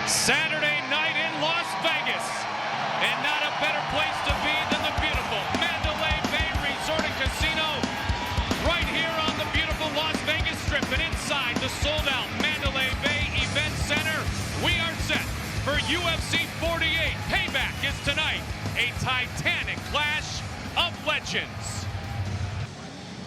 Saturday night in Las Vegas, and not a better place to be than the beautiful Mandalay Bay Resort and Casino, right here on the beautiful Las Vegas Strip, and inside the sold-out Mandalay Bay Event Center, we are set for UFC 48. Payback is tonight, a titanic clash of legends.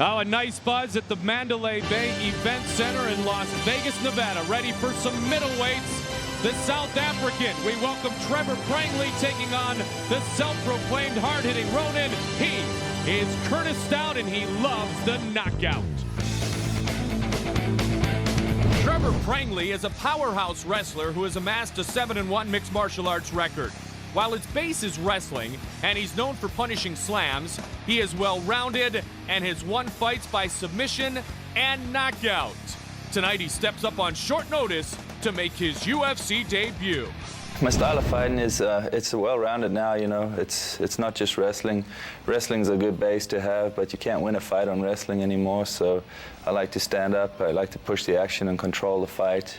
Oh, a nice buzz at the Mandalay Bay Event Center in Las Vegas, Nevada, ready for some middleweights. The South African, we welcome Trevor Prangley taking on the self-proclaimed hard-hitting Ronin. He is Curtis Stout, and he loves the knockout. Trevor Prangley is a powerhouse wrestler who has amassed a 7-1 mixed martial arts record. While its base is wrestling, and he's known for punishing slams, he is well-rounded and has won fights by submission and knockout. Tonight he steps up on short notice to make his UFC debut. My style of fighting is it's well-rounded now, you know. It's not just wrestling. Wrestling's a good base to have, but you can't win a fight on wrestling anymore, so I like to stand up, I like to push the action and control the fight.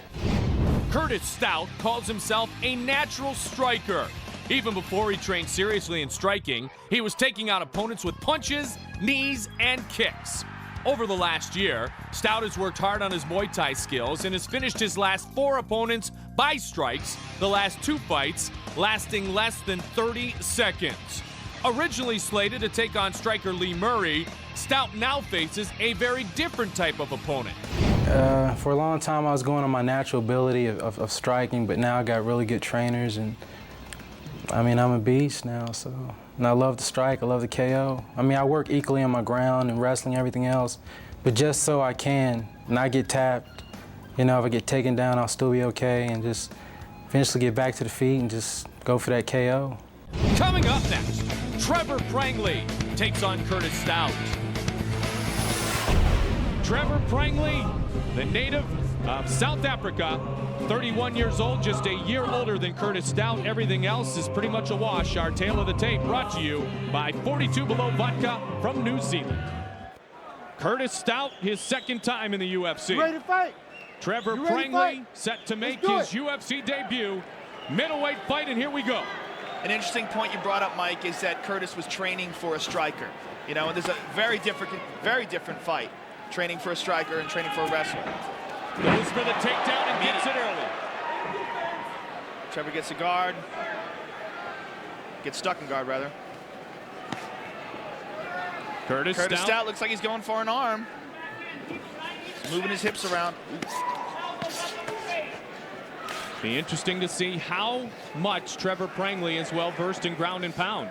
Curtis Stout calls himself a natural striker. Even before he trained seriously in striking, he was taking out opponents with punches, knees, and kicks. Over the last year, Stout has worked hard on his Muay Thai skills and has finished his last 4 opponents by strikes, the last 2 fights lasting less than 30 seconds. Originally slated to take on striker Lee Murray, Stout now faces a very different type of opponent. For a long time, I was going on my natural ability of striking, but now I got really good trainers, and I mean, I'm a beast now, so. And I love to strike, I love the KO. I mean, I work equally on my ground and wrestling, everything else, but just so I can not get tapped. You know, if I get taken down, I'll still be okay, and just eventually get back to the feet and just go for that KO. Coming up next, Trevor Prangley takes on Curtis Stout. Trevor Prangley, the native of South Africa, 31 years old, just a year older than Curtis Stout. Everything else is pretty much a wash. Our tale of the tape brought to you by 42 Below Vodka from New Zealand. Curtis Stout, his second time in the UFC. You ready to fight? Trevor Prangley set to make his UFC debut. Middleweight fight, and here we go. An interesting point you brought up, Mike, is that Curtis was training for a striker. You know, and there's a very different fight, training for a striker and training for a wrestler. Goes for the takedown and gets it early. Trevor gets a guard. Gets stuck in guard, rather. Curtis Stout looks like he's going for an arm. Moving his hips around. Be interesting to see how much Trevor Prangley is well-versed in ground and pound.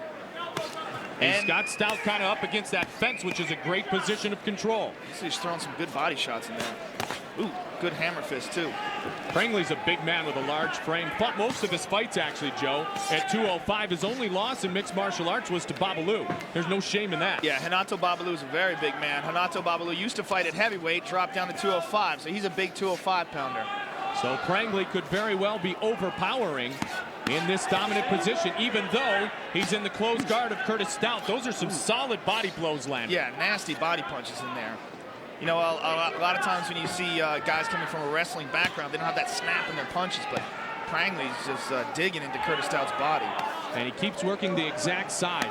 He's got Stout kind of up against that fence, which is a great position of control. He's throwing some good body shots in there. Ooh, good hammer fist, too. Prangley's a big man with a large frame. Fought most of his fights, actually, Joe, at 205. His only loss in mixed martial arts was to Babalu. There's no shame in that. Yeah, Renato Babalu is a very big man. Renato Babalu used to fight at heavyweight, dropped down to 205, so he's a big 205-pounder. So Prangley could very well be overpowering in this dominant position, even though he's in the closed guard of Curtis Stout. Those are some solid body blows landing. Yeah, nasty body punches in there. You know, a lot of times when you see guys coming from a wrestling background, they don't have that snap in their punches, but Prangley's just digging into Curtis Stout's body. And he keeps working the exact side.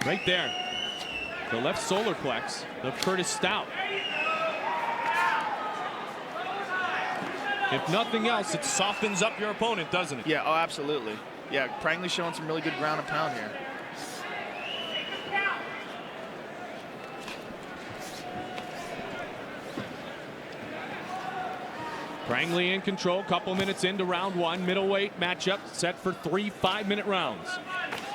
Right there. The left solar plex of Curtis Stout. If nothing else, it softens up your opponent, doesn't it? Yeah, oh, absolutely. Yeah, Prangley's showing some really good ground and pound here. Prangley in control, couple minutes into round 1. Middleweight matchup set for 3 5-minute rounds.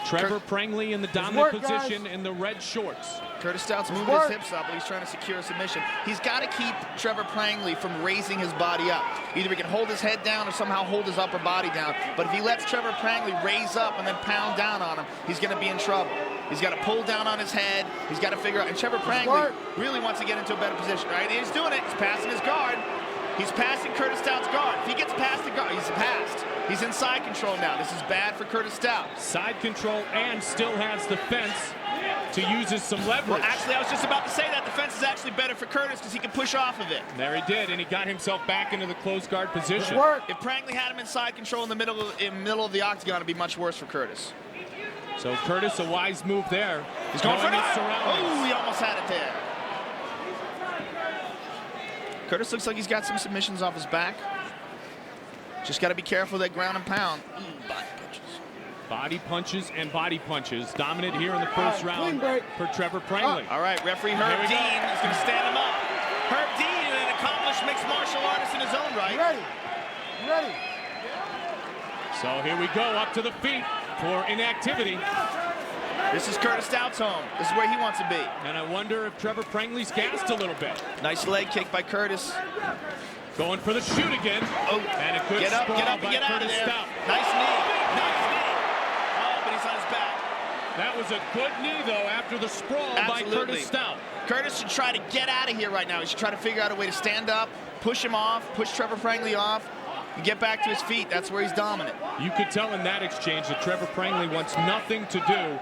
Trevor Prangley in the dominant position in the red shorts. Curtis Stout's moving his hips up, but he's trying to secure a submission. He's got to keep Trevor Prangley from raising his body up. Either he can hold his head down or somehow hold his upper body down. But if he lets Trevor Prangley raise up and then pound down on him, he's going to be in trouble. He's got to pull down on his head. He's got to figure out. And Trevor Prangley really wants to get into a better position, right? He's doing it. He's passing his guard. He's passing Curtis Stout's guard. If he gets past the guard, he's passed. He's in side control now. This is bad for Curtis Stout. Side control and still has the fence. to use as some leverage. Well, actually, I was just about to say that. The fence is actually better for Curtis because he can push off of it. There he did, and he got himself back into the closed guard position. If Prangley had him inside control in the middle of the octagon, it'd be much worse for Curtis. So Curtis, a wise move there. He's going for it. his surroundings. Oh, he almost had it there. Curtis looks like he's got some submissions off his back. Just got to be careful of that ground and pound. Body punches and body punches. Dominant here in the first round for Trevor Prangley. All right, referee Herb Dean is going to stand him up. Herb Dean, an accomplished mixed martial artist in his own right. Ready. So here we go, up to the feet for inactivity. This is Curtis Stout's home. This is where he wants to be. And I wonder if Trevor Prangley's gassed a little bit. Nice leg kick by Curtis. Going for the shoot again. Oh, and a good get up sprawl and by get out of Curtis there. Stout. Nice knee. Oh, but he's on his back. That was a good knee, though, after the sprawl by Curtis Stout. Curtis should try to get out of here right now. He should try to figure out a way to stand up, push him off, push Trevor Prangley off, and get back to his feet. That's where he's dominant. You could tell in that exchange that Trevor Prangley wants nothing to do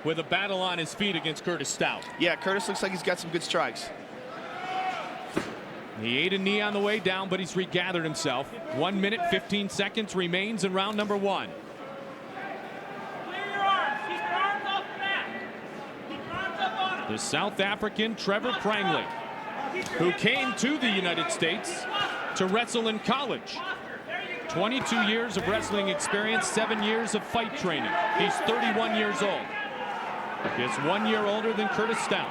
with a battle on his feet against Curtis Stout. Yeah, Curtis looks like he's got some good strikes. He ate a knee on the way down, but he's regathered himself. 1 minute, 15 seconds remains in round number 1. The South African Trevor Prangley, who came to the United States to wrestle in college. 22 years of wrestling experience, 7 years of fight training. He's 31 years old. He's 1 year older than Curtis Stout.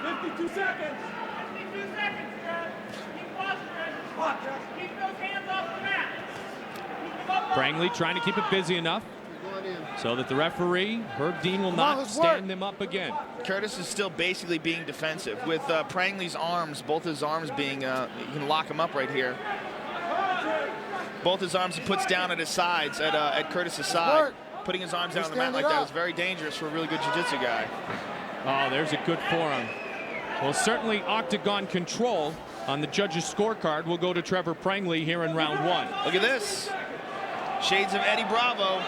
52 seconds. 52 seconds, Fred. Keep posturing. Keep those hands off the mat. Prangley trying to keep it busy enough so that the referee, Herb Dean, will not stand them up again. Curtis is still basically being defensive. With Prangley's arms, both his arms being, you can lock him up right here. Both his arms he puts down at his sides, at Curtis's side. Putting his arms down on the mat like that is very dangerous for a really good jiu-jitsu guy. Oh, there's a good forearm. Well, certainly octagon control on the judges' scorecard will go to Trevor Prangley here in round 1. Look at this. Shades of Eddie Bravo,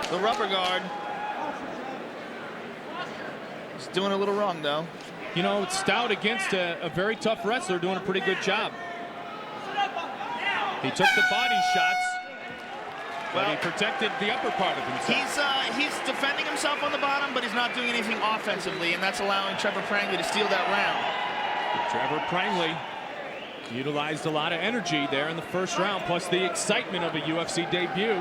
the rubber guard. He's doing a little wrong, though. You know, Stout against a very tough wrestler doing a pretty good job. He took the body shots, but he protected the upper part of himself. He's defending himself on the bottom, but he's not doing anything offensively, and that's allowing Trevor Prangley to steal that round. Trevor Prangley utilized a lot of energy there in the first round, plus the excitement of a UFC debut.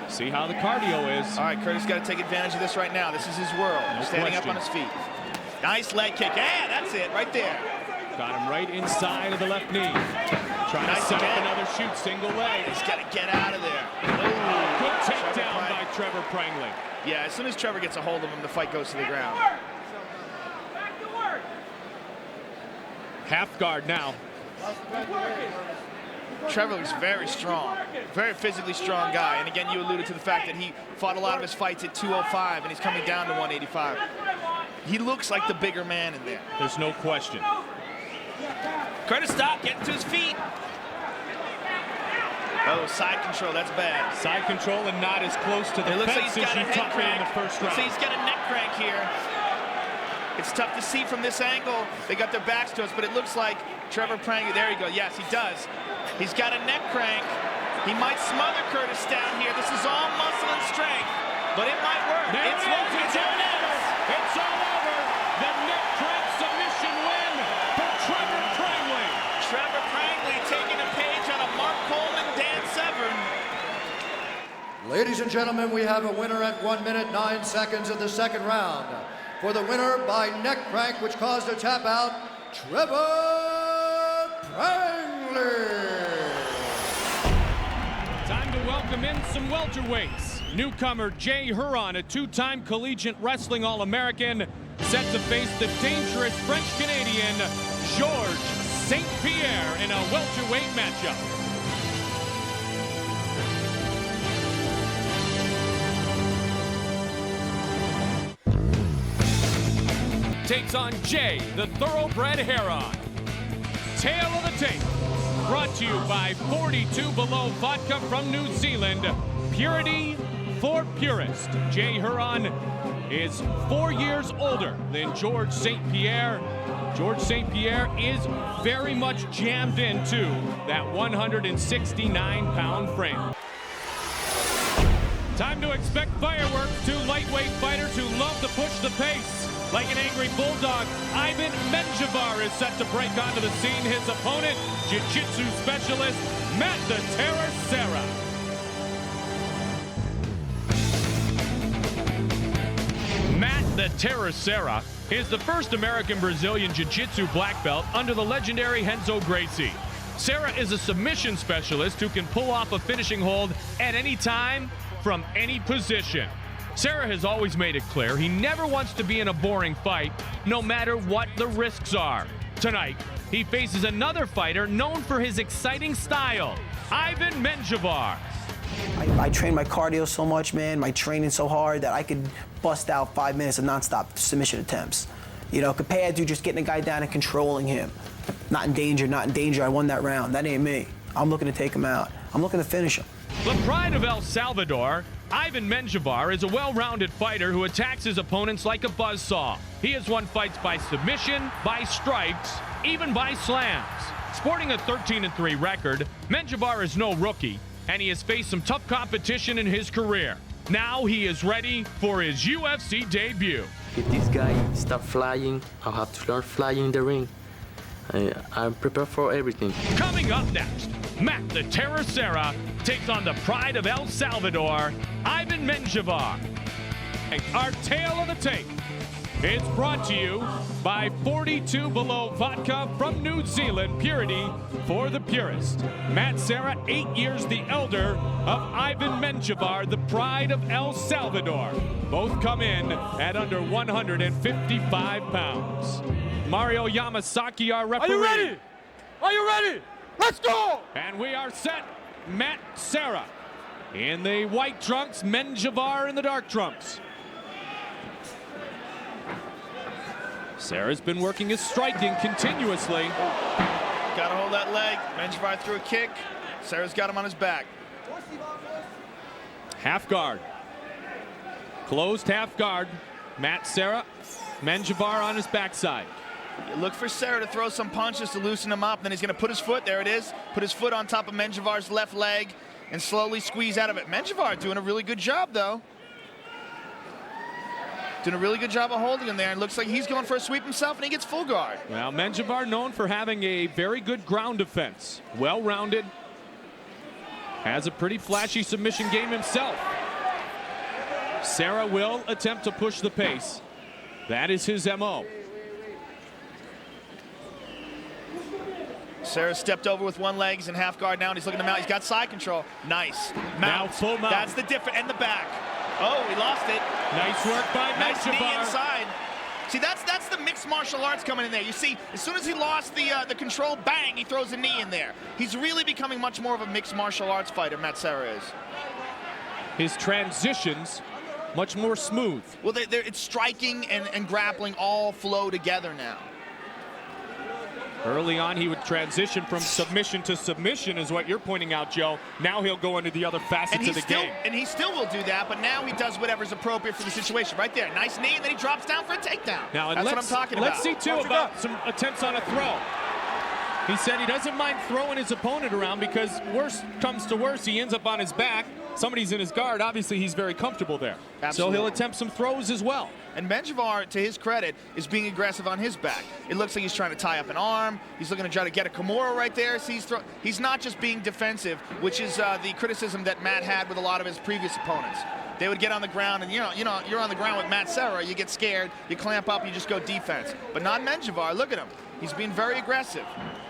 See how the cardio is. All right, Curtis got to take advantage of this right now. This is his world. No Standing question. up on his feet. Nice leg kick. Yeah, that's it, right there. Got him right inside of the left knee. Trying to set up another shoot, single leg. He's got to get out of there. Oh, good takedown by Trevor Prangley. Yeah, as soon as Trevor gets a hold of him, the fight goes to the ground. Half guard now. Trevor looks very strong, very physically strong guy. And again, you alluded to the fact that he fought a lot of his fights at 205, and he's coming down to 185. He looks like the bigger man in there. There's no question. Curtis Stout getting to his feet. Oh, side control, that's bad. Side control and not as close to the It looks like fence he's as got a you head taught me in crank. the first Looks round. like he's got a neck crank here. It's tough to see from this angle. They got their backs to us, but it looks like Trevor Prangley, there you go. Yes, he does. He's got a neck crank. He might smother Curtis down here. This is all muscle and strength, but it might work. It's all over. It's all over. The neck crank submission win for Trevor Prangley. Trevor Prangley taking a page out of Mark Coleman, Dan Severn. Ladies and gentlemen, we have a winner at 1 minute 9 seconds of the second round. For the winner by neck crank, which caused a tap out, Trevor Prangley. Time to welcome in some welterweights. Newcomer Jay Huron, a two-time collegiate wrestling All-American, set to face the dangerous French-Canadian Georges St. Pierre in a welterweight matchup. Takes on Jay, the thoroughbred Heron. Tail of the tape. Brought to you by 42 Below Vodka from New Zealand. Purity for Purist. Jay Huron is 4 years older than George St. Pierre. George St. Pierre is very much jammed into that 169-pound frame. Time to expect fireworks. Two lightweight fighters who love to push the pace. Like an angry bulldog, Ivan Menjivar is set to break onto the scene. His opponent, jiu-jitsu specialist, Matt the Terror Serra. Matt the Terror Serra is the first American-Brazilian jiu-jitsu black belt under the legendary Renzo Gracie. Serra is a submission specialist who can pull off a finishing hold at any time from any position. Serra has always made it clear he never wants to be in a boring fight, no matter what the risks are. Tonight, he faces another fighter known for his exciting style, Ivan Menjivar. I train my cardio so much, man, my training so hard that I could bust out 5 minutes of nonstop submission attempts. You know, compared to just getting a guy down and controlling him. Not in danger, not in danger, I won that round. That ain't me. I'm looking to take him out. I'm looking to finish him. The pride of El Salvador, Ivan Menjivar is a well-rounded fighter who attacks his opponents like a buzzsaw. He has won fights by submission, by strikes, even by slams. Sporting a 13-3 record, Menjivar is no rookie, and he has faced some tough competition in his career. Now he is ready for his UFC debut. If this guy start flying, I'll have to learn flying in the ring. I'm prepared for everything. Coming up next, Matt the Terror Serra takes on the pride of El Salvador, Ivan Menjivar. Our tale of the tape is brought to you by 42 Below Vodka from New Zealand, purity for the purist. Matt Serra, 8 years the elder of Ivan Menjivar, the pride of El Salvador. Both come in at under 155 pounds. Mario Yamasaki, our referee. Are you ready? Are you ready? Let's go! And we are set. Matt Serra in the white trunks, Menjivar in the dark trunks. Serra's been working his striking continuously. Got to hold that leg. Menjivar threw a kick. Serra's got him on his back. Half guard. Closed half guard. Matt Serra, Menjivar on his backside. You look for Serra to throw some punches to loosen him up. Then he's going to put his foot, there it is, put his foot on top of Menjivar's left leg and slowly squeeze out of it. Menjivar doing a really good job, though. Doing a really good job of holding him there. And looks like he's going for a sweep himself, and he gets full guard. Well, Menjivar known for having a very good ground defense. Well-rounded. Has a pretty flashy submission game himself. Serra will attempt to push the pace. That is his MO. Serra stepped over with one leg. He's in half guard now, and he's looking to mount. He's got side control. Nice. Mount. Now full mount. That's the difference. And the back. Oh, he lost it. Nice work by Nice knee Menjivar. inside. See, that's the mixed martial arts coming in there. You see, as soon as he lost the control, bang, he throws a knee in there. He's really becoming much more of a mixed martial arts fighter, Matt Serra is. His transitions much more smooth. Well, it's striking and grappling all flow together now. Early on, he would transition from submission to submission, is what you're pointing out, Joe. Now he'll go into the other facets of the game. And he still will do that, but now he does whatever's appropriate for the situation. Right there, nice knee, and then he drops down for a takedown. Now, that's what I'm talking about. Let's see, too, about some attempts on a throw. He said he doesn't mind throwing his opponent around because worst comes to worst, he ends up on his back. Somebody's in his guard. Obviously, he's very comfortable there. Absolutely. So he'll attempt some throws as well. And Menjivar, to his credit, is being aggressive on his back. It looks like he's trying to tie up an arm. He's looking to try to get a Kimura right there. So he's not just being defensive, which is the criticism that Matt had with a lot of his previous opponents. They would get on the ground, and you're on the ground with Matt Serra. You get scared, you clamp up, you just go defense. But not Menjivar. Look at him. He's being very aggressive.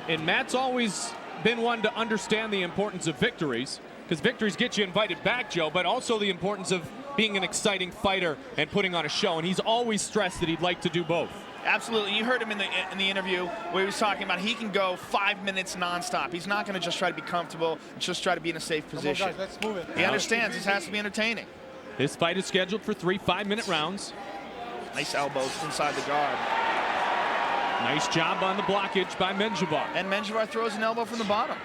And Matt's always been one to understand the importance of victories, because victories get you invited back, Joe, but also the importance of being an exciting fighter and putting on a show. And he's always stressed that he'd like to do both. Absolutely. You heard him in the interview where he was talking about he can go 5 minutes nonstop. He's not going to just try to be comfortable and just try to be in a safe position. Come on, guys, let's move it. He understands this has to be entertaining. This fight is scheduled for 3 5-minute rounds. Nice elbows inside the guard. Nice job on the blockage by Menjivar. And Menjivar throws an elbow from the bottom.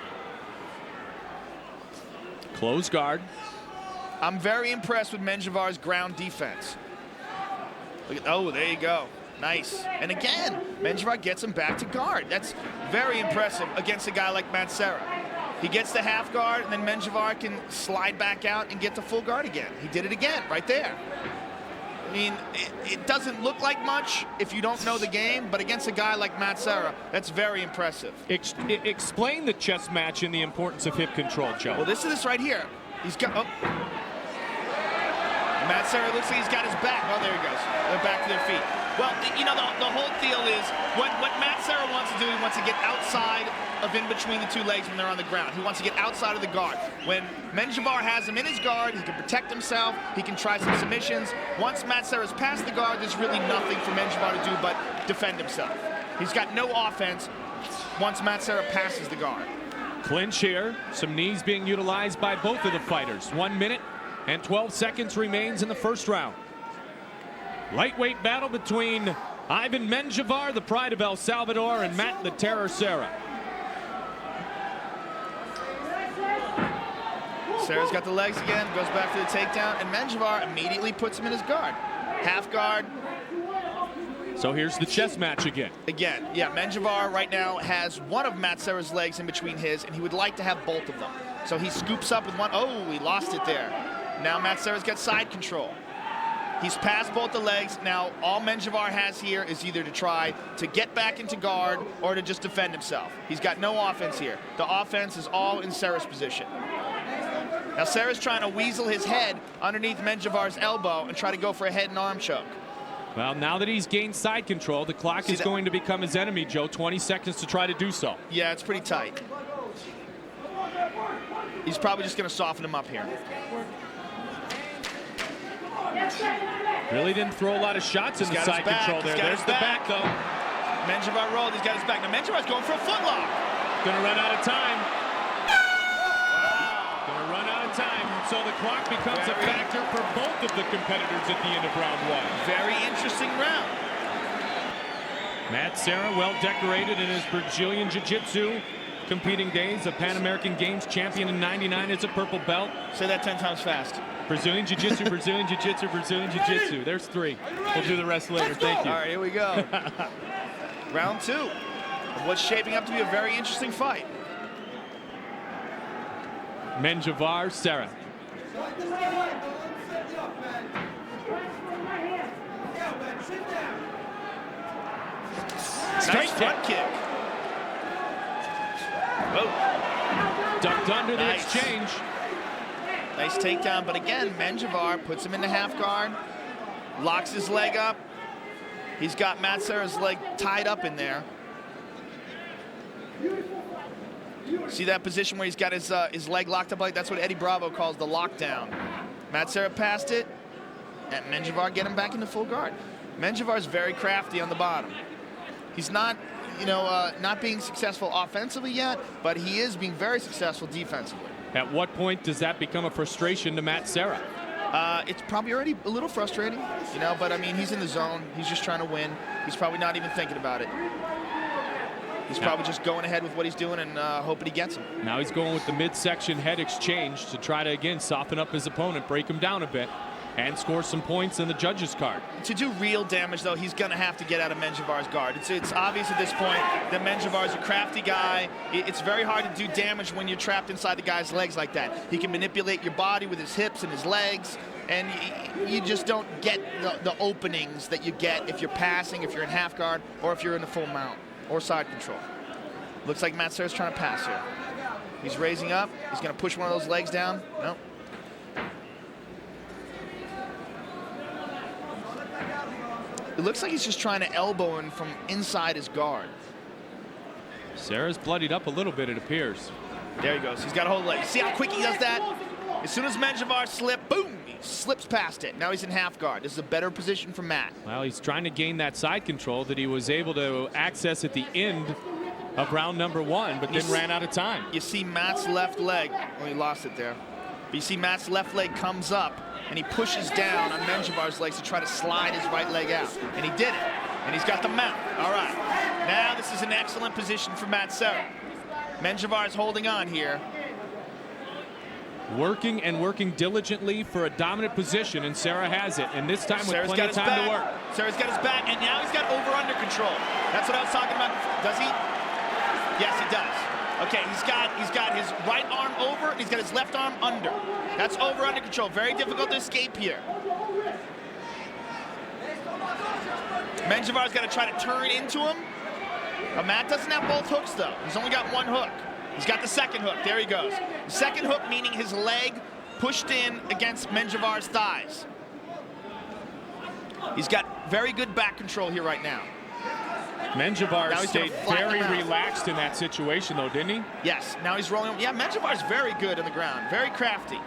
Close guard. I'm very impressed with Menjivar's ground defense. Look at, oh, there you go. Nice. And again, Menjivar gets him back to guard. That's very impressive against a guy like Matt Serra. He gets the half guard, and then Menjivar can slide back out and get to full guard again. He did it again, right there. I mean, it doesn't look like much if you don't know the game, but against a guy like Matt Serra, that's very impressive. Explain the chess match and the importance of hip control, Joe. Well, this is this right here. He's got, oh. Matt Serra looks like he's got his back. Oh, there he goes. They're back to their feet. Well, you know, the whole deal is what Matt Serra wants to do, he wants to get outside of in between the two legs when they're on the ground. He wants to get outside of the guard. When Menjivar has him in his guard, he can protect himself, he can try some submissions. Once Matt Serra's past the guard, there's really nothing for Menjivar to do but defend himself. He's got no offense once Matt Serra passes the guard. Clinch here, some knees being utilized by both of the fighters. 1 minute and 12 seconds remains in the first round. Lightweight battle between Ivan Menjivar, the pride of El Salvador, and Matt the Terror Serra. Serra's got the legs again, goes back for the takedown, and Menjivar immediately puts him in his guard. Half guard. So here's the chess match again. Again, yeah, Menjivar right now has one of Matt Serra's legs in between his, and he would like to have both of them. So he scoops up with one. Oh, he lost it there. Now Matt Serra's got side control. He's passed both the legs. Now all Menjivar has here is either to try to get back into guard or to just defend himself. He's got no offense here. The offense is all in Serra's position. Now Serra's trying to weasel his head underneath Menjivar's elbow and try to go for a head and arm choke. Well, now that he's gained side control, the clock is going to become his enemy, Joe. 20 seconds to try to do so. Yeah, it's pretty tight. He's probably just going to soften him up here. Really didn't throw a lot of shots in the side control there. There's the back, though. Menjivar rolled. He's got his back. Now Menjivar's going for a footlock. Gonna run out of time. Gonna run out of time. So the clock becomes a factor for both of the competitors at the end of round one. Very interesting round. Matt Serra, well decorated in his Brazilian Jiu-Jitsu competing days. A Pan American Games champion in '99 as a purple belt. Say that 10 times fast. Brazilian Jiu-Jitsu, Brazilian Jiu-Jitsu, Brazilian Jiu-Jitsu. There's 3. We'll do the rest later. Thank you. All right, here we go. Round 2 of what's shaping up to be a very interesting fight. Menjivar, Serra. Nice front kick. Oh. Ducked under the exchange. Nice takedown, but again, Menjivar puts him in the half guard, locks his leg up. He's got Matt Serra's leg tied up in there. See that position where he's got his leg locked up like that's what Eddie Bravo calls the lockdown. Matt Serra passed it, and Menjivar get him back into full guard. Menjivar's very crafty on the bottom. He's not, not being successful offensively yet, but he is being very successful defensively. At what point does that become a frustration to Matt Serra? It's probably already a little frustrating, but I mean, he's in the zone. He's just trying to win. He's probably not even thinking about it. He's probably just going ahead with what he's doing and hoping he gets him. Now he's going with the midsection head exchange to try to, again, soften up his opponent, break him down a bit, and score some points in the judges' card. To do real damage, though, he's going to have to get out of Menjivar's guard. It's obvious at this point that Menjivar's a crafty guy. It's very hard to do damage when you're trapped inside the guy's legs like that. He can manipulate your body with his hips and his legs, and you just don't get the openings that you get if you're passing, if you're in half guard, or if you're in a full mount or side control. Looks like Matt Serra's trying to pass here. He's raising up. He's going to push one of those legs down. Nope. It looks like he's just trying to elbow him from inside his guard. Serra's bloodied up a little bit, it appears. There he goes. He's got a hold leg. See how quick he does that? As soon as Menjivar slipped, boom, he slips past it. Now he's in half guard. This is a better position for Matt. Well, he's trying to gain that side control that he was able to access at the end of round number 1, but then ran out of time. You see Matt's left leg. Well, he lost it there. But you see Matt's left leg comes up, and he pushes down on Menjivar's legs to try to slide his right leg out. And he did it. And he's got the mount. All right. Now this is an excellent position for Matt Serra. Menjivar's holding on here. Working and working diligently for a dominant position, and Serra has it. And this time with Serra's plenty of time to work. Serra's got his back, and now he's got over-under control. That's what I was talking about. Does he? Yes, he does. Okay, he's got his right arm over, and he's got his left arm under. That's over-under control. Very difficult to escape here. Menjivar's got to try to turn into him. But Matt doesn't have both hooks, though. He's only got one hook. He's got the second hook. There he goes. The second hook meaning his leg pushed in against Menjivar's thighs. He's got very good back control here right now. Menjivar stayed very relaxed in that situation, though, didn't he? Yes. Now he's rolling. Yeah, Menjivar's very good on the ground. Very crafty.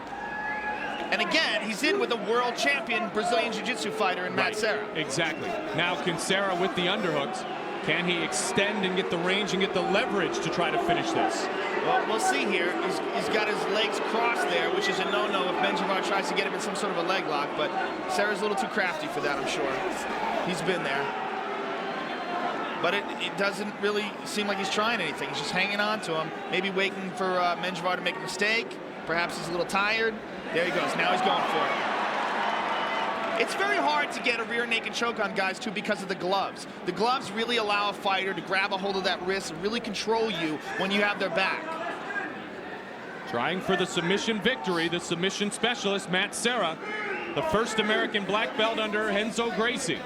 And again, he's in with a world champion Brazilian Jiu-Jitsu fighter in Matt Serra. Exactly. Now, can Serra with the underhooks, can he extend and get the range and get the leverage to try to finish this? Well, we'll see here. He's got his legs crossed there, which is a no-no if Menjivar tries to get him in some sort of a leg lock. But Serra's a little too crafty for that, I'm sure. He's been there. But it doesn't really seem like he's trying anything. He's just hanging on to him, maybe waiting for Menjivar to make a mistake. Perhaps he's a little tired. There he goes. Now he's going for it. It's very hard to get a rear naked choke on guys, too, because of the gloves. The gloves really allow a fighter to grab a hold of that wrist and really control you when you have their back. Trying for the submission victory, the submission specialist, Matt Serra, the first American black belt under Renzo Gracie.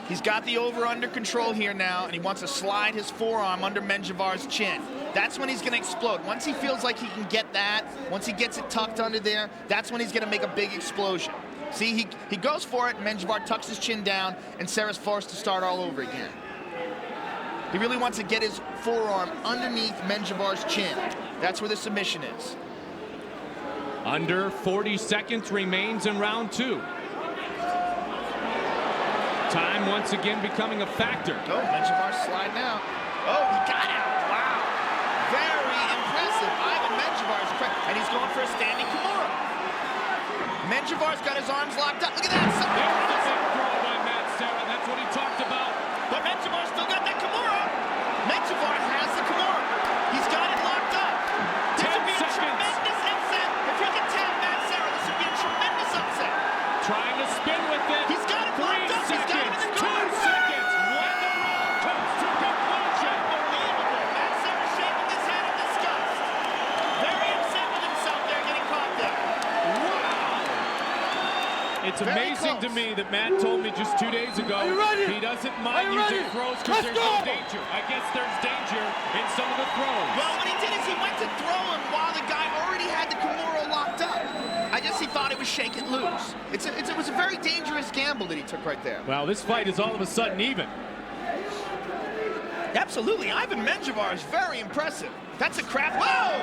He's got the over-under control here now, and he wants to slide his forearm under Menjivar's chin. That's when he's going to explode. Once he feels like he can get that, once he gets it tucked under there, that's when he's going to make a big explosion. See, he goes for it, and Menjivar tucks his chin down, and Serra's forced to start all over again. He really wants to get his forearm underneath Menjivar's chin. That's where the submission is. Under 40 seconds remains in round 2. Time once again becoming a factor. Oh, Menjivar's sliding out. Oh, he got out. Wow. Very impressive. Ivan Menjivar's and he's going for a standing Kimura. Menjivar's got his arms locked up. Look at that. There's the big throw by Matt Serra. That's what he talked about. But Menjivar still got that Kimura. Menjivar has the Kimura. He's got it locked up. This would be a tremendous upset. If he can tap Matt Serra, this would be a tremendous upset. Trying to spin with it. He's got it locked up. He's got it in the 2 seconds. When the round comes to conclusion. Unbelievable. Matt Serra shaking his head in disgust. Very upset with himself there getting caught there. It's amazing to me that Matt told me just 2 days ago he doesn't mind using throws because there's no danger. I guess there's danger in some of the throws. Well, what he did is he went to throw him while the guy already had the Kimura locked up. I guess he thought it was shaking loose. It was a very dangerous gamble that he took right there. Well, this fight is all of a sudden even. Absolutely. Ivan Menjivar is very impressive. That's a crap. Whoa!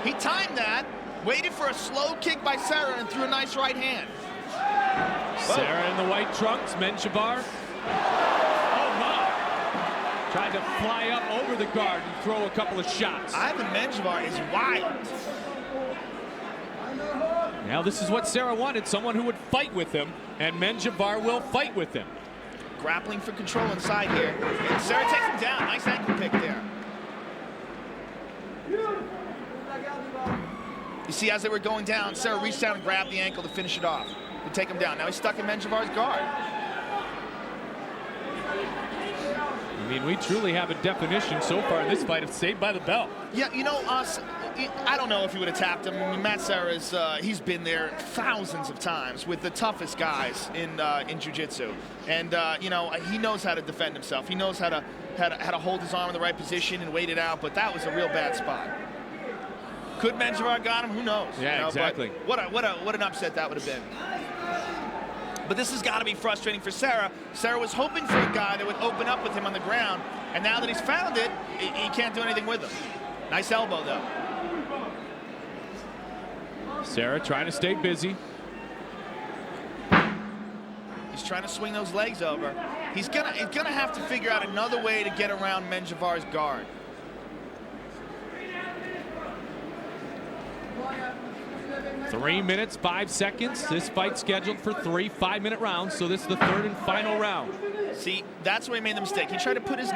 He timed that, waited for a slow kick by Serra, and threw a nice right hand. Serra in the white trunks, Menjivar. Oh my! Tried to fly up over the guard and throw a couple of shots. Ivan Menjivar is wild. Now this is what Serra wanted, someone who would fight with him, and Menjivar will fight with him. Grappling for control inside here. And Serra takes him down. Nice ankle pick there. You see, as they were going down, Serra reached down and grabbed the ankle to finish it off, to take him down. Now he's stuck in Menjivar's guard. I mean, we truly have a definition so far in this fight of saved by the bell. Yeah, you know, I don't know if he would have tapped him. I mean, Matt Serra is, he's been there thousands of times with the toughest guys in jiu-jitsu. And, you know, he knows how to defend himself. He knows how to hold his arm in the right position and wait it out, but that was a real bad spot. Could Menjivar got him? Who knows? Yeah, you know, exactly. What an upset that would have been. But this has got to be frustrating for Serra. Serra was hoping for a guy that would open up with him on the ground, and now that he's found it, he can't do anything with him. Nice elbow, though. Serra trying to stay busy. He's trying to swing those legs over. He's gonna have to figure out another way to get around Menjivar's guard. 3 minutes, 5 seconds. This fight scheduled for 3 5-minute rounds, so this is the third and final round. See, that's where he made the mistake. He tried to put his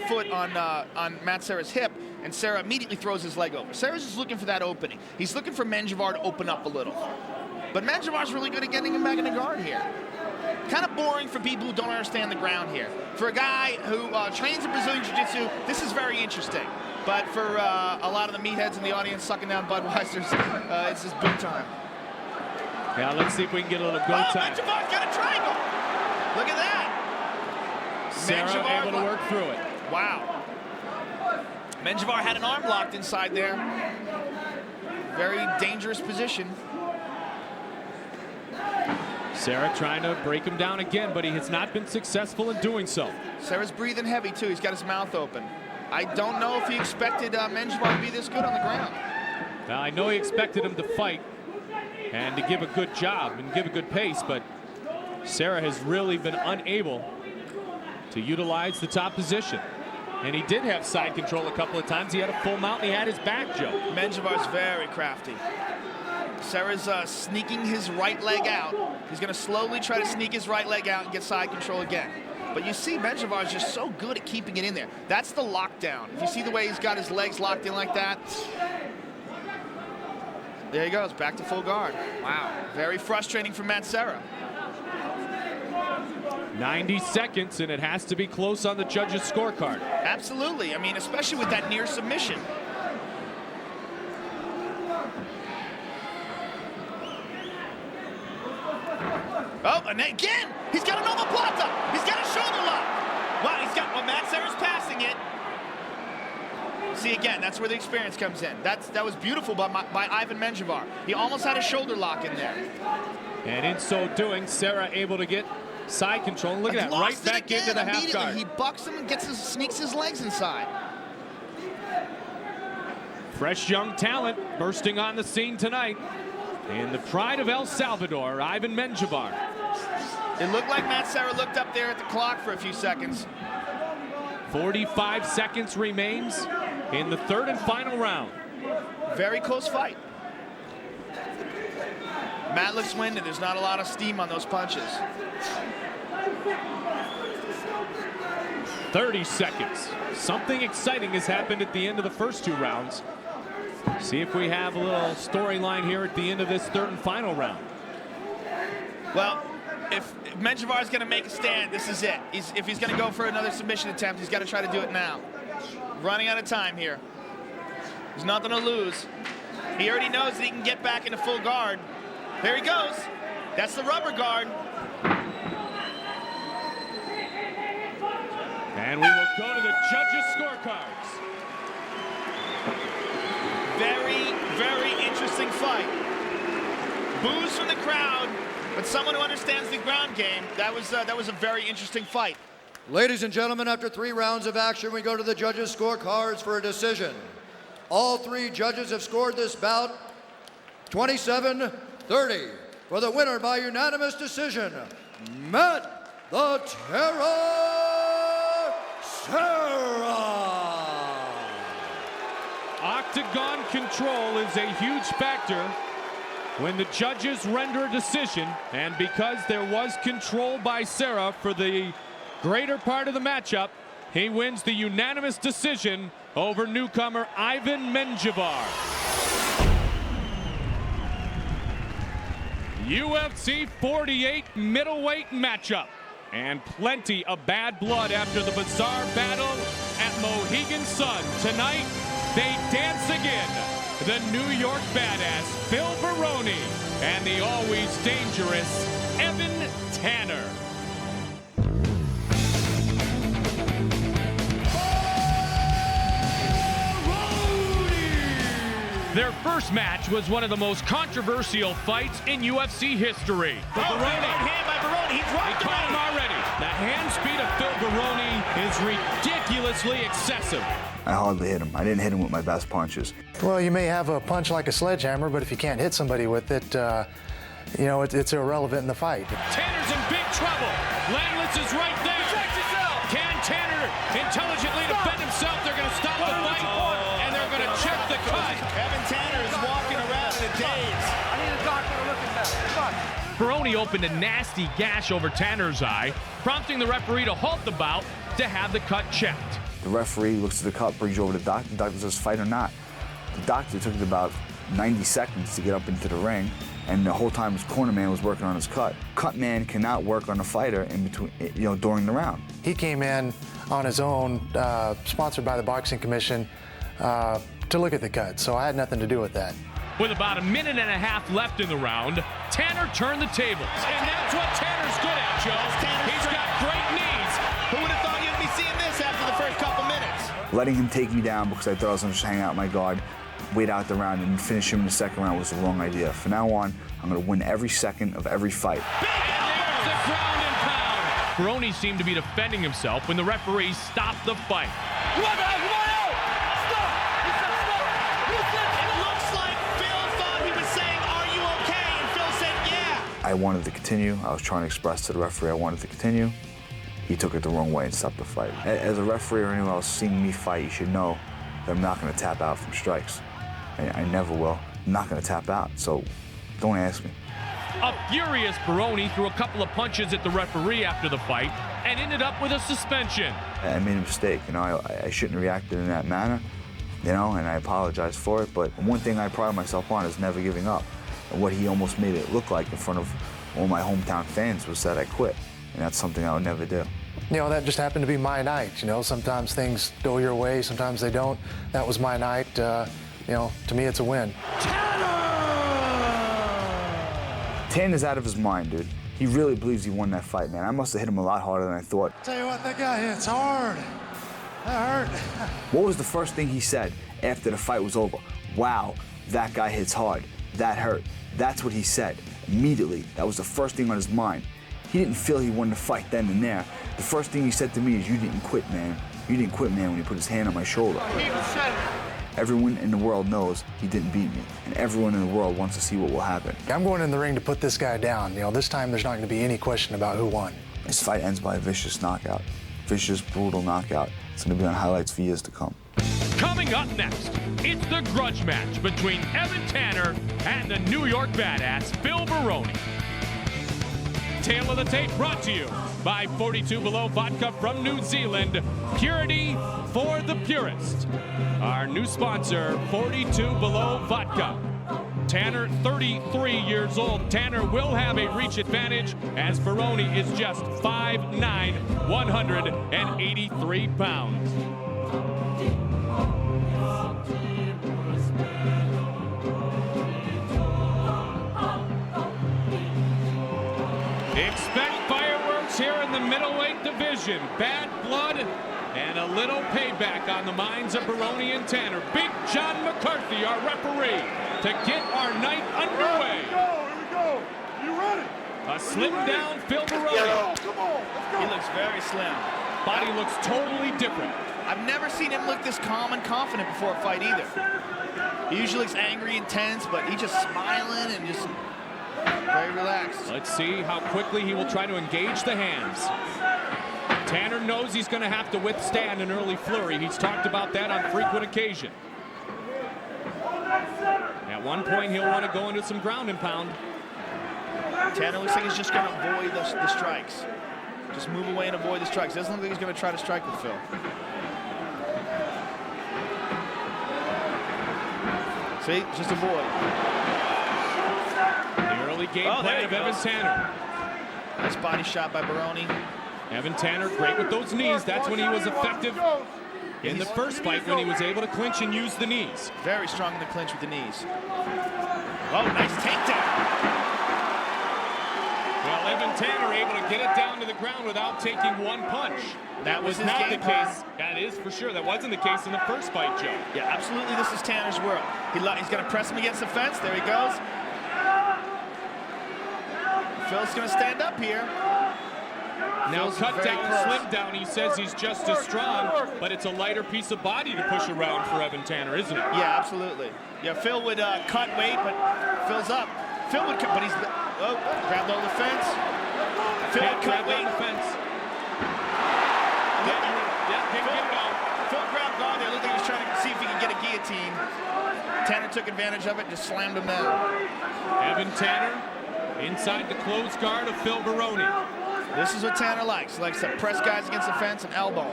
foot on Matt Serra's hip, and Serra immediately throws his leg over. Serra's just looking for that opening. He's looking for Menjivar to open up a little. But Menjivar's really good at getting him back in the guard here. Kind of boring for people who don't understand the ground here. For a guy who trains in Brazilian Jiu-Jitsu, this is very interesting. But for a lot of the meatheads in the audience sucking down Budweiser's, it's just boot time. Yeah, let's see if we can get a little go time. Menjivar's got a triangle. Look at that. Serra able to work through it. Wow. Menjivar had an arm locked inside there. Very dangerous position. Serra trying to break him down again, but he has not been successful in doing so. Serra's breathing heavy, too. He's got his mouth open. I don't know if he expected Menjivar to be this good on the ground. Now, I know he expected him to fight and to give a good job and give a good pace, but Serra has really been unable to utilize the top position. And he did have side control a couple of times. He had a full mount and he had his back, Joe. Menjivar's very crafty. Serra's sneaking his right leg out. He's going to slowly try to sneak his right leg out and get side control again. But you see Menjivar's just so good at keeping it in there. That's the lockdown. If you see the way he's got his legs locked in like that. There he goes, back to full guard. Wow, very frustrating for Matt Serra. 90 seconds, and it has to be close on the judges' scorecard. Absolutely. I mean, especially with that near submission. Oh, and again, he's got an omoplata. He's got a shoulder lock. Wow, Matt Serra's passing it. See, again, that's where the experience comes in. That was beautiful by Ivan Menjivar. He almost had a shoulder lock in there. And in so doing, Serra able to get side control. Look at that, right back into the half guard. He bucks him and sneaks his legs inside. Fresh young talent bursting on the scene tonight. And the pride of El Salvador, Ivan Menjivar. It looked like Matt Serra looked up there at the clock for a few seconds. 45 seconds remains in the third and final round. Very close fight. Matt looks winded. There's not a lot of steam on those punches. 30 seconds. Something exciting has happened at the end of the first 2 rounds. See if we have a little storyline here at the end of this third and final round. Well, if Menjivar is going to make a stand, this is it. If he's going to go for another submission attempt, he's got to try to do it now. Running out of time here. There's nothing to lose. He already knows that he can get back into full guard. There he goes. That's the rubber guard. And we will go to the judges' scorecards. Very, very interesting fight. Boos from the crowd, but someone who understands the ground game. That was a very interesting fight. Ladies and gentlemen, after 3 rounds of action, we go to the judges' scorecards for a decision. All 3 judges have scored this bout 27-30. For the winner by unanimous decision, Matt the Terror Serra. Octagon control is a huge factor when the judges render a decision, and because there was control by Serra for the greater part of the matchup, he wins the unanimous decision over newcomer Ivan Menjivar. UFC 48 middleweight matchup, and plenty of bad blood after the bizarre battle at Mohegan Sun. Tonight, they dance again. The New York badass Phil Baroni and the always dangerous Evan Tanner. Their first match was one of the most controversial fights in UFC history. But Baroni, hand by Baroni. He dropped him already. The hand speed of Phil Baroni is ridiculously excessive. I hardly hit him. I didn't hit him with my best punches. Well, you may have a punch like a sledgehammer, but if you can't hit somebody with it, you know, it's irrelevant in the fight. Tanner's in big trouble. Langlitz is right there. Can Tanner intelligently defend himself? They're going to stop the fight, and they're going to check the cut. Evan Tanner is walking around in a daze. Baroni opened a nasty gash over Tanner's eye, prompting the referee to halt the bout to have the cut checked. The referee looks at the cut, brings you over to the doctor. The doctor says, fight or not. The doctor took it about 90 seconds to get up into the ring, and the whole time his corner man was working on his cut. Cut man cannot work on a fighter in between, during the round. He came in on his own, sponsored by the Boxing Commission, to look at the cut, so I had nothing to do with that. With about a minute and a half left in the round, Tanner turned the tables. And that's what Tanner's good at, Joe. He's got great knees. Who would have thought you'd be seeing this after the first couple minutes? Letting him take me down because I thought I was going to just hang out my guard, wait out the round, and finish him in the second round was the wrong idea. From now on, I'm going to win every second of every fight. And there's the ground and pound. Baroni seemed to be defending himself when the referee stopped the fight. I wanted to continue. I was trying to express to the referee I wanted to continue. He took it the wrong way and stopped the fight. As a referee or anyone else seeing me fight, you should know that I'm not going to tap out from strikes. I never will. I'm not going to tap out, so don't ask me. A furious Baroni threw a couple of punches at the referee after the fight and ended up with a suspension. I made a mistake. I shouldn't have reacted in that manner, and I apologize for it. But one thing I pride myself on is never giving up. And what he almost made it look like in front of all my hometown fans was that I quit. And that's something I would never do. That just happened to be my night. Sometimes things go your way, sometimes they don't. That was my night. To me, it's a win. Tanner's out of his mind, dude. He really believes he won that fight, man. I must have hit him a lot harder than I thought. Tell you what, that guy hits hard. That hurt. What was the first thing he said after the fight was over? Wow, that guy hits hard. That hurt. That's what he said. Immediately, that was the first thing on his mind. He didn't feel he won the fight then and there. The first thing he said to me is, you didn't quit, man. You didn't quit, man, when he put his hand on my shoulder. Everyone in the world knows he didn't beat me, and everyone in the world wants to see what will happen. I'm going in the ring to put this guy down. This time there's not going to be any question about who won. This fight ends by a vicious knockout. Vicious, brutal knockout. It's going to be on highlights for years to come. Coming up next, it's the grudge match between Evan Tanner and the New York badass Phil Baroni. Tail of the tape brought to you by 42 Below Vodka from New Zealand. Purity for the purist. Our new sponsor, 42 Below Vodka. Tanner, 33 years old. Tanner will have a reach advantage as Baroni is just 5'9", 183 pounds. Expect fireworks here in the middleweight division. Bad blood and a little payback on the minds of Baroni and Tanner. Big John McCarthy, our referee, to get our night underway. Here we go. You ready? A slimmed down Phil Baroni. Come on, let's go. He looks very slim. Body looks totally different. I've never seen him look this calm and confident before a fight either. He usually looks angry and tense, but he's just smiling and just very relaxed. Let's see how quickly he will try to engage the hands. Tanner knows he's going to have to withstand an early flurry. He's talked about that on frequent occasion. At one point, he'll want to go into some ground and pound. Tanner looks like he's just going to avoid the strikes. Just move away and avoid the strikes. Doesn't look like he's going to try to strike with Phil. See, just avoid. The early game plan of Evan Tanner. Nice body shot by Baroni. Evan Tanner, great with those knees. That's when he was effective in the first fight, when he was able to clinch and use the knees. Very strong in the clinch with the knees. Oh, nice takedown. Well, Evan Tanner able to get it down to the ground without taking one punch. That was not the case. That is for sure. That wasn't the case in the first fight, Joe. Yeah, absolutely. This is Tanner's world. He's going to press him against the fence. There he goes. Phil's going to stand up here. Now cut down, slim down, he says he's just as strong, but it's a lighter piece of body to push around for Evan Tanner, isn't it? Yeah, absolutely. Yeah, Phil would cut weight, but Phil's up. Phil would cut, but he's, grabbed over the fence. Phil would cut weight. The fence. Phil grabbed on there, looked like he was trying to see if he could get a guillotine. Tanner took advantage of it and just slammed him down. Evan Tanner Inside the close guard of Phil Baroni. This is what Tanner likes. He likes to press guys against the fence and elbow.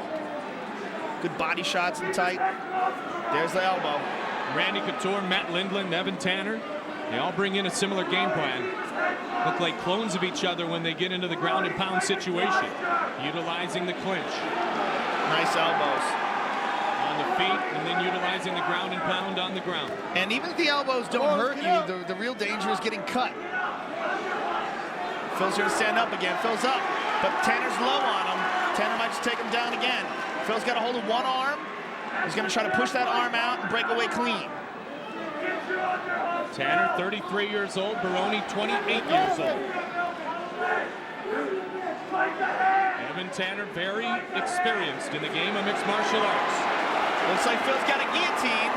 Good body shots and tight. There's the elbow. Randy Couture, Matt Lindland, Evan Tanner, they all bring in a similar game plan. Look like clones of each other when they get into the ground and pound situation, utilizing the clinch. Nice elbows. On the feet, and then utilizing the ground and pound on the ground. And even if the elbows don't hurt you, the real danger is getting cut. Phil's here to stand up again. Phil's up, but Tanner's low on him. Tanner might just take him down again. Phil's got a hold of one arm. He's going to try to push that arm out and break away clean. Tanner, 33 years old. Baroni, 28 years old. Evan Tanner, very experienced in the game of mixed martial arts. Looks like Phil's got a guillotine.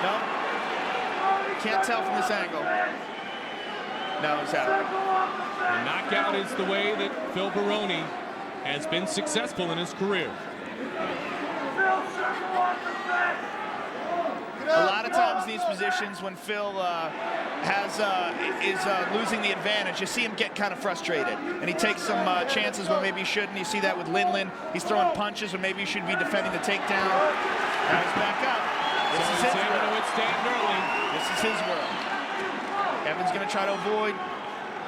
No. Can't tell from this angle. No, it's out. The knockout is the way that Phil Baroni has been successful in his career. A lot of times in these positions when Phil is losing the advantage, you see him get kind of frustrated. And he takes some chances where maybe he shouldn't. You see that with Lindland. He's throwing punches when maybe he should be defending the takedown. Now he's back up. This is his able to withstand early. This is his world. Evan's going to try to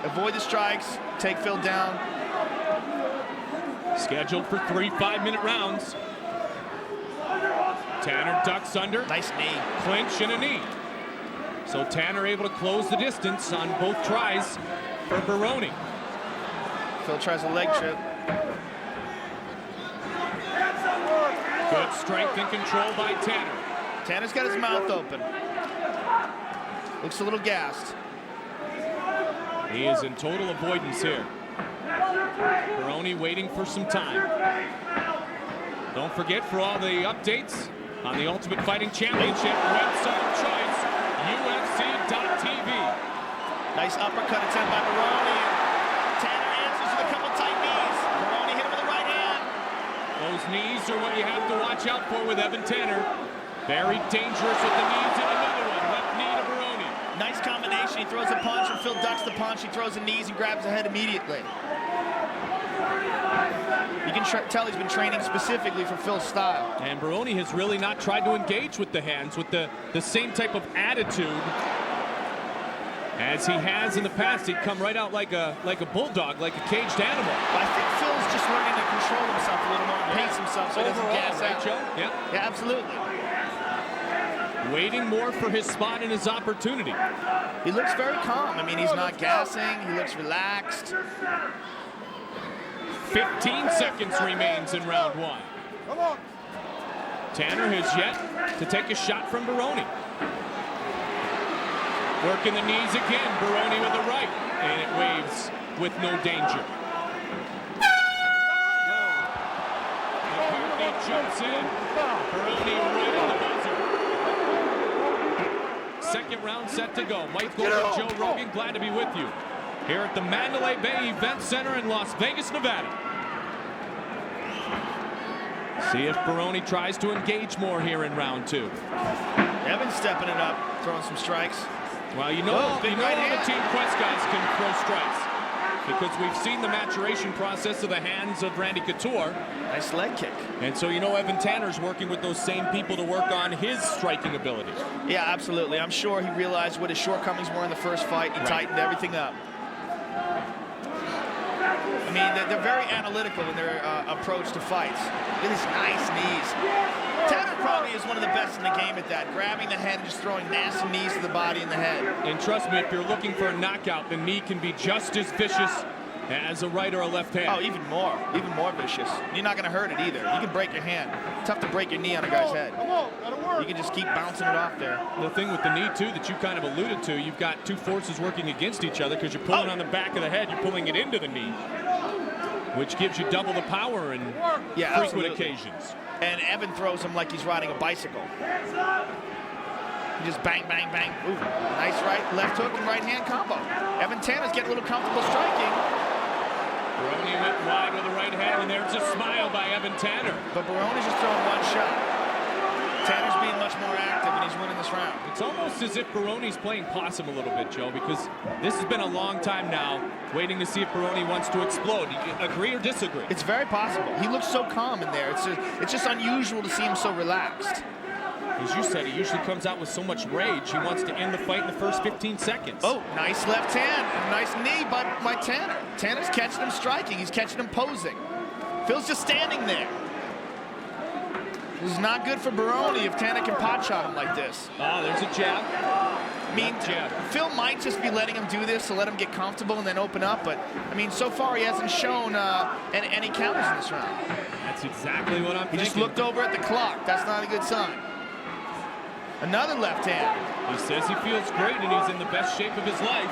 avoid the strikes, take Phil down. Scheduled for 3 5-minute rounds. Tanner ducks under. Nice knee. Clinch and a knee. So Tanner able to close the distance on both tries for Baroni. Phil tries a leg trip. Good strength and control by Tanner. Tanner's got his mouth open. Looks a little gassed. He is in total avoidance here. Baroni waiting for some time. Don't forget, for all the updates on the Ultimate Fighting Championship website of choice, UFC.tv. Nice uppercut attempt by Baroni. Tanner answers with a couple tight knees. Baroni hit him with the right hand. Those knees are what you have to watch out for with Evan Tanner. Very dangerous with the knees, and another one. Left knee to Baroni. Nice combination. He throws a punch, and Phil ducks the punch. He throws the knees and grabs the head immediately. You can tell he's been training specifically for Phil's style. And Baroni has really not tried to engage with the hands with the same type of attitude as he has in the past. He'd come right out like a bulldog, like a caged animal. But I think Phil's just learning to control himself a little more and pace himself so he doesn't gas right, out. Joe? Yeah. Yeah, absolutely. Waiting more for his spot and his opportunity. He looks very calm. I mean, he's not gassing. He looks relaxed. 15 seconds remains in round one. Come on. Tanner has yet to take a shot from Baroni. Working the knees again, Baroni with the right, and it waves with no danger. McCartney jumps in, Baroni right in the buzzer. Second round set to go. Mike Goldberg, Joe Rogan, glad to be with you here at the Mandalay Bay Event Center in Las Vegas, Nevada. See if Baroni tries to engage more here in round two. Evan's stepping it up, throwing some strikes. Well, you know all the Team Quest guys can throw strikes because we've seen the maturation process of the hands of Randy Couture. Nice leg kick. And so you know Evan Tanner's working with those same people to work on his striking ability. Yeah, absolutely. I'm sure he realized what his shortcomings were in the first fight. He tightened everything up. I mean, they're very analytical in their approach to fights. Look at his nice knees. Tanner probably is one of the best in the game at that, grabbing the head and just throwing nasty knees to the body and the head. And trust me, if you're looking for a knockout, the knee can be just as vicious as a right or a left hand. Oh, even more vicious. You're not going to hurt it either. You can break your hand. Tough to break your knee on a guy's head. You can just keep bouncing it off there. The thing with the knee, too, that you kind of alluded to, you've got two forces working against each other because you're pulling on the back of the head, you're pulling it into the knee, which gives you double the power in frequent occasions. And Evan throws him like he's riding a bicycle. He just bang, bang, bang. Ooh, nice right, left hook and right hand combo. Evan Tanner's getting a little comfortable striking. Baroni went wide with the right hand, and there's a smile by Evan Tanner. But Baroni's just throwing one shot. Tanner's being much much more active, and he's winning this round. It's almost as if Baroni's playing possum a little bit, Joe, because this has been a long time now, waiting to see if Baroni wants to explode. You agree or disagree? It's very possible. He looks so calm in there. It's just unusual to see him so relaxed. As you said, he usually comes out with so much rage. He wants to end the fight in the first 15 seconds. Oh, nice left hand. Nice knee by Tanner. Tanner's catching him striking. He's catching him posing. Phil's just standing there. This is not good for Baroni if Tanner can pot shot him like this. Oh, there's a jab. I mean, Phil might just be letting him do this to let him get comfortable and then open up, but I mean, so far he hasn't shown any counters in this round. That's exactly what I'm thinking. He just looked over at the clock. That's not a good sign. Another left hand. He says he feels great and he's in the best shape of his life.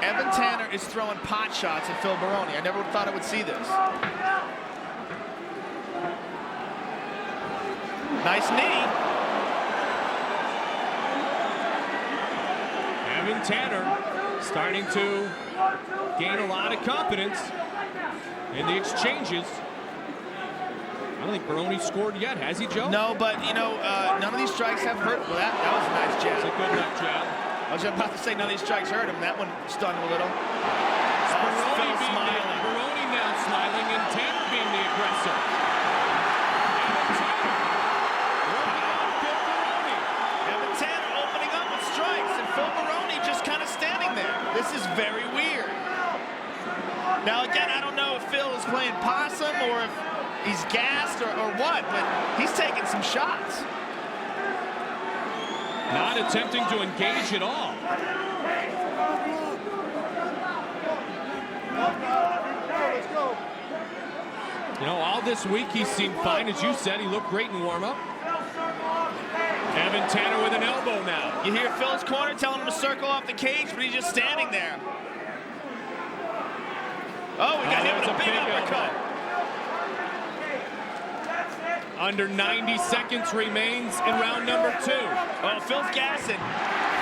Evan Tanner is throwing pot shots at Phil Baroni. I never thought I would see this. Nice knee. Evan Tanner starting to gain a lot of confidence in the exchanges. I don't think Baroni scored yet, has he, Joe? No, but, you know, none of these strikes have hurt. Well, that was a nice jab. It's a good left jab. I was about to say none of these strikes hurt him. That one stunned him a little. Baroni now smiling and Tanner being the aggressor. Evan Tanner opening up with strikes and Phil Baroni just kind of standing there. This is very weird. Now, again, I don't know if Phil is playing possum or if he's gassed or what, but he's taking some shots. Not attempting to engage at all. You know, all this week he seemed fine, as you said. He looked great in warm-up. Evan Tanner with an elbow now. You hear Phil's corner telling him to circle off the cage, but he's just standing there. Oh, we got him with a big uppercut. Under 90 seconds remains in round number 2. Oh, Phil's gassing.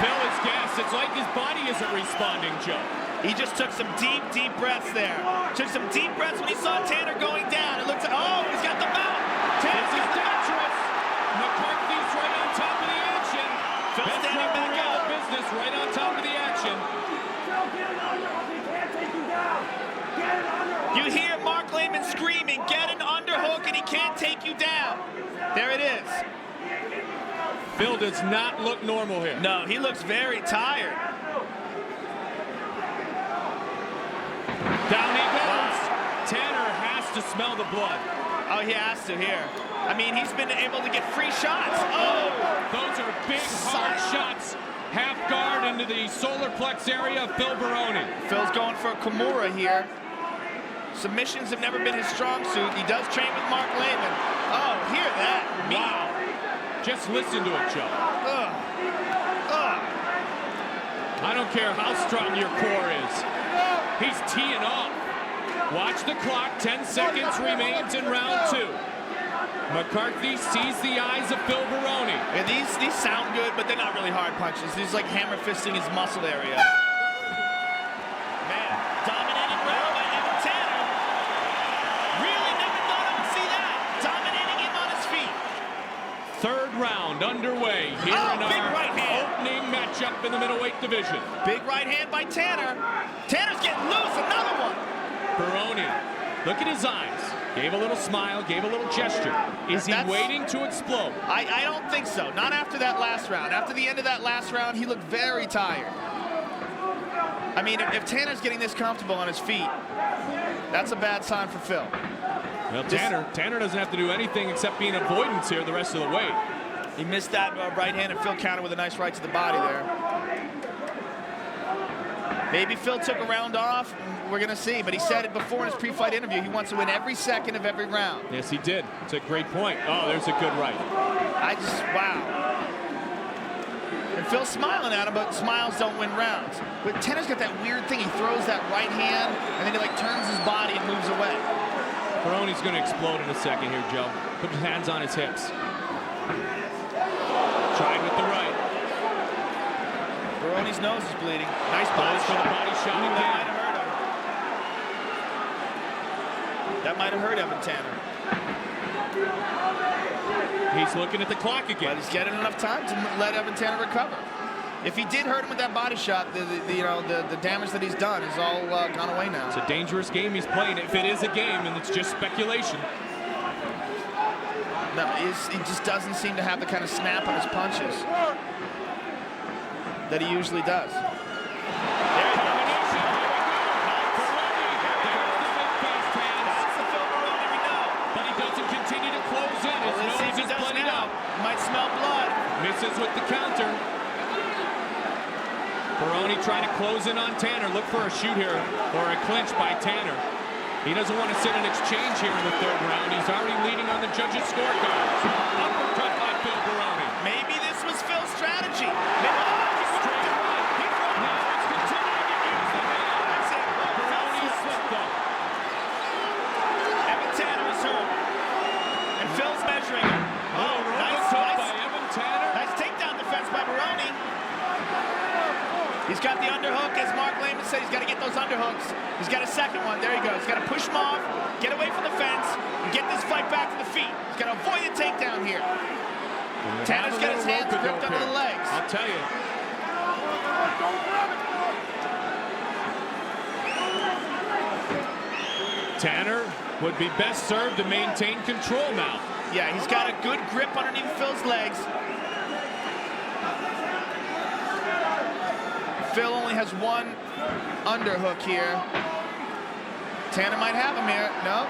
Phil is gassed. It's like his body isn't responding, Joe. He just took some deep, deep breaths there. Took some deep breaths when he saw Tanner going down. It looks like, oh, he's got the mount. Tanner's got the dangerous. McCarthy's right on top of the action. Phil's standing back up. Business right on top of the action. You hear Mark Lehman screaming, get an underhook, and he can't take you down. There it is. Phil does not look normal here. No, he looks very tired. Down he goes. Tanner has to smell the blood. Oh, he has to here. I mean, he's been able to get free shots. Oh! Those are big, hard shots. Half guard into the solar plex area of Phil Baroni. Phil's going for a Kimura here. Submissions have never been his strong suit. He does train with Mark Lehman. Oh, hear that. Wow. Just listen to it, Joe. I don't care how strong your core is. He's teeing off. Watch the clock. 10 seconds remains in round 2. McCarthy sees the eyes of Phil Baroni. Yeah, these sound good, but they're not really hard punches. These like hammer fisting his muscle area. Man, dominating round by Evan Tanner. Really never thought I would see that. Dominating him on his feet. Third round underway here in our opening matchup in the middleweight division. Big right hand by Tanner. Tanner's getting loose. Another one. Baroni, look at his eyes. Gave a little smile, gave a little gesture. Is he waiting to explode? I don't think so. Not after that last round. After the end of that last round, he looked very tired. I mean, if Tanner's getting this comfortable on his feet, that's a bad sign for Phil. Well, Tanner doesn't have to do anything except be in avoidance here the rest of the way. He missed that right hand, and Phil countered with a nice right to the body there. Maybe Phil took a round off. We're going to see, but he said it before in his pre-fight interview. He wants to win every second of every round. Yes, he did. It's a great point. Oh, there's a good right. Wow. And Phil's smiling at him, but smiles don't win rounds. But Tanner's got that weird thing. He throws that right hand, and then he like turns his body and moves away. Baroni's going to explode in a second here, Joe. Put his hands on his hips. Tried with the right. Baroni's nose is bleeding. Nice body for the body shot again. That might have hurt Evan Tanner. He's looking at the clock again. But he's getting enough time to let Evan Tanner recover. If he did hurt him with that body shot, the damage that he's done is all gone away now. It's a dangerous game he's playing. If it is a game, and it's just speculation. No, he just doesn't seem to have the kind of snap on his punches that he usually does. Might smell blood. Misses with the counter. Baroni trying to close in on Tanner. Look for a shoot here or a clinch by Tanner. He doesn't want to sit an exchange here in the third round. He's already leading on the judges' scorecards. Uppercut by Phil Baroni. Maybe this was Phil's strategy. Evan Tanner is hurt. And Phil's measuring him. Nice takedown defense by Baroni. He's got the underhook, as Mark Lehman said. He's got to get those underhooks. He's got a second one. There he goes. He's got to push him off, get away from the fence, and get this fight back to the feet. He's got to avoid the takedown here. Tanner's got his hands gripped under the legs. I'll tell you. Tanner would be best served to maintain control now. Yeah, he's got a good grip underneath Phil's legs. Phil only has one underhook here. Tanner might have him here. No.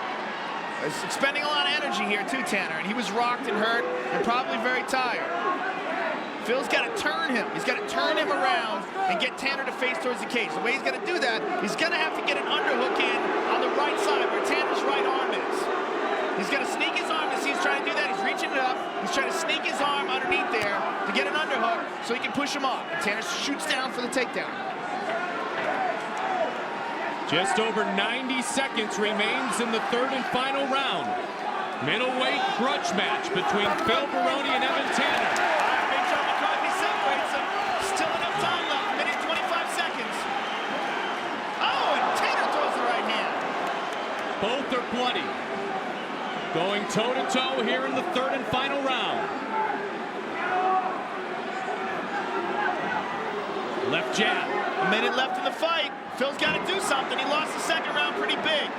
He's expending a lot of energy here too, Tanner. And he was rocked and hurt and probably very tired. Phil's got to turn him. He's got to turn him around and get Tanner to face towards the cage. The way he's going to do that, he's going to have to get an underhook in on the right side where Tanner's right arm is. He's got to sneak his arm as he's trying to do that. He's reaching it up. He's trying to sneak his arm underneath there to get an underhook so he can push him off. And Tanner shoots down for the takedown. Just over 90 seconds remains in the third and final round. Middleweight grudge match between Phil Baroni and Evan Tanner. Big Joe McCarthy separates him. Still enough time left. Minute 25 seconds. Oh, and Tanner throws the right hand. Both are bloody. Going toe-to-toe here in the third and final round. Left jab. A minute left in the fight. Phil's got to do something. He lost the second round pretty big.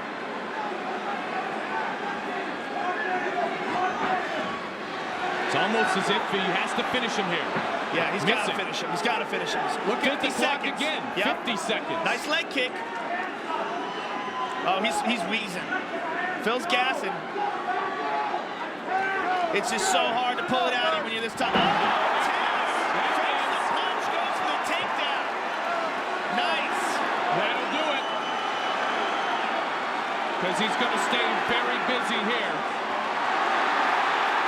It's almost as if he has to finish him here. Yeah, he's got to finish him. He's got to finish him. Look at the clock again. Yep. 50 seconds. Nice leg kick. Oh, he's wheezing. Phil's gassing. It's just so hard to pull it out when you're this tough. Because he's going to stay very busy here.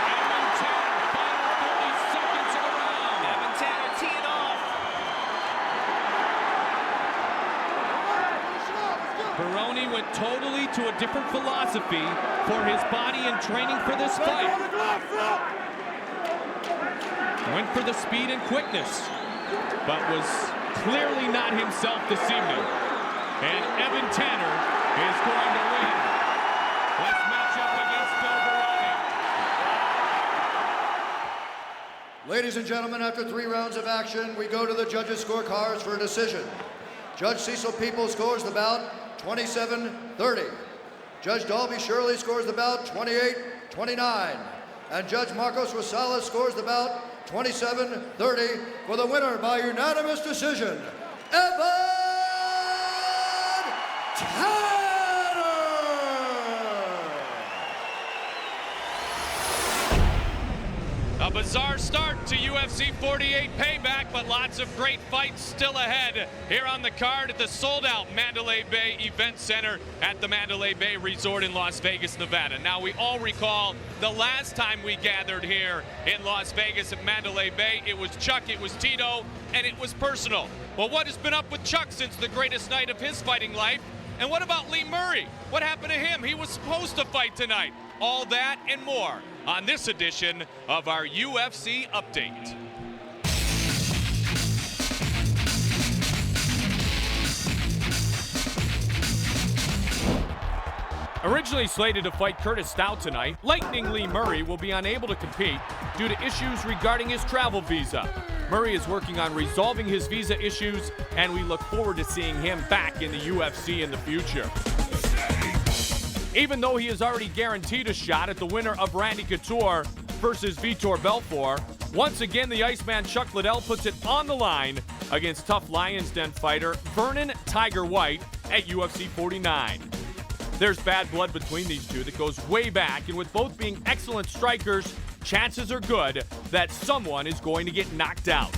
Evan Tanner, final 30 seconds of the round. Evan Tanner teeing off. Baroni went totally to a different philosophy for his body and training for this fight. Went for the speed and quickness, but was clearly not himself this evening. And Evan Tanner is going to win this matchup against Phil Baroni. Ladies and gentlemen, after 3 rounds of action, we go to the judges' scorecards for a decision. Judge Cecil People scores the bout 27-30. Judge Dalby Shirley scores the bout 28-29. And Judge Marcos Rosales scores the bout 27-30 for the winner by unanimous decision, Evan Tanner! A bizarre start to UFC 48 Payback, but lots of great fights still ahead here on the card at the sold-out Mandalay Bay Event Center at the Mandalay Bay Resort in Las Vegas, Nevada. Now, we all recall the last time we gathered here in Las Vegas at Mandalay Bay. It was Chuck, it was Tito, and it was personal. Well, what has been up with Chuck since the greatest night of his fighting life? And what about Lee Murray? What happened to him? He was supposed to fight tonight. All that and more on this edition of our UFC Update. Originally slated to fight Curtis Stout tonight, Lightning Lee Murray will be unable to compete due to issues regarding his travel visa. Murray is working on resolving his visa issues, and we look forward to seeing him back in the UFC in the future. Even though he is already guaranteed a shot at the winner of Randy Couture versus Vitor Belfort, once again the Iceman Chuck Liddell puts it on the line against tough Lions Den fighter Vernon Tiger White at UFC 49. There's bad blood between these two that goes way back, and with both being excellent strikers, chances are good that someone is going to get knocked out.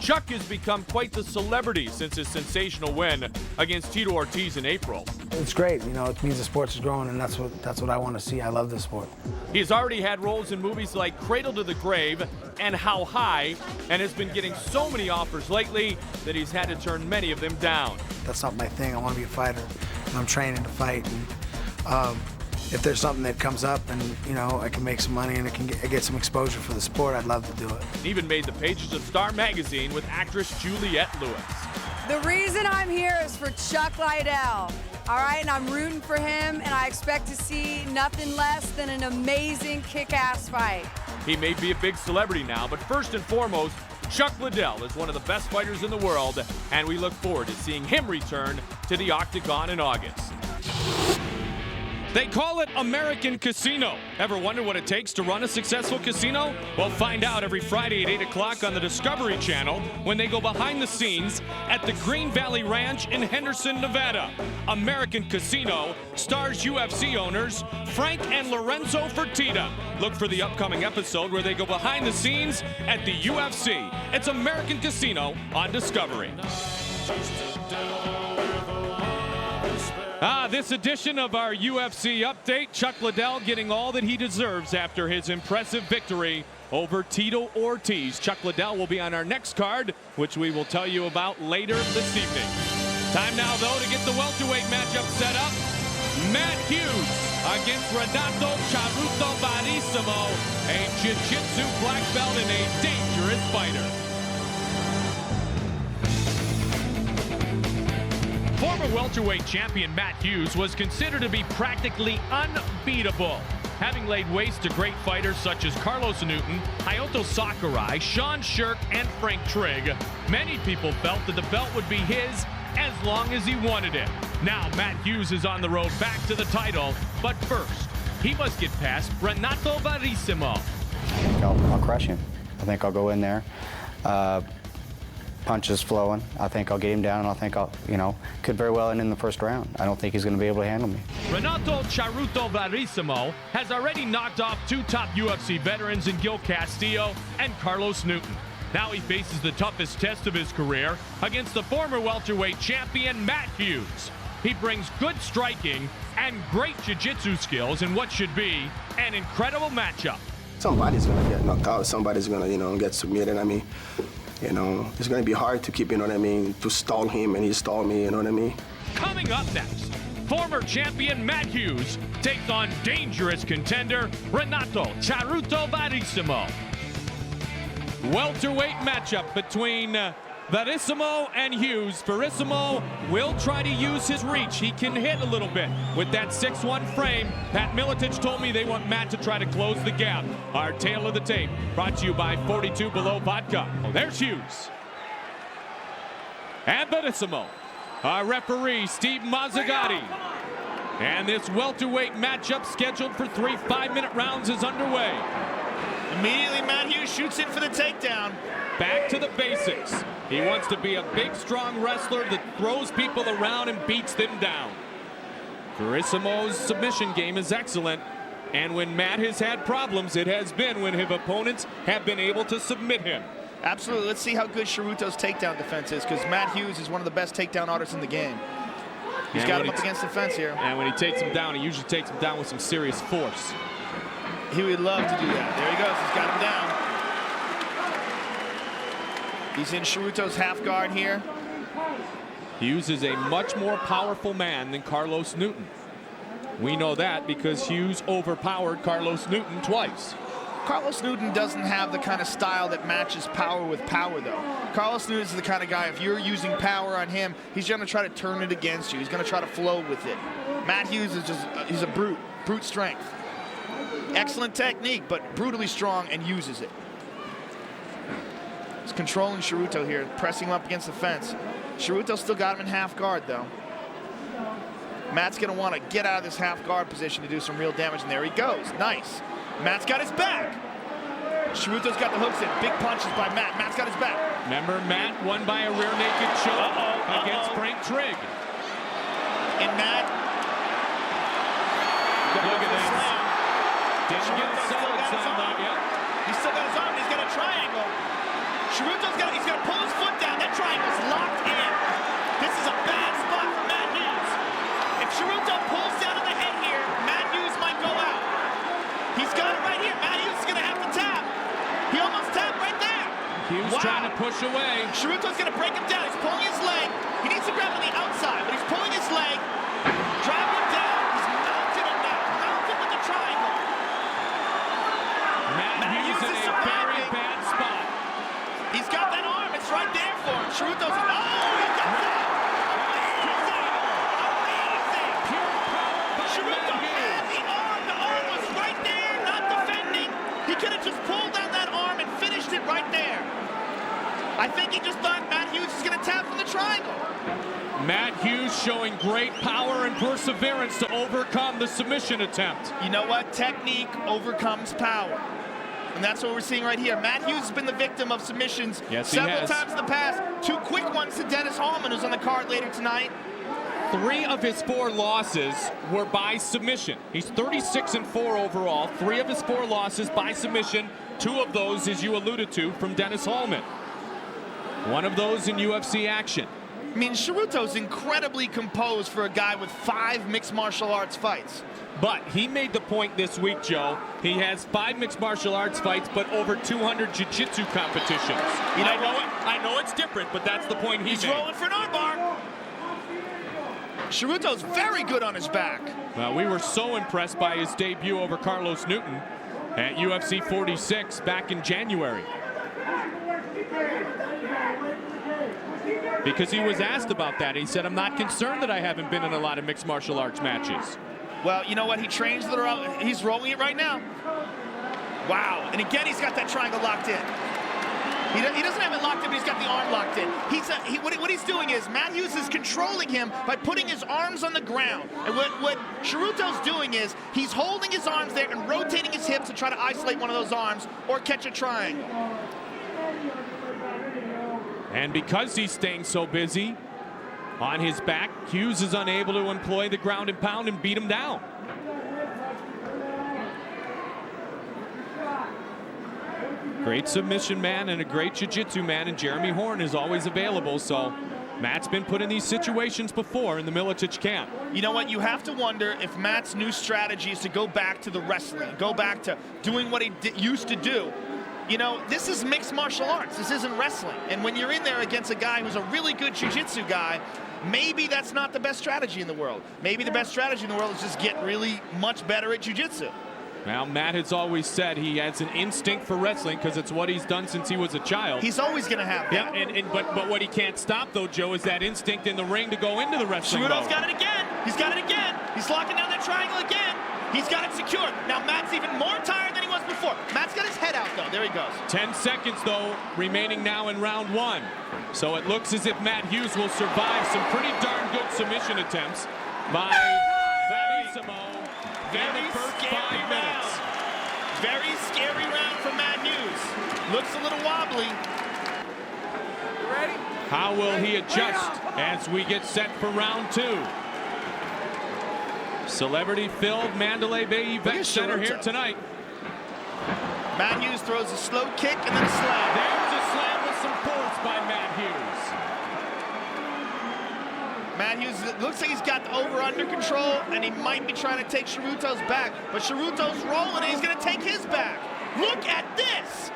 Chuck has become quite the celebrity since his sensational win against Tito Ortiz in April. It's great, you know, it means the sports is growing, and that's what I want to see. I love this sport. He's already had roles in movies like Cradle to the Grave and How High, and has been getting so many offers lately that he's had to turn many of them down. That's not my thing. I want to be a fighter, and I'm training to fight. And if there's something that comes up and, you know, I can make some money and I can get some exposure for the sport, I'd love to do it. Even made the pages of Star Magazine with actress Juliette Lewis. The reason I'm here is for Chuck Liddell, all right? And I'm rooting for him, and I expect to see nothing less than an amazing kick-ass fight. He may be a big celebrity now, but first and foremost, Chuck Liddell is one of the best fighters in the world, and we look forward to seeing him return to the Octagon in August. They call it American Casino. Ever wonder what it takes to run a successful casino? Well, find out every Friday at 8 o'clock on the Discovery Channel when they go behind the scenes at the Green Valley Ranch in Henderson, Nevada. American Casino stars UFC owners Frank and Lorenzo Fertitta. Look for the upcoming episode where they go behind the scenes at the UFC. It's American Casino on Discovery. This edition of our UFC update, Chuck Liddell getting all that he deserves after his impressive victory over Tito Ortiz. Chuck Liddell will be on our next card, which we will tell you about later this evening. Time now, though, to get the welterweight matchup set up. Matt Hughes against Renato Charuto Barissimo, a jiu-jitsu black belt and a dangerous fighter. Former welterweight champion Matt Hughes was considered to be practically unbeatable, having laid waste to great fighters such as Carlos Newton, Hayato Sakurai, Sean Shirk, and Frank Trigg. Many people felt that the belt would be his as long as he wanted it. Now Matt Hughes is on the road back to the title, but first, he must get past Renato Barissimo. I think I'll crush him. I think I'll go in there. Punches flowing. I think I'll get him down, and I think I'll, could very well end in the first round. I don't think he's going to be able to handle me. Renato Charuto Barissimo has already knocked off two top UFC veterans in Gil Castillo and Carlos Newton. Now he faces the toughest test of his career against the former welterweight champion Matt Hughes. He brings good striking and great jiu-jitsu skills in what should be an incredible matchup. Somebody's going to get knocked out. Somebody's going to, get submitted. I mean, it's going to be hard to keep, to stall him, and he stalled me, Coming up next, former champion Matt Hughes takes on dangerous contender Renato Charuto Barissimo. Welterweight matchup between Barissimo and Hughes. Barissimo will try to use his reach. He can hit a little bit with that 6'1" frame. Pat Miletich told me they want Matt to try to close the gap. Our tale of the tape brought to you by 42 Below Vodka. Well, there's Hughes. And Barissimo. Our referee, Steve Mazzagatti. And this welterweight matchup scheduled for 3 5-minute rounds is underway. Immediately, Matt Hughes shoots in for the takedown. Back to the basics. He wants to be a big, strong wrestler that throws people around and beats them down. Barissimo's submission game is excellent, and when Matt has had problems, it has been when his opponents have been able to submit him. Absolutely. Let's see how good Charuto's takedown defense is, because Matt Hughes is one of the best takedown artists in the game. He's got him up against the fence here. And when he takes him down, he usually takes him down with some serious force. He would love to do that. There he goes. He's got him down. He's in Charuto's half guard here. Hughes is a much more powerful man than Carlos Newton. We know that because Hughes overpowered Carlos Newton twice. Carlos Newton doesn't have the kind of style that matches power with power, though. Carlos Newton is the kind of guy, if you're using power on him, he's going to try to turn it against you. He's going to try to flow with it. Matt Hughes is just, he's a brute strength. Excellent technique, but brutally strong and uses it. He's controlling Ceruto here, pressing him up against the fence. Ceruto still got him in half guard, though. Matt's going to want to get out of this half guard position to do some real damage, and there he goes. Nice. Matt's got his back. Ceruto's got the hooks in. Big punches by Matt. Matt's got his back. Remember, Matt won by a rear naked choke against Frank Trigg. And Matt. Look at this. Didn't get the solid sound on yet. He's still got his arm. He's got a triangle. Ceruto's got. He's got to pull his foot down. That triangle's locked in. This is a bad spot for Matt Hughes. If Ceruto pulls down on the head here, Matt Hughes might go out. He's got it right here. Matt Hughes is going to have to tap. He almost tapped right there. Hughes trying to push away. Ceruto's going to break him down. He's pulling his leg. He needs to grab on the outside, but he's pulling his leg. Driving him down. He's mounted him now. Mounted with the triangle. Matt Hughes in a very bad spot. He's got that arm. It's right there for him. Ceruto's. Oh, he got that. Ceruto had the arm. The arm was right there, not defending. He could have just pulled down that arm and finished it right there. I think he just thought Matt Hughes is going to tap from the triangle. Matt Hughes showing great power and perseverance to overcome the submission attempt. You know what? Technique overcomes power. And that's what we're seeing right here. Matt Hughes has been the victim of submissions several times in the past. 2 quick ones to Dennis Hallman, who's on the card later tonight. 3 of his 4 losses were by submission. He's 36-4 overall. 3 of his 4 losses by submission. 2 of those, as you alluded to, from Dennis Hallman. 1 of those in UFC action. I mean, Ceruto's incredibly composed for a guy with 5 mixed martial arts fights. But he made the point this week, Joe. He has 5 mixed martial arts fights, but over 200 jiu-jitsu competitions. You know I know it's different, but that's the point he's made. rolling for an armbar. Ceruto's very good on his back. Well, we were so impressed by his debut over Carlos Newton at UFC 46 back in January. Because he was asked about that. He said, I'm not concerned that I haven't been in a lot of mixed martial arts matches. Well, you know what? He trains he's rolling it right now. Wow. And again, he's got that triangle locked in. He doesn't have it locked in, but he's got the arm locked in. What he's doing is Matt Hughes is controlling him by putting his arms on the ground. And what Ceruto's doing is he's holding his arms there and rotating his hips to try to isolate one of those arms or catch a triangle. And because he's staying so busy on his back, Hughes is unable to employ the ground and pound and beat him down. Great submission man and a great jiu-jitsu man, and Jeremy Horn is always available, so Matt's been put in these situations before in the Miletich camp. You know what? You have to wonder if Matt's new strategy is to go back to the wrestling, go back to doing what he used to do. You know, this is mixed martial arts. This isn't wrestling. And when you're in there against a guy who's a really good jiu-jitsu guy, maybe that's not the best strategy in the world. Maybe the best strategy in the world is just get really much better at jiu-jitsu. Now, Matt has always said he has an instinct for wrestling because it's what he's done since he was a child. He's always going to have that. Yeah, but what he can't stop, though, Joe, is that instinct in the ring to go into the wrestling Ceruto's mode. got it again. He's got it again. He's locking down that triangle again. He's got it secured. Now, Matt's even more tired than he was before. Matt's got his head out, though. There he goes. 10 seconds, though, remaining now in round 1. So it looks as if Matt Hughes will survive some pretty darn good submission attempts by Valissimo in the first 5 minutes. Very scary round for Matt Hughes. Looks a little wobbly. Ready? How will he adjust as we get set for round 2? Celebrity-filled Mandalay Bay Event Center here tonight. Matt Hughes throws a slow kick and then a slam. There's a slam with some force by Matt Hughes. Matt Hughes looks like he's got the over under control, and he might be trying to take Ceruto's back. But Ceruto's rolling, and he's going to take his back. Look at this.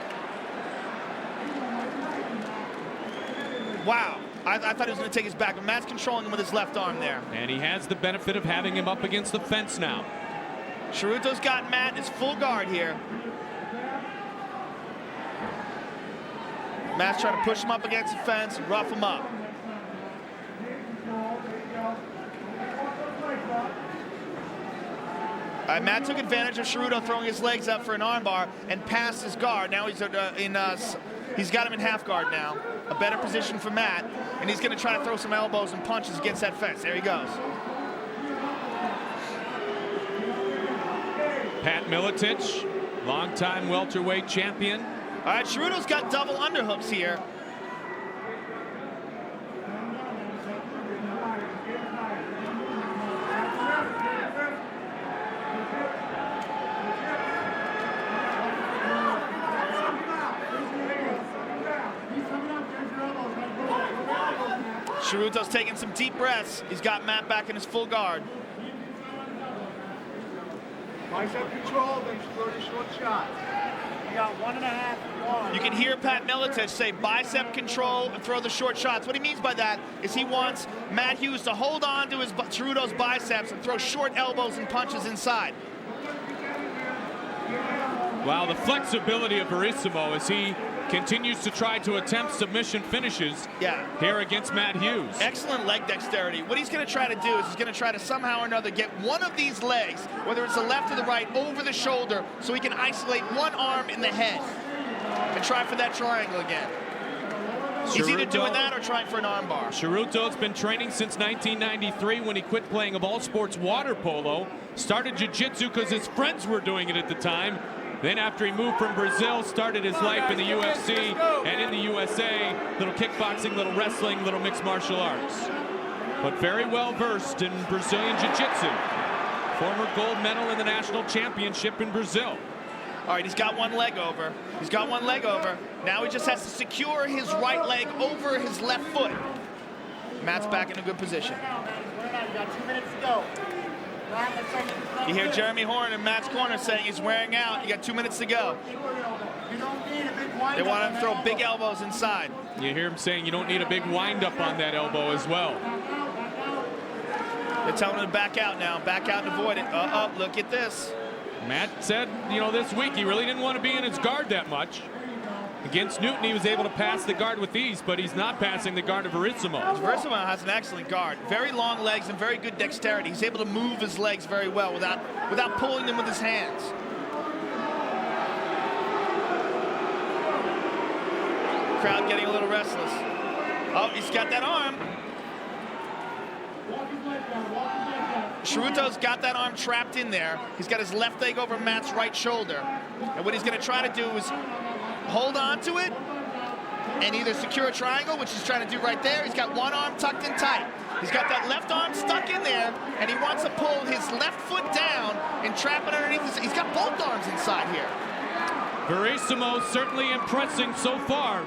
Wow. I thought he was going to take his back, but Matt's controlling him with his left arm there. And he has the benefit of having him up against the fence now. Ceruto's got Matt in his full guard here. Matt's trying to push him up against the fence and rough him up. All right, Matt took advantage of Ceruto throwing his legs up for an armbar and passed his guard. Now he's he's got him in half guard now. A better position for Matt, and he's going to try to throw some elbows and punches against that fence. There he goes. Pat Miletich, longtime welterweight champion. All right, Ceruto's got double underhooks here. Ceruto's taking some deep breaths. He's got Matt back in his full guard. Bicep control, then throw the short shot. You got 1.5 long. You can hear Pat Miletich say bicep control and throw the short shots. What he means by that is he wants Matt Hughes to hold on to his Ceruto's biceps and throw short elbows and punches inside. Wow, the flexibility of Verissimo as he continues to try to attempt submission finishes here against Matt Hughes. Excellent leg dexterity. What he's going to try to do is he's going to try to somehow or another get one of these legs, whether it's the left or the right, over the shoulder so he can isolate one arm in the head and try for that triangle again. He's either doing that or trying for an armbar. Ceruto's been training since 1993 when he quit playing of all sports water polo. Started jiu-jitsu because his friends were doing it at the time. Then after he moved from Brazil, started his life in the UFC and in the USA, little kickboxing, little wrestling, little mixed martial arts. But very well versed in Brazilian Jiu-Jitsu. Former gold medal in the national championship in Brazil. All right, he's got one leg over. He's got one leg over. Now he just has to secure his right leg over his left foot. Matt's back in a good position. You got 2 minutes to go. You hear Jeremy Horn in Matt's corner saying he's wearing out. You got 2 minutes to go. They want him to throw big elbows inside. You hear him saying you don't need a big wind-up on that elbow as well. They're telling him to back out now. Back out and avoid it. Look at this. Matt said, you know, this week he really didn't want to be in his guard that much. Against Newton, he was able to pass the guard with ease, but he's not passing the guard of Verissimo. Verissimo has an excellent guard. Very long legs and very good dexterity. He's able to move his legs very well without pulling them with his hands. Crowd getting a little restless. Oh, he's got that arm. Ceruto's got that arm trapped in there. He's got his left leg over Matt's right shoulder. And what he's going to try to do is hold on to it and either secure a triangle, which he's trying to do right there. He's got one arm tucked in tight. He's got that left arm stuck in there, and he wants to pull his left foot down and trap it underneath his. He's got both arms inside here. Verissimo certainly impressing so far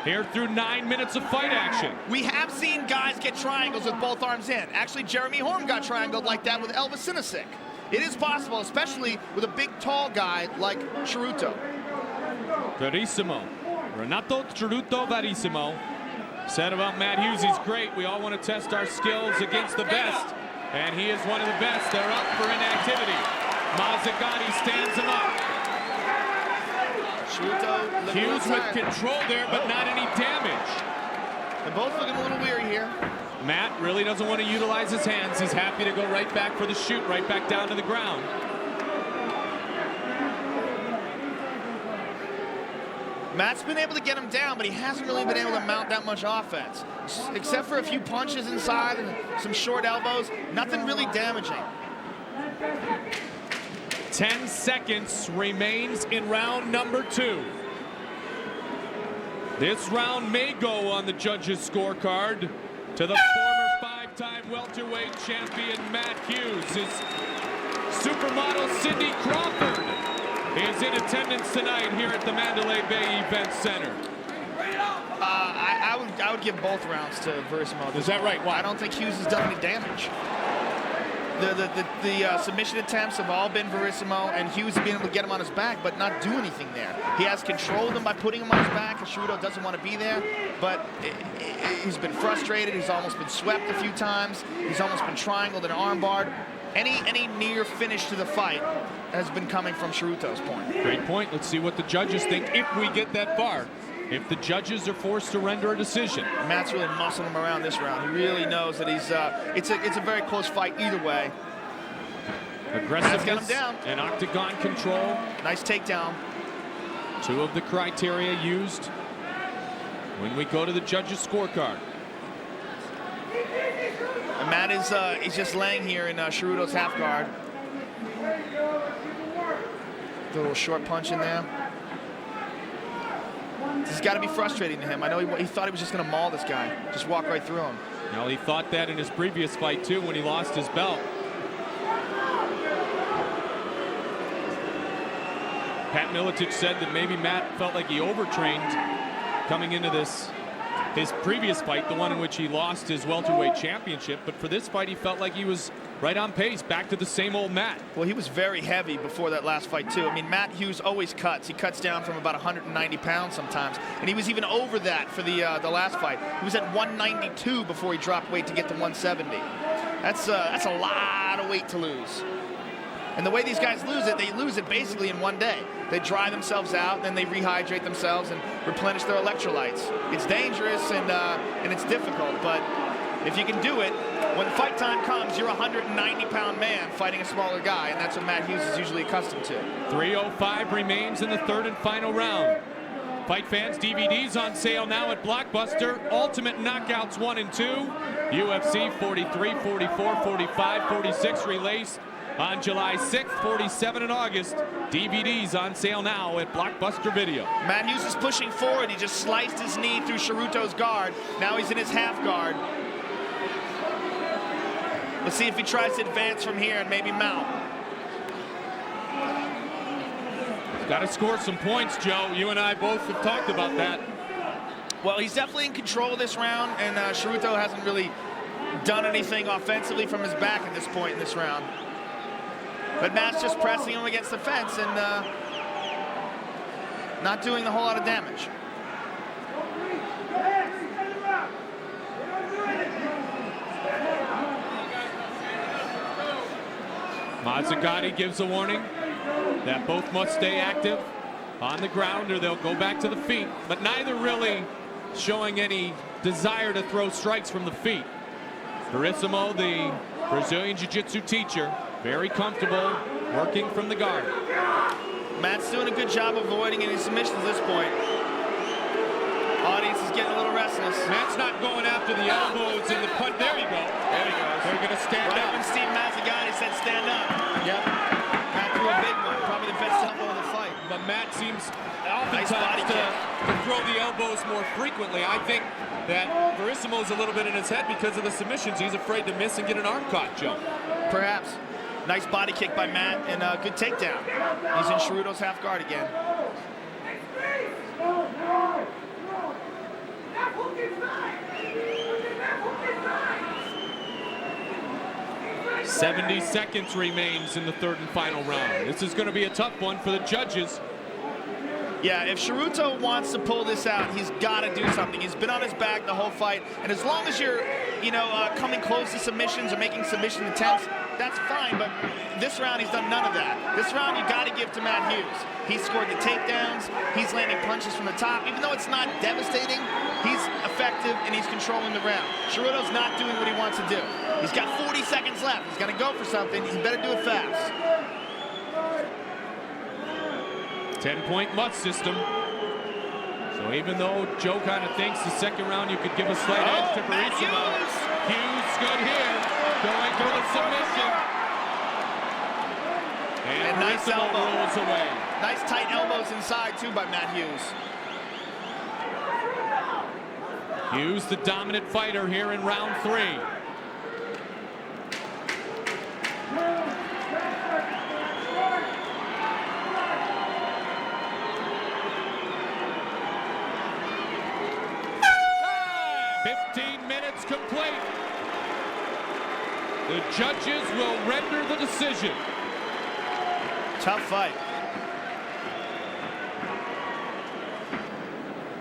here through 9 minutes of fight action. We have seen guys get triangles with both arms in. Actually, Jeremy Horn got triangled like that with Elvis Sinisic. It is possible, especially with a big, tall guy like Ceruto. Verissimo, Renato Ceruto Verissimo, said about Matt Hughes, he's great. We all want to test our skills against the best. And he is one of the best. They're up for inactivity. Mazzagatti stands him up. Ceruto Hughes with control there, but not any damage. They're both looking a little weary here. Matt really doesn't want to utilize his hands. He's happy to go right back for the shoot, right back down to the ground. Matt's been able to get him down, but he hasn't really been able to mount that much offense. Except for a few punches inside and some short elbows, nothing really damaging. 10 seconds remains in round number 2. This round may go on the judges' scorecard to the former 5-time welterweight champion Matt Hughes. His supermodel Cindy Crawford is in attendance tonight here at the Mandalay Bay Event Center. I would give both rounds to Verissimo. Is that right? Why? I don't think Hughes has done any damage. The submission attempts have all been Verissimo, and Hughes has been able to get him on his back, but not do anything there. He has controlled him by putting him on his back, and Ceruto doesn't want to be there, but he's been frustrated. He's almost been swept a few times. He's almost been triangled and armbarred. Any near finish to the fight has been coming from Ceruto's point. Great point. Let's see what the judges think if we get that far. if the judges are forced to render a decision. Matt's really muscling him around this round. He really knows that he's. It's a very close fight either way. Aggressiveness got him down. and octagon control. Nice takedown. Two of the criteria used when we go to the judges' scorecard. And Matt is he's just laying here in Ceruto's half guard. A little short punch in there. This has got to be frustrating to him. I know he thought he was just going to maul this guy, just walk right through him. Well, he thought that in his previous fight too when he lost his belt. Pat Miletich said that maybe Matt felt like he overtrained coming into his previous fight, the one in which he lost his welterweight championship. But for this fight, he felt like he was right on pace, back to the same old Matt. Well, he was very heavy before that last fight, too. I mean, Matt Hughes always cuts. He cuts down from about 190 pounds sometimes. And he was even over that for the last fight. He was at 192 before he dropped weight to get to 170. That's a lot of weight to lose. And the way these guys lose it, they lose it basically in one day. They dry themselves out, then they rehydrate themselves and replenish their electrolytes. It's dangerous and it's difficult, but if you can do it, when fight time comes, you're a 190-pound man fighting a smaller guy, and that's what Matt Hughes is usually accustomed to. 3:05 remains in the third and final round. Fight fans, DVDs on sale now at Blockbuster. Ultimate Knockouts 1 and 2. UFC 43, 44, 45, 46 released on July 6th, 47 in August. DVDs on sale now at Blockbuster Video. Matt Hughes is pushing forward. He just sliced his knee through Ceruto's guard. Now he's in his half guard. Let's see if he tries to advance from here and maybe mount. Got to score some points, Joe. You and I both have talked about that. Well, he's definitely in control of this round, and Ceruto hasn't really done anything offensively from his back at this point in this round. But Matt's just pressing him against the fence and not doing a whole lot of damage. Mazzagatti gives a warning that both must stay active on the ground or they'll go back to the feet, but neither really showing any desire to throw strikes from the feet. Verissimo, the Brazilian Jiu-Jitsu teacher, very comfortable working from the guard. Matt's doing a good job avoiding any submissions at this point. Audience is getting a little restless. Matt's not going after the elbows and the punch. There you go. There he goes. They're going to stand right up. When Steve Mazzagatti said stand up. Yep. Matt threw a big one. Probably the best elbow of the fight. But Matt seems oftentimes to throw the elbows more frequently. I think that Verissimo's a little bit in his head because of the submissions. He's afraid to miss and get an arm caught, Joe. Perhaps. Nice body kick by Matt and a good takedown. He's in Ceruto's half guard again. 70 seconds remains in the third and final round. This is going to be a tough one for the judges. Yeah, if Ceruto wants to pull this out, he's got to do something. He's been on his back the whole fight, and as long as you're, coming close to submissions or making submission attempts, that's fine, but this round he's done none of that. This round you got to give to Matt Hughes. He's scored the takedowns, he's landing punches from the top. Even though it's not devastating, he's effective and he's controlling the round. Ceruto's not doing what he wants to do. He's got 40 seconds left. He's got to go for something. He better do it fast. 10-point must system. So even though Joe kind of thinks the second round you could give a slight edge to Verissimo, Hughes good here, going for the submission. And nice elbow. Rolls away. Nice tight elbows inside too by Matt Hughes. Hughes, the dominant fighter here in round 3. Complete. The judges will render the decision. Tough fight.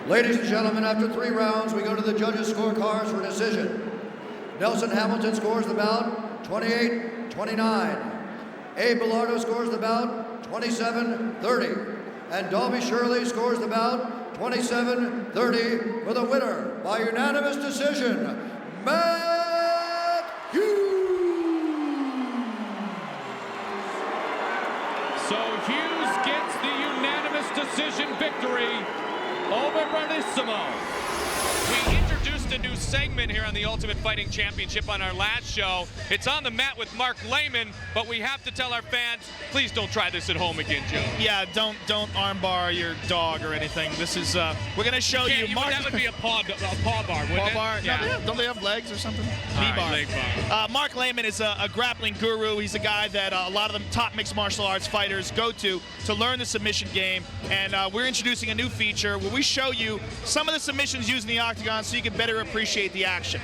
Ladies and gentlemen, after 3 rounds, we go to the judges' scorecards for decision. Nelson Hamilton scores the bout 28-29. Abe Bilardo scores the bout 27-30. And Dalby Shirley scores the bout 27-30 for the winner by unanimous decision, Matt Hughes. So Hughes gets the unanimous decision victory over Bernissimo. We introduced a new segment here on the Ultimate Fighting Championship on our last show. It's on the mat with Mark Lehman, but we have to tell our fans, please don't try this at home again, Joe. Yeah, don't armbar your dog or anything. This is we're gonna show you. Mark, that would be a paw bar, wouldn't paw it? bar. Yeah. No, don't they have legs or something? Knee bar. Leg bar. Mark Lehman is a grappling guru. He's a guy that a lot of the top mixed martial arts fighters go to learn the submission game. And we're introducing a new feature where we show you some of the submissions used in the octagon so you can better appreciate the action.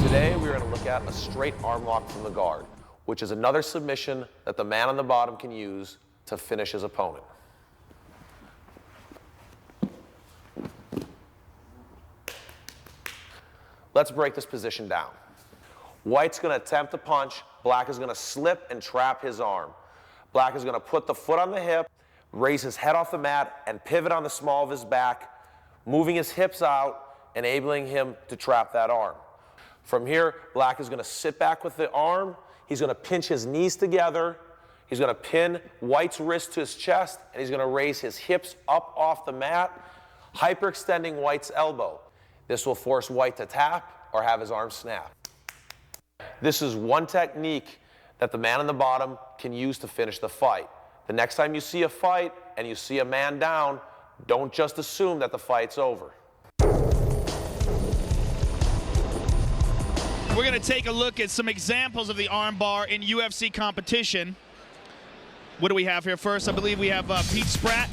Today we're going to look at a straight arm lock from the guard, which is another submission that the man on the bottom can use to finish his opponent. Let's break this position down. White's going to attempt to punch. Black is going to slip and trap his arm. Black is going to put the foot on the hip, raise his head off the mat, and pivot on the small of his back, moving his hips out, enabling him to trap that arm. From here, Black is going to sit back with the arm. He's going to pinch his knees together. He's going to pin White's wrist to his chest, and he's going to raise his hips up off the mat, hyperextending White's elbow. This will force White to tap or have his arm snap. This is one technique that the man on the bottom can use to finish the fight. The next time you see a fight and you see a man down, don't just assume that the fight's over. We're going to take a look at some examples of the armbar in UFC competition. What do we have here first? I believe we have Pete Spratt.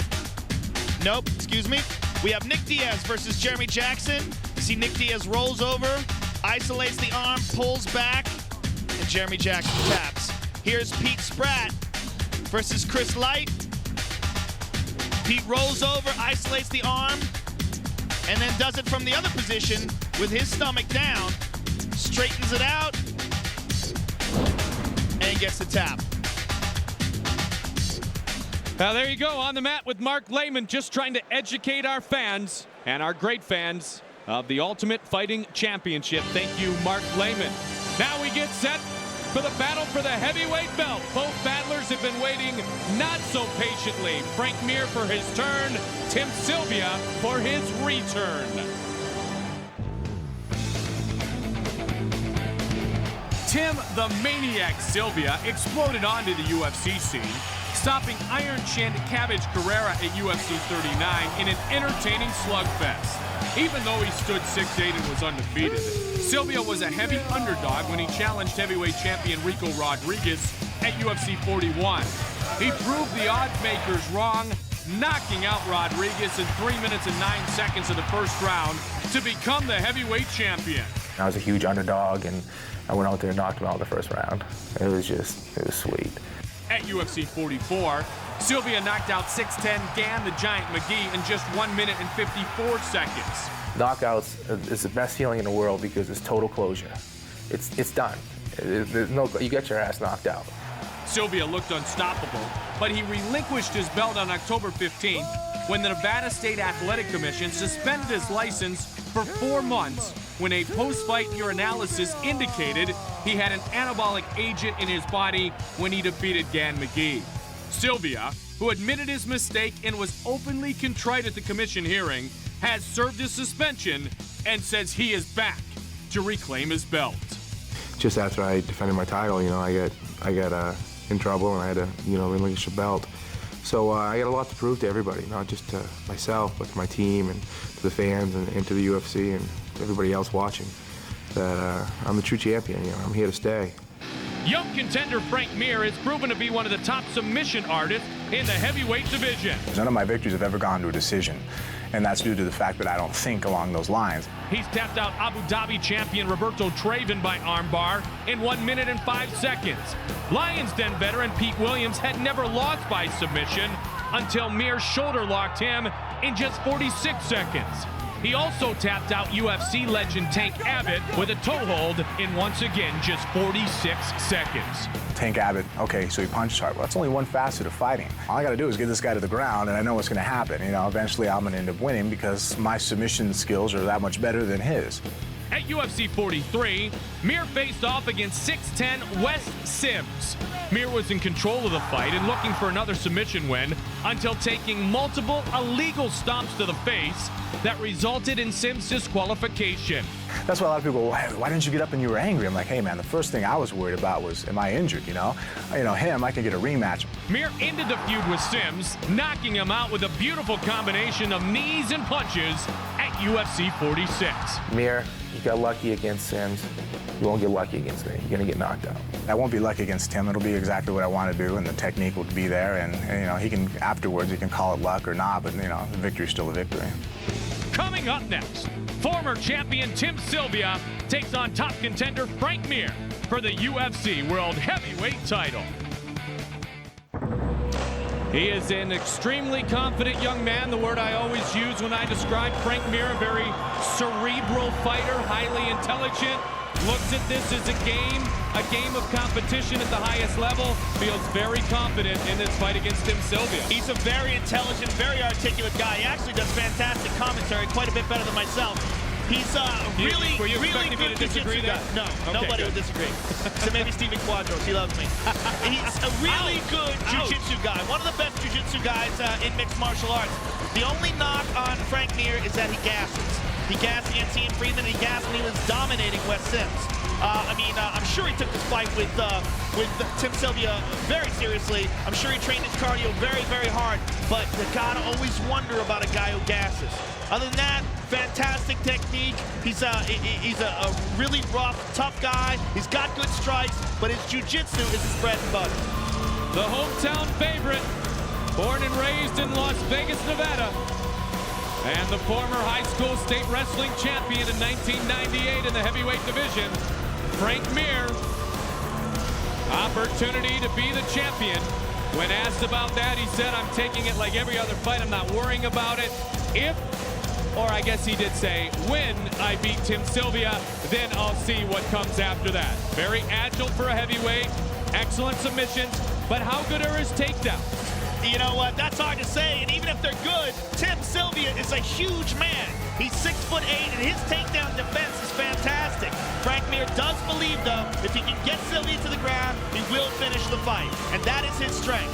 Nope, excuse me. We have Nick Diaz versus Jeremy Jackson. You see Nick Diaz rolls over, isolates the arm, pulls back, and Jeremy Jackson taps. Here's Pete Spratt versus Chris Light. Pete rolls over, isolates the arm, and then does it from the other position with his stomach down, straightens it out, and gets the tap. Now there you go, on the mat with Mark Lehman, just trying to educate our fans and our great fans of the Ultimate Fighting Championship. Thank you, Mark Lehman. Now we get set for the battle for the heavyweight belt. Both battlers have been waiting not so patiently. Frank Mir for his turn, Tim Sylvia for his return. Tim the Maniac Sylvia exploded onto the UFC scene, stopping iron-chinned Cabbage Carrera at UFC 39 in an entertaining slugfest. Even though he stood 6'8" and was undefeated, Sylvia was a heavy underdog when he challenged heavyweight champion Rico Rodriguez at UFC 41. He proved the odds makers wrong, knocking out Rodriguez in 3 minutes and 9 seconds of the first round to become the heavyweight champion. I was a huge underdog, and I went out there and knocked him out in the first round. It was sweet. At UFC 44, Sylvia knocked out 6'10" Gan the Giant McGee in just 1 minute and 54 seconds. Knockouts is the best feeling in the world because it's total closure. It's done. There's no, you get your ass knocked out. Sylvia looked unstoppable, but he relinquished his belt on October 15th when the Nevada State Athletic Commission suspended his license for 4 months when a post-fight urinalysis indicated he had an anabolic agent in his body when he defeated Gan McGee. Sylvia, who admitted his mistake and was openly contrite at the commission hearing, has served his suspension and says he is back to reclaim his belt. Just after I defended my title, I got in trouble and I had to, relinquish the belt. So I got a lot to prove to everybody, not just to myself, but to my team and to the fans and to the UFC and everybody else watching, that I'm the true champion. I'm here to stay. Young contender Frank Mir has proven to be one of the top submission artists in the heavyweight division. None of my victories have ever gone to a decision, and that's due to the fact that I don't think along those lines. He's tapped out Abu Dhabi champion Roberto Traven by armbar in 1 minute and 5 seconds. Lions Den veteran Pete Williams had never lost by submission until Mir shoulder locked him in just 46 seconds. He also tapped out UFC legend Tank Abbott with a toe hold in, once again, just 46 seconds. Tank Abbott, okay, so he punched hard. Well, that's only one facet of fighting. All I got to do is get this guy to the ground, and I know what's going to happen. You know, eventually I'm going to end up winning because my submission skills are that much better than his. At UFC 43, Mir faced off against 6'10" Wes Sims. Mir was in control of the fight and looking for another submission win until taking multiple illegal stomps to the face that resulted in Sims' disqualification. That's why a lot of people go, why didn't you get up and you were angry? I'm like, hey man, the first thing I was worried about was, am I injured, you know? Him, I can get a rematch. Mir ended the feud with Sims, knocking him out with a beautiful combination of knees and punches at UFC 46. Mir, you got lucky against Sims. You won't get lucky against me. You're gonna get knocked out. I won't be lucky against him. It'll be exactly what I want to do, and the technique will be there. And he can, afterwards, he can call it luck or not, but the victory's still a victory. Coming up next, former champion Tim Sylvia takes on top contender Frank Mir for the UFC World Heavyweight title. He is an extremely confident young man, the word I always use when I describe Frank Mir, a very cerebral fighter, highly intelligent, looks at this as a game of competition at the highest level, feels very confident in this fight against Tim Sylvia. He's a very intelligent, very articulate guy. He actually does fantastic commentary, quite a bit better than myself. He's a really good jiu-jitsu guy. No, okay, nobody would disagree. So maybe Steven Quadros, he loves me. He's a really good jiu-jitsu guy, one of the best jiu-jitsu guys in mixed martial arts. The only knock on Frank Mir is that he gasses. He gassed Ian Freeman, he gassed when he was dominating Wes Sims. I'm sure he took this fight with Tim Sylvia very seriously. I'm sure he trained his cardio very, very hard, but you gotta always wonder about a guy who gasses. Other than that, fantastic technique. He's a really rough, tough guy. He's got good strikes, but his jiu-jitsu is his bread and butter. The hometown favorite, born and raised in Las Vegas, Nevada, and the former high school state wrestling champion in 1998 in the heavyweight division, Frank Mir. Opportunity to be the champion. When asked about that, he said, I'm taking it like every other fight. I'm not worrying about it. Or I guess he did say, when I beat Tim Sylvia, then I'll see what comes after that. Very agile for a heavyweight, excellent submissions, but how good are his takedowns? You know what, that's hard to say, and even if they're good, Tim Sylvia is a huge man. He's 6'8", and his takedown defense is fantastic. Frank Mir does believe, though, if he can get Sylvia to the ground, he will finish the fight, and that is his strength.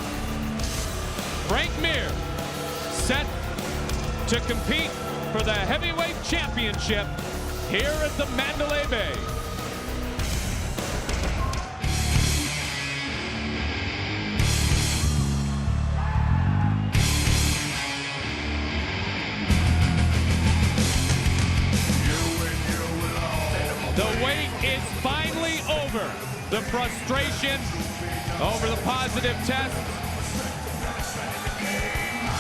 Frank Mir set to compete for the heavyweight championship here at the Mandalay Bay. The wait is finally over. The frustration over the positive test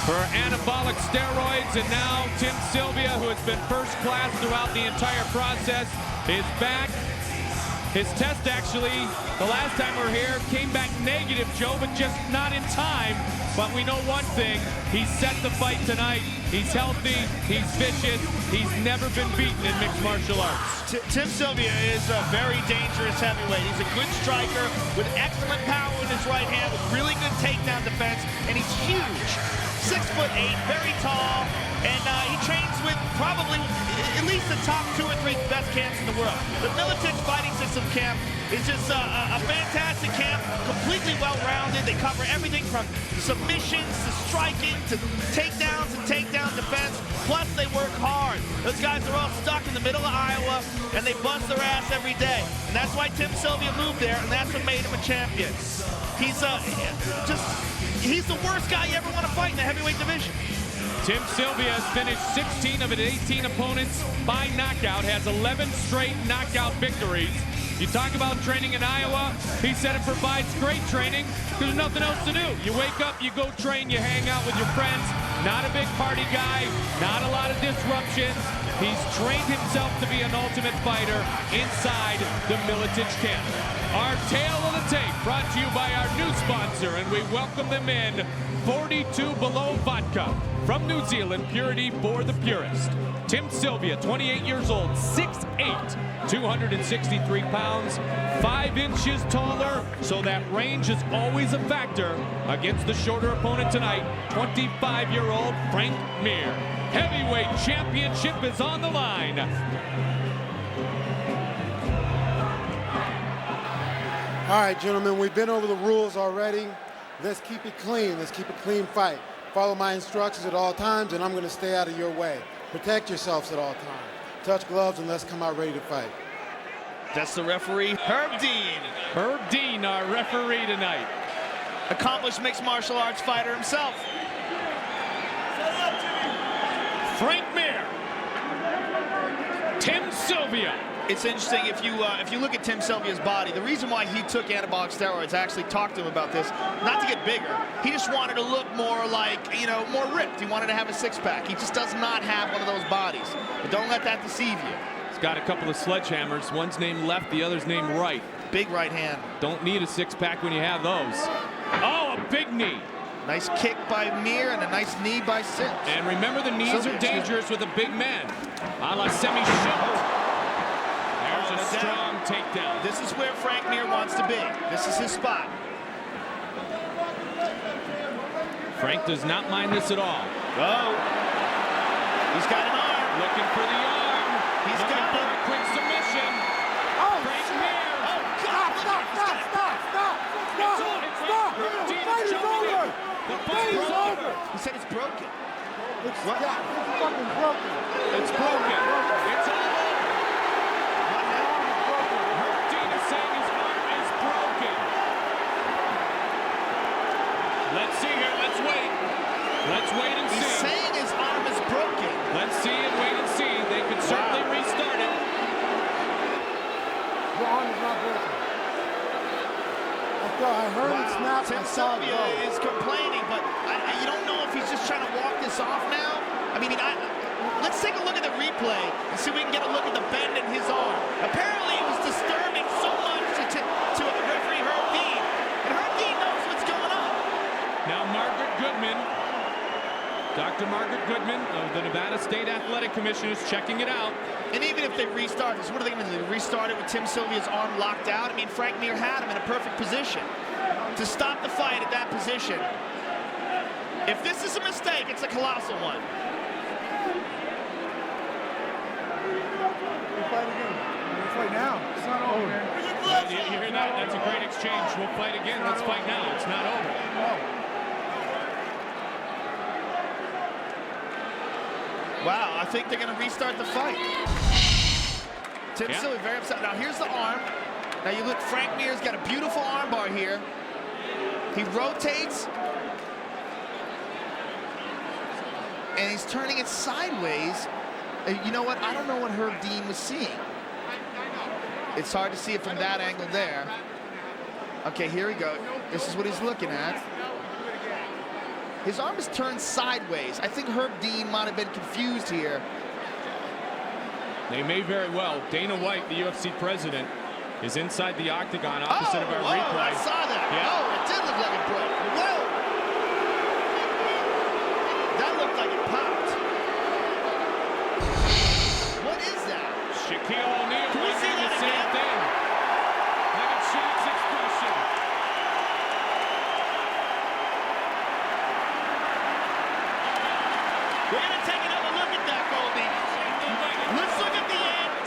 for anabolic steroids, and now Tim Sylvia, who has been first class throughout the entire process, is back. His test actually, the last time we were here, came back negative, Joe, but just not in time. But we know one thing, he's set the fight tonight. He's healthy, he's vicious, he's never been beaten in mixed martial arts. Tim Sylvia is a very dangerous heavyweight. He's a good striker with excellent power in his right hand, with really good takedown defense, and he's huge. 6'8", very tall, and he trains with probably at least the top 2 or 3 best camps in the world. The Militich Fighting System camp is just a fantastic camp, completely well-rounded. They cover everything from submissions to striking to takedowns and takedown defense. Plus, they work hard. Those guys are all stuck in the middle of Iowa, and they bust their ass every day. And that's why Tim Sylvia moved there, and that's what made him a champion. He's the worst guy you ever want to fight in the heavyweight division. Tim Sylvia has finished 16 of his 18 opponents by knockout, has 11 straight knockout victories. You talk about training in Iowa, he said it provides great training because there's nothing else to do. You wake up, you go train, you hang out with your friends. Not a big party guy, not a lot of disruptions. He's trained himself to be an ultimate fighter inside the Militich camp. Our tale of the tape brought to you by our new sponsor, and we welcome them in, 42 below vodka. From New Zealand, purity for the purist. Tim Sylvia, 28 years old, 6'8", 263 pounds, 5 inches taller, so that range is always a factor against the shorter opponent tonight, 25-year-old Frank Mir. Heavyweight championship is on the line. All right, gentlemen, we've been over the rules already. Let's keep it clean. Let's keep a clean fight. Follow my instructions at all times, and I'm going to stay out of your way. Protect yourselves at all times. Touch gloves, and let's come out ready to fight. That's the referee, Herb Dean. Herb Dean, our referee tonight. Accomplished mixed martial arts fighter himself. Frank Mir. Tim Sylvia. It's interesting if you look at Tim Sylvia's body, the reason why he took anabolic steroids, I actually talked to him about this, not to get bigger. He just wanted to look more like, more ripped. He wanted to have a six-pack. He just does not have one of those bodies. But don't let that deceive you. He's got a couple of sledgehammers. One's named left, the other's named right. Big right hand. Don't need a six-pack when you have those. Oh, a big knee. Nice kick by Mir and a nice knee by Sims. And remember, the knees are dangerous with a big man. A la semi-shot. There's a strong takedown. This is where Frank Mir wants to be. This is his spot. Frank does not mind this at all. Oh. He's got an arm. Looking for the arm. He's got for a quick submission. Oh, Frank Mir. Oh, God. Stop. The fight is over. The fight is over. He said it's broken. It's fucking broken. It's broken. It's over. Herb Dean is saying his arm is broken. Let's see here. Let's wait. Let's wait and see. He's saying his arm is broken. Let's see and wait and see. They could certainly restart it. Your arm is not broken. I heard it snap. Tim Sylvia is complaining, but you don't know if he's just trying to walk this off now. I mean, let's take a look at the replay and see if we can get a look at the bend in his arm. Apparently, it was disturbing so much to referee Herb Dean, and Herb Dean knows what's going on. Now, Margaret Goodman, Dr. Margaret Goodman of the Nevada State Athletic Commission is checking it out. And even if they restart this, what are they going to do? Restart it with Tim Sylvia's arm locked out? I mean, Frank Mir had him in a perfect position to stop the fight at that position. If this is a mistake, it's a colossal one. We'll fight again. We'll fight now. It's not over. You hear that? That's a great exchange. We'll fight again. Let's fight now. It's not over. Wow, I think they're going to restart the fight. Tim Sylvia very upset. Now here's the arm. Now you look, Frank Mir's got a beautiful arm bar here. He rotates. And he's turning it sideways. You know what? I don't know what Herb Dean was seeing. It's hard to see it from that angle there. Okay, here we go. This is what he's looking at. His arm is turned sideways. I think Herb Dean might have been confused here. They may very well. Dana White, the UFC president, is inside the octagon opposite of our replay. I saw that. Yeah. Oh, it did look like it broke. Whoa! That looked like it popped. What is that? Shaquille O'Neal. Can we see that the same thing? Look at Shaq's expression. We're going to take another look at that, Goldie. Let's look at the end.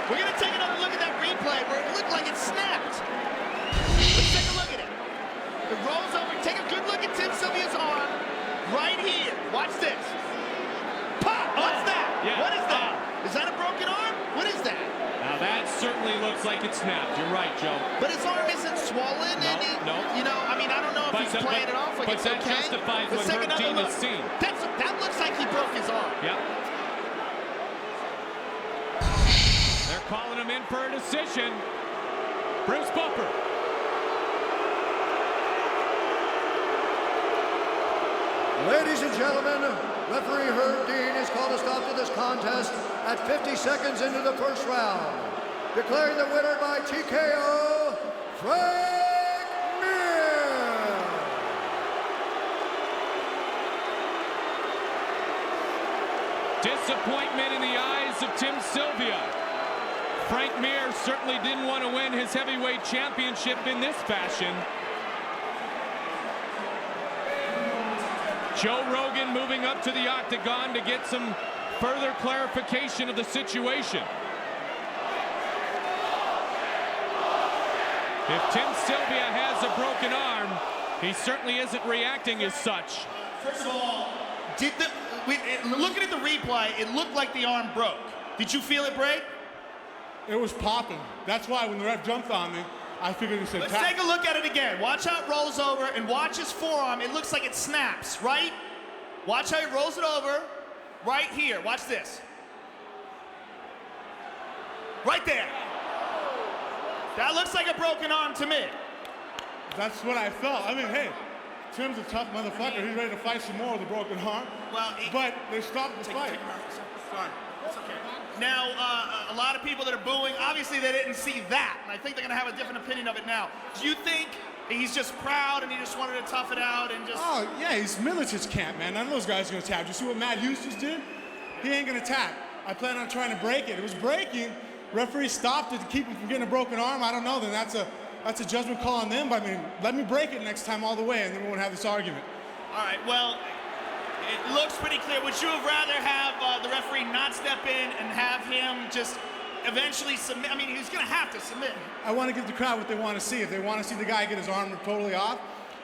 We're going to take another look at that replay where it looked like it snapped. Let's take a look at it. It rolls over. Take a good look at Tim Sylvia's arm right here. Watch this. Pop! What's that? Yeah. What is that? Is that a broken arm? What is that? Now that certainly looks like it snapped. You're right, Joe. But his arm isn't swollen. No. You know, I mean, I don't know if he's playing it off like it's okay. But that justifies Let's what take Herb another Dean look. has seen. That looks like he broke his arm. Yep. They're calling him in for a decision. Bruce Buffer. Ladies and gentlemen, referee Herb Dean has called a stop to this contest at 50 seconds into the first round, declaring the winner by TKO, Frank Mir. Disappointment in the eyes of Tim Sylvia. Frank Mir certainly didn't want to win his heavyweight championship in this fashion. Joe Rogan moving up to the octagon to get some further clarification of the situation. If Tim Sylvia has a broken arm, he certainly isn't reacting as such. First of all, looking at the replay, it looked like the arm broke. Did you feel it break? It was popping. That's why when the ref jumped on me, I figured he said Let's take a look at it again. Watch how it rolls over and watch his forearm. It looks like it snaps, right? Watch how he rolls it over. Right here. Watch this. Right there. That looks like a broken arm to me. That's what I felt. I mean, hey, Tim's a tough motherfucker. He's ready to fight some more with a broken arm. Well, but they stopped the fight. Sorry. It's okay. Now, a lot of people that are booing, obviously they didn't see that, and I think they're going to have a different opinion of it now. Do you think he's just proud and he just wanted to tough it out and just... Oh, yeah, he's Milicic's camp, man. None of those guys are going to tap. Did you see what Matt Hughes just did? He ain't going to tap. I plan on trying to break it. It was breaking. Referee stopped it to keep him from getting a broken arm. I don't know. Then that's a judgment call on them. But I mean, let me break it next time all the way, and then we won't have this argument. All right, well... It looks pretty clear. Would you have rather have the referee not step in and have him just eventually submit? I mean, he's going to have to submit. I want to give the crowd what they want to see. If they want to see the guy get his arm ripped totally off,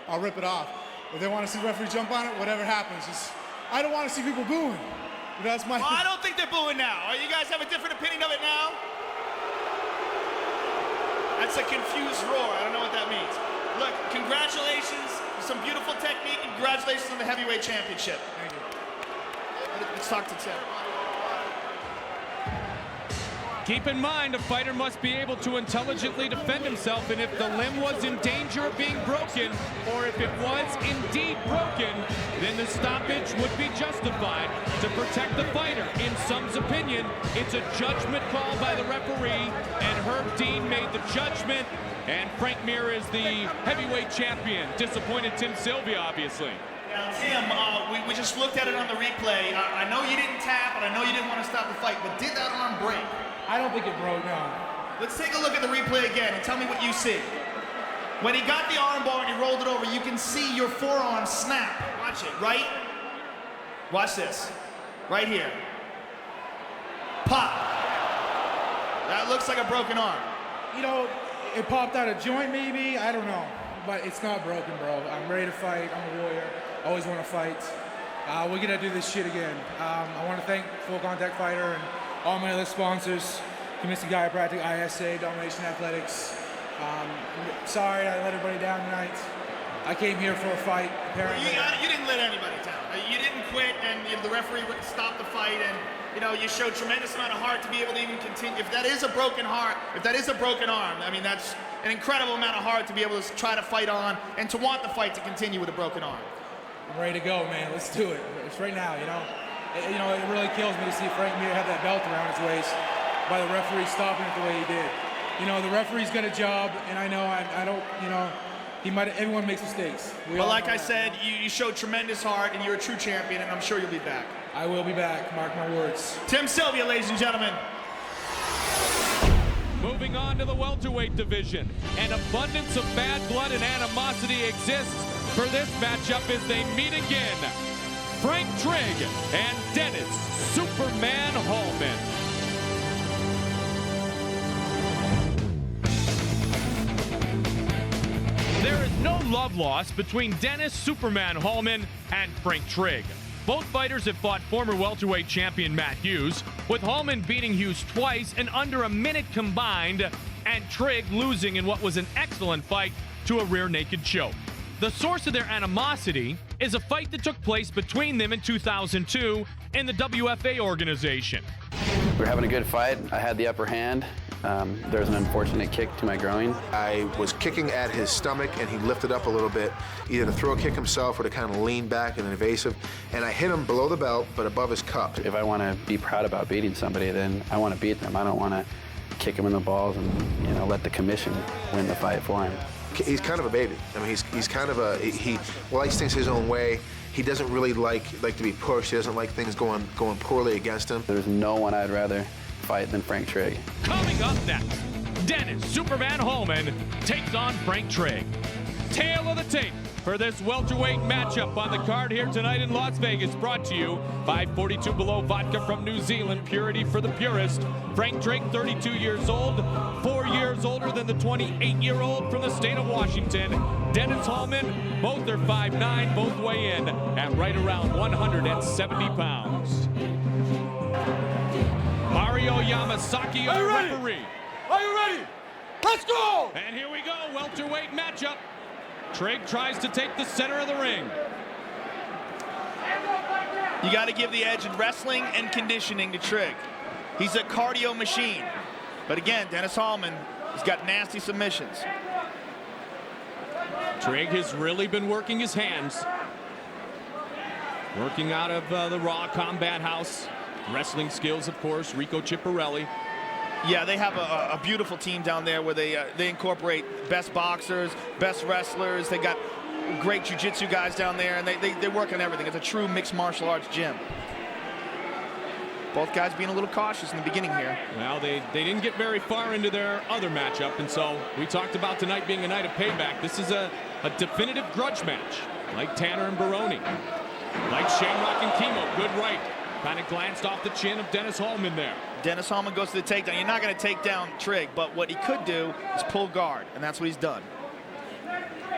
I'll rip it off. If they want to see the referee jump on it, whatever happens. I don't want to see people booing. That's my... Well, I don't think they're booing now. You guys have a different opinion of it now? That's a confused roar. I don't know what that means. Look, congratulations. Some beautiful technique, and congratulations on the heavyweight championship. Thank you. Let's talk to Tim. Keep in mind, a fighter must be able to intelligently defend himself, and if the limb was in danger of being broken, or if it was indeed broken, then the stoppage would be justified to protect the fighter. In some's opinion, it's a judgment call by the referee, and Herb Dean made the judgment. And Frank Mir is the heavyweight champion. Disappointed Tim Sylvia, obviously. Now, Tim, we just looked at it on the replay. I know you didn't tap, and I know you didn't want to stop the fight, but did that arm break? I don't think it broke, no. Let's take a look at the replay again and tell me what you see. When he got the arm bar and he rolled it over, you can see your forearm snap. Watch it, right? Watch this. Right here. Pop. That looks like a broken arm. You know, it popped out a joint maybe, I don't know. But it's not broken, bro. I'm ready to fight. I'm a warrior. Always want to fight. We're going to do this shit again. I want to thank Full Contact Fighter and all my other sponsors, Commission Chiropractic, ISA, Domination Athletics. Sorry I let everybody down tonight. I came here for a fight, apparently. You didn't let anybody down. You didn't quit, and the referee stopped the fight, and you showed tremendous amount of heart to be able to even continue. If that is a broken heart, if that is a broken arm, I mean, that's an incredible amount of heart to be able to try to fight on and to want the fight to continue with a broken arm. I'm ready to go, man. Let's do it. It's right now, It really kills me to see Frank Mir have that belt around his waist by the referee stopping it the way he did. The referee's got a job, and I know I don't, everyone makes mistakes. But like I said, you showed tremendous heart, and you're a true champion, and I'm sure you'll be back. I will be back, mark my words. Tim Sylvia, ladies and gentlemen. Moving on to the welterweight division. An abundance of bad blood and animosity exists for this matchup as they meet again. Frank Trigg and Dennis Superman Hallman. There is no love lost between Dennis Superman Hallman and Frank Trigg. Both fighters have fought former welterweight champion Matt Hughes, with Hallman beating Hughes twice in under a minute combined, and Trigg losing in what was an excellent fight to a rear naked choke. The source of their animosity is a fight that took place between them in 2002 in the WFA organization. We were having a good fight. I had the upper hand. There was an unfortunate kick to my groin. I was kicking at his stomach, and he lifted up a little bit, either to throw a kick himself or to kind of lean back in an evasive, and I hit him below the belt, but above his cup. If I want to be proud about beating somebody, then I want to beat them. I don't want to kick him in the balls and let the commission win the fight for him. He's kind of a baby. I mean, he's kind of he likes things his own way. He doesn't really like to be pushed. He doesn't like things going poorly against him. There's no one I'd rather fight than Frank Trigg. Coming up next, Dennis Superman Hallman takes on Frank Trigg. Tail of the tape for this welterweight matchup on the card here tonight in Las Vegas, brought to you by 42 Below Vodka from New Zealand, purity for the purist. Frank Trigg, 32 years old, 4 years older than the 28-year-old from the state of Washington. Dennis Hallman, both are 5'9", both weigh in at right around 170 pounds. Mario Yamasaki, our referee. Are you ready? Let's go! And here we go, welterweight matchup. Trigg tries to take the center of the ring. You got to give the edge in wrestling and conditioning to Trigg. He's a cardio machine. But again, Dennis Hallman has got nasty submissions. Trigg has really been working his hands. Working out of the Raw Combat House. Wrestling skills, of course, Rico Ciparelli. Yeah, they have a beautiful team down there where they incorporate best boxers, best wrestlers. They got great jiu-jitsu guys down there, and they work on everything. It's a true mixed martial arts gym. Both guys being a little cautious in the beginning here. Well, they didn't get very far into their other matchup, and so we talked about tonight being a night of payback. This is a definitive grudge match, like Tanner and Baroni, like Shamrock and Kimo. Good right. Kind of glanced off the chin of Dennis Hallman there. Dennis Hallman goes to the takedown. You're not going to take down Trigg, but what he could do is pull guard, and that's what he's done.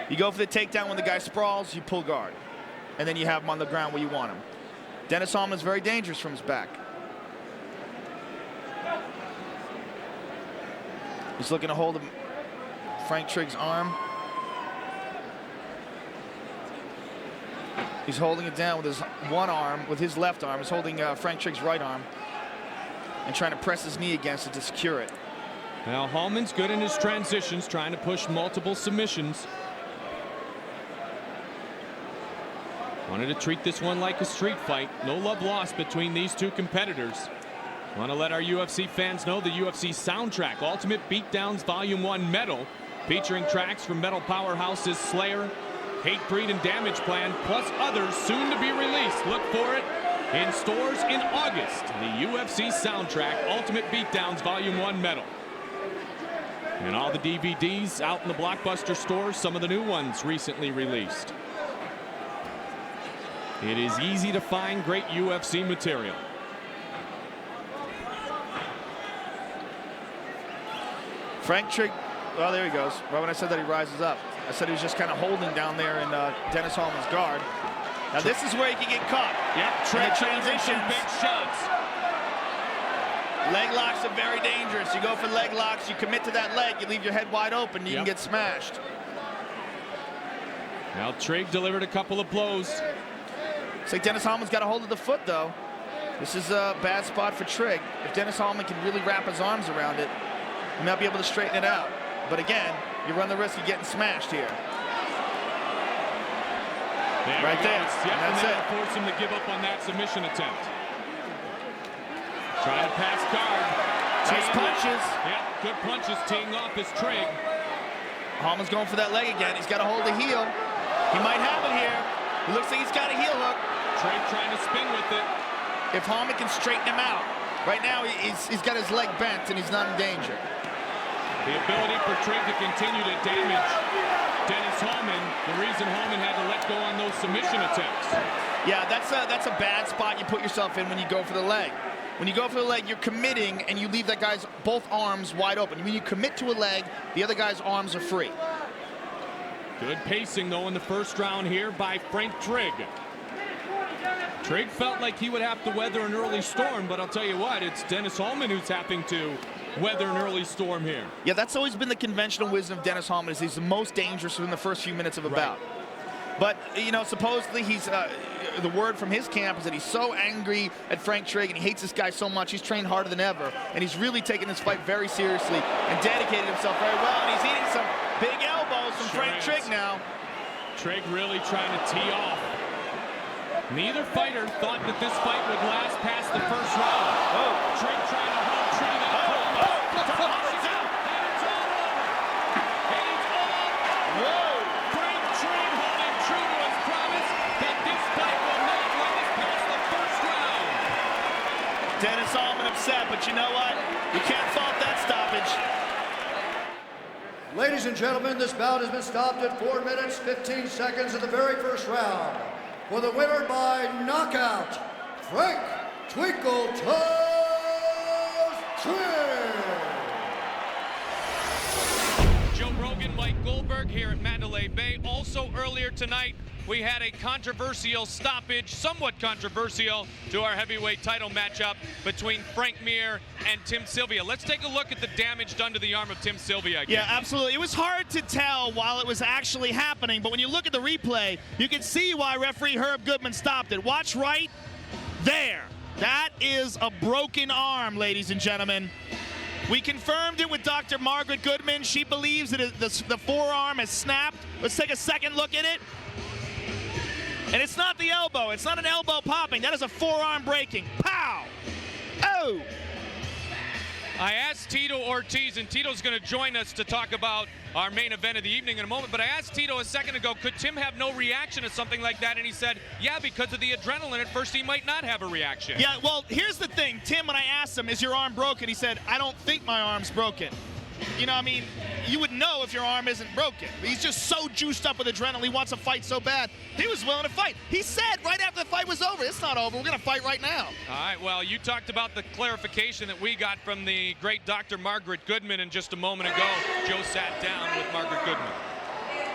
You go for the takedown when the guy sprawls, you pull guard, and then you have him on the ground where you want him. Dennis Hallman's very dangerous from his back. He's looking to hold Frank Trigg's arm. He's holding it down with his one arm, with his left arm. He's holding Frank Trigg's right arm and trying to press his knee against it to secure it. Now, Hallman's good in his transitions, trying to push multiple submissions. Wanted to treat this one like a street fight. No love lost between these two competitors. Want to let our UFC fans know the UFC soundtrack, Ultimate Beatdowns Volume 1 Metal, featuring tracks from metal powerhouses Slayer, Hatebreed, and Damage Plan, plus others soon to be released. Look for it in stores in August. The UFC soundtrack, Ultimate Beatdowns Volume 1 Metal. And all the DVDs out in the Blockbuster stores, some of the new ones recently released. It is easy to find great UFC material. Frank Trigg, well, there he goes. Right when I said that he rises up. I said he was just kind of holding down there in Dennis Hallman's guard. Now this is where he can get caught. Yep, Trigg transitions. Big shots. Leg locks are very dangerous. You go for leg locks, you commit to that leg, you leave your head wide open, you can get smashed. Now Trigg delivered a couple of blows. Looks like Dennis Hallman's got a hold of the foot, though. This is a bad spot for Trigg. If Dennis Hallman can really wrap his arms around it, he might be able to straighten it out. But again, you run the risk of getting smashed here. Right there. Yep, and that's it. Force him to give up on that submission attempt. Trying to pass guard. Nice punches. Yeah, good punches teeing off his Trigg. Hallman's going for that leg again. He's got to hold the heel. He might have it here. He looks like he's got a heel hook. Trigg trying to spin with it. If Hallman can straighten him out. Right now, he's got his leg bent and he's not in danger. The ability for Trigg to continue to damage Dennis Hallman. The reason Hallman had to let go on those submission attempts. Yeah, that's a bad spot you put yourself in when you go for the leg. When you go for the leg, you're committing and you leave that guy's both arms wide open. When you commit to a leg, the other guy's arms are free. Good pacing, though, in the first round here by Frank Trigg. Trigg felt like he would have to weather an early storm, but I'll tell you what, it's Dennis Hallman who's having to weather an early storm here. Yeah, that's always been the conventional wisdom of Dennis Hallman, is he's the most dangerous in the first few minutes of a bout. But, you know, supposedly he's, the word from his camp is that he's so angry at Frank Trigg and he hates this guy so much, he's trained harder than ever, and he's really taken this fight very seriously and dedicated himself very well, and he's eating some big elbows from Frank Trigg now. Trigg really trying to tee off. Neither fighter thought that this fight would last past the first round. Oh. Trigg trying to hold Trigg up. Hallman's out. And it's all over. And it's all over. Whoa. Frank Trigg holding true to his promise that this fight Dennis Allman upset, but you know what? You can't fault that stoppage. Ladies and gentlemen, this bout has been stopped at 4 minutes, 15 seconds of the very first round. For the winner by knockout, Frank Twinkle Toes Trigg. Joe Rogan, Mike Goldberg here at Mandalay Bay. Also earlier tonight, we had a controversial stoppage, somewhat controversial, to our heavyweight title matchup between Frank Mir and Tim Sylvia. Let's take a look at the damage done to the arm of Tim Sylvia again. Yeah, absolutely. It was hard to tell while it was actually happening, but when you look at the replay, you can see why referee Herb Goodman stopped it. Watch right there. That is a broken arm, ladies and gentlemen. We confirmed it with Dr. Margaret Goodman. She believes that the forearm has snapped. Let's take a second look at it. And it's not the elbow. It's not an elbow popping. That is a forearm breaking. Pow! Oh! I asked Tito Ortiz, and Tito's going to join us to talk about our main event of the evening in a moment, but I asked Tito a second ago, could Tim have no reaction to something like that? And he said, yeah, because of the adrenaline, at first he might not have a reaction. Yeah, well, here's the thing. Tim, when I asked him, is your arm broken? He said, I don't think my arm's broken. You know, I mean, you would know if your arm isn't broken. He's just so juiced up with adrenaline. He wants to fight so bad. He was willing to fight. He said right after the fight was over, it's not over. We're going to fight right now. All right, well, you talked about the clarification that we got from the great Dr. Margaret Goodman, and just a moment ago, Joe sat down with Margaret Goodman.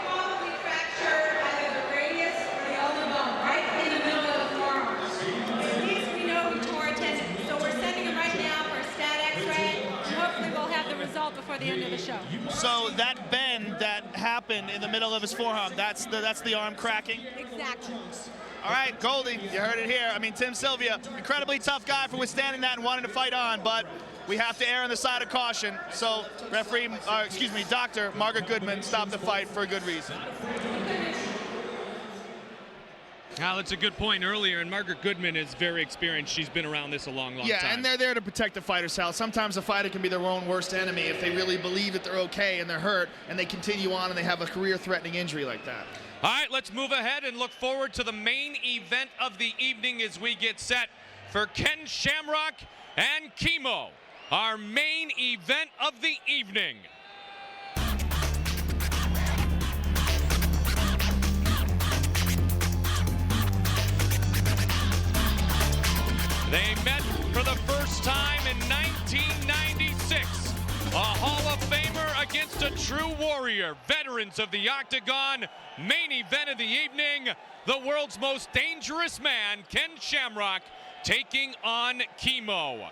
Probably fractured either the radius or the elbow bone, right in the middle of the forearm. At least we know he tore a tendon. So we're sending him right now for a stat x-ray. Hopefully we'll have the result before the end of the show. So that bend that happened in the middle of his forearm, that's the arm cracking? Exactly. All right, Goldie, you heard it here. I mean, Tim Sylvia, incredibly tough guy for withstanding that and wanting to fight on, but we have to err on the side of caution. So Dr. Margaret Goodman stopped the fight for a good reason. Now, that's a good point earlier, and Margaret Goodman is very experienced. She's been around this a long time. Yeah, and they're there to protect the fighter, Sal. Sometimes a fighter can be their own worst enemy if they really believe that they're okay and they're hurt, and they continue on and they have a career-threatening injury like that. All right, let's move ahead and look forward to the main event of the evening as we get set for Ken Shamrock and Kimo, our main event of the evening. They met for the first time in 1996. A Hall of Famer against a true warrior. Veterans of the Octagon. Main event of the evening. The world's most dangerous man, Ken Shamrock, taking on Kimo.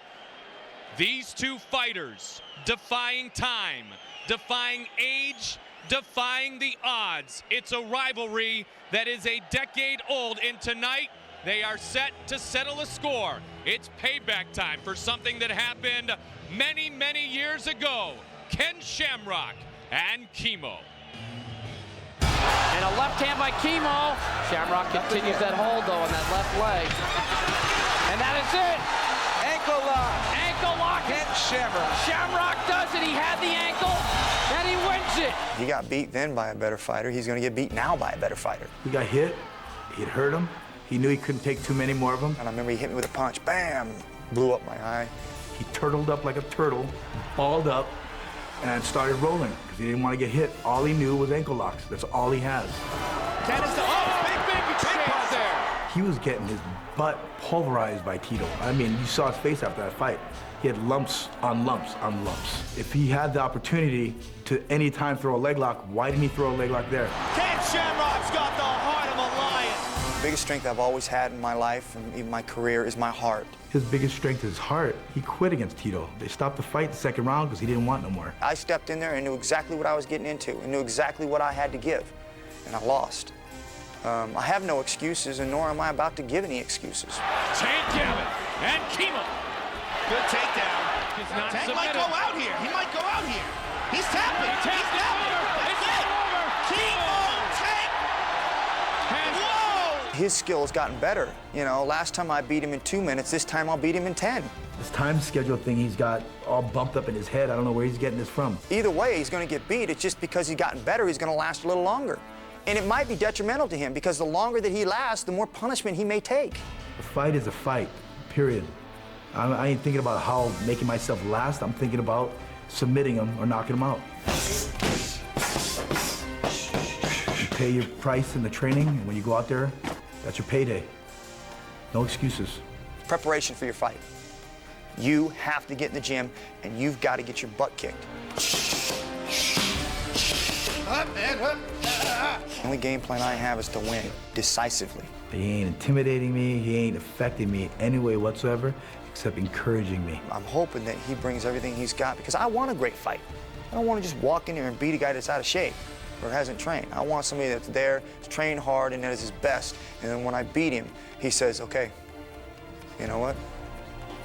These two fighters defying time, defying age, defying the odds. It's a rivalry that is a decade old, and tonight they are set to settle a score. It's payback time for something that happened many, many years ago. Ken Shamrock and Kimo. And a left hand by Kimo. Shamrock continues that hold, though, on that left leg. And that is it. Ankle lock. Ankle lock. Ken Shamrock. Shamrock does it. He had the ankle, and he wins it. He got beat then by a better fighter. He's going to get beat now by a better fighter. He got hit. It hurt him. He knew he couldn't take too many more of them. And I remember he hit me with a punch. Bam! Blew up my eye. He turtled up like a turtle, balled up, and started rolling because he didn't want to get hit. All he knew was ankle locks. That's all he has. Big exchange there. He was getting his butt pulverized by Tito. I mean, you saw his face after that fight. He had lumps on lumps on lumps. If he had the opportunity to any time throw a leg lock, why didn't he throw a leg lock there? Ken Shamrock's got the heart of a lion. The biggest strength I've always had in my life and even my career is my heart. His biggest strength is his heart. He quit against Tito. They stopped the fight the second round because he didn't want no more. I stepped in there and knew exactly what I was getting into and knew exactly what I had to give, and I lost. I have no excuses, and nor am I about to give any excuses. Takedown, and Kimo. Good takedown. Tank might go out here. He might go out here. He's tapping. He's tapping. That's it. Kimo, Tank. Whoa! His skill has gotten better. You know, last time I beat him in 2 minutes, this time I'll beat him in 10. This time schedule thing he's got all bumped up in his head. I don't know where he's getting this from. Either way, he's going to get beat. It's just because he's gotten better, he's going to last a little longer. And it might be detrimental to him because the longer that he lasts, the more punishment he may take. A fight is a fight, period. I ain't thinking about how making myself last. I'm thinking about submitting him or knocking him out. You pay your price in the training, and when you go out there, that's your payday. No excuses. Preparation for your fight. You have to get in the gym, and you've got to get your butt kicked. Up and up. The only game plan I have is to win decisively. He ain't intimidating me. He ain't affecting me in any way whatsoever, except encouraging me. I'm hoping that he brings everything he's got, because I want a great fight. I don't want to just walk in here and beat a guy that's out of shape or hasn't trained. I want somebody that's there, that's trained hard, and that is his best. And then when I beat him, he says, okay, you know what?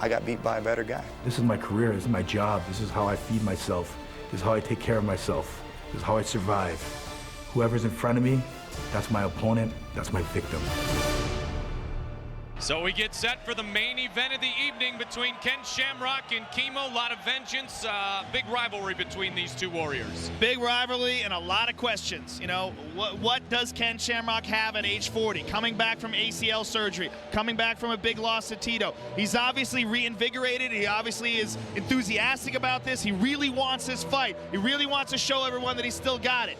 I got beat by a better guy. This is my career. This is my job. This is how I feed myself. This is how I take care of myself. This is how I survive. Whoever's in front of me, that's my opponent. That's my victim. So we get set for the main event of the evening between Ken Shamrock and Kimo. A lot of vengeance, big rivalry between these two warriors. Big rivalry and a lot of questions. You know, what does Ken Shamrock have at age 40? Coming back from ACL surgery, coming back from a big loss to Tito. He's obviously reinvigorated. He obviously is enthusiastic about this. He really wants this fight. He really wants to show everyone that he's still got it.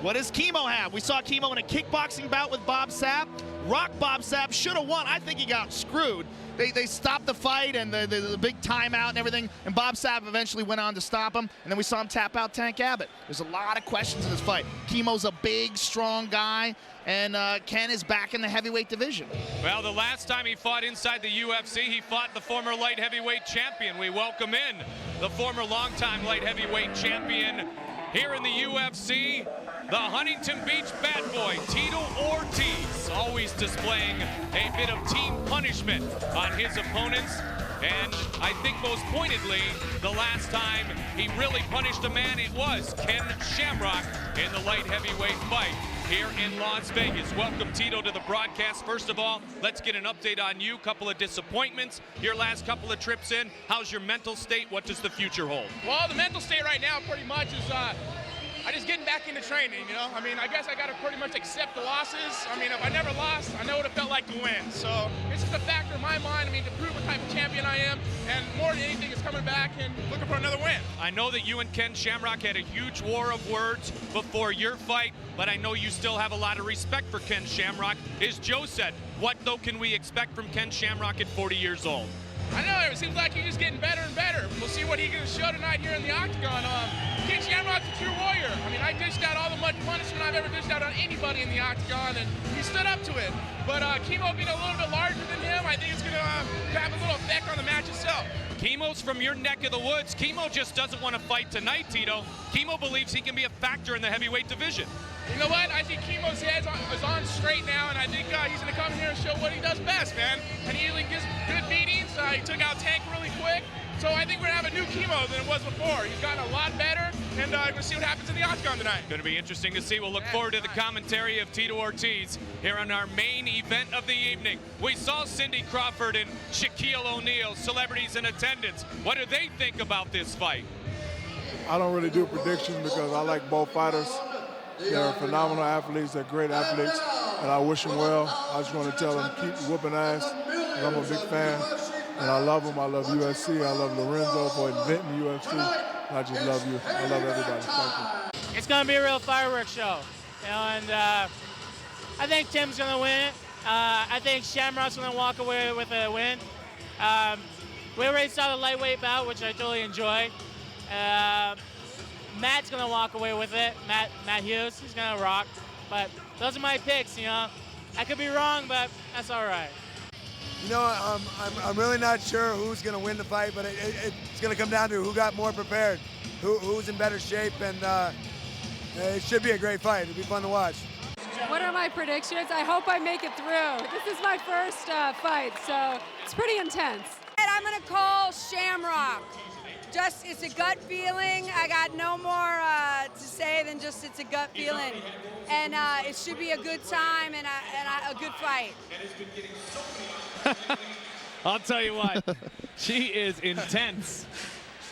What does Kimo have? We saw Kimo in a kickboxing bout with Bob Sapp. Rock Bob Sapp should have won. I think he got screwed. They stopped the fight and the big timeout and everything, and Bob Sapp eventually went on to stop him, and then we saw him tap out Tank Abbott. There's a lot of questions in this fight. Kimo's a big, strong guy, and Ken is back in the heavyweight division. Well, the last time he fought inside the UFC, he fought the former light heavyweight champion. We welcome in the former longtime light heavyweight champion here in the UFC, the Huntington Beach bad boy, Tito Ortiz, always displaying a bit of team punishment on his opponents. And I think most pointedly, the last time he really punished a man, it was Ken Shamrock in the light heavyweight fight here in Las Vegas. Welcome, Tito, to the broadcast. First of all, let's get an update on you. Couple of disappointments your last couple of trips in. How's your mental state? What does the future hold? Well, the mental state right now pretty much is I just getting back into training, you know? I mean, I guess I got to pretty much accept the losses. I mean, if I never lost, I know what it felt like to win. So it's just a factor in my mind, I mean, to prove what type of champion I am, and more than anything is coming back and looking for another win. I know that you and Ken Shamrock had a huge war of words before your fight, but I know you still have a lot of respect for Ken Shamrock. As Joe said, what, though, can we expect from Ken Shamrock at 40 years old? I know, it seems like he's just getting better and better. We'll see what he can show tonight here in the octagon. Ken Shamrock's a true warrior. I mean, I dished out all the much punishment I've ever dished out on anybody in the octagon, and he stood up to it. But Kimo being a little bit larger than him, I think it's going to have a little effect on the match itself. Kimo's from your neck of the woods. Kimo just doesn't want to fight tonight, Tito. Kimo believes he can be a factor in the heavyweight division. You know what? I think Kimo's head is on straight now, and I think he's going to come here and show what he does best, man. And he usually gives good beatings. He took out Tank really quick. So I think we're going to have a new Kimo than it was before. He's gotten a lot better, and we're going to see what happens in the octagon tonight. Going to be interesting to see. We'll look forward to the commentary of Tito Ortiz here on our main event of the evening. We saw Cindy Crawford and Shaquille O'Neal, celebrities in attendance. What do they think about this fight? I don't really do predictions because I like both fighters. They're phenomenal athletes. They're great athletes, and I wish them well. I just want to tell them, keep whooping ass, because I'm a big fan, and I love them. I love UFC. I love Lorenzo for inventing UFC. And I just love you. I love everybody. Thank you. It's going to be a real fireworks show, and I think Tim's going to win it. I think Shamrock's going to walk away with a win. We already saw the lightweight bout, which I totally enjoyed. Matt's going to walk away with it. Matt Hughes, he's going to rock. But those are my picks, you know. I could be wrong, but that's all right. You know, I'm really not sure who's going to win the fight, but it's going to come down to who got more prepared, who's in better shape, and it should be a great fight. It'll be fun to watch. What are my predictions? I hope I make it through. This is my first fight, so it's pretty intense. I'm going to call Shamrock. Just, it's a gut feeling. I got no more to say than just it's a gut feeling. And it should be a good time and a good fight. I'll tell you what, she is intense.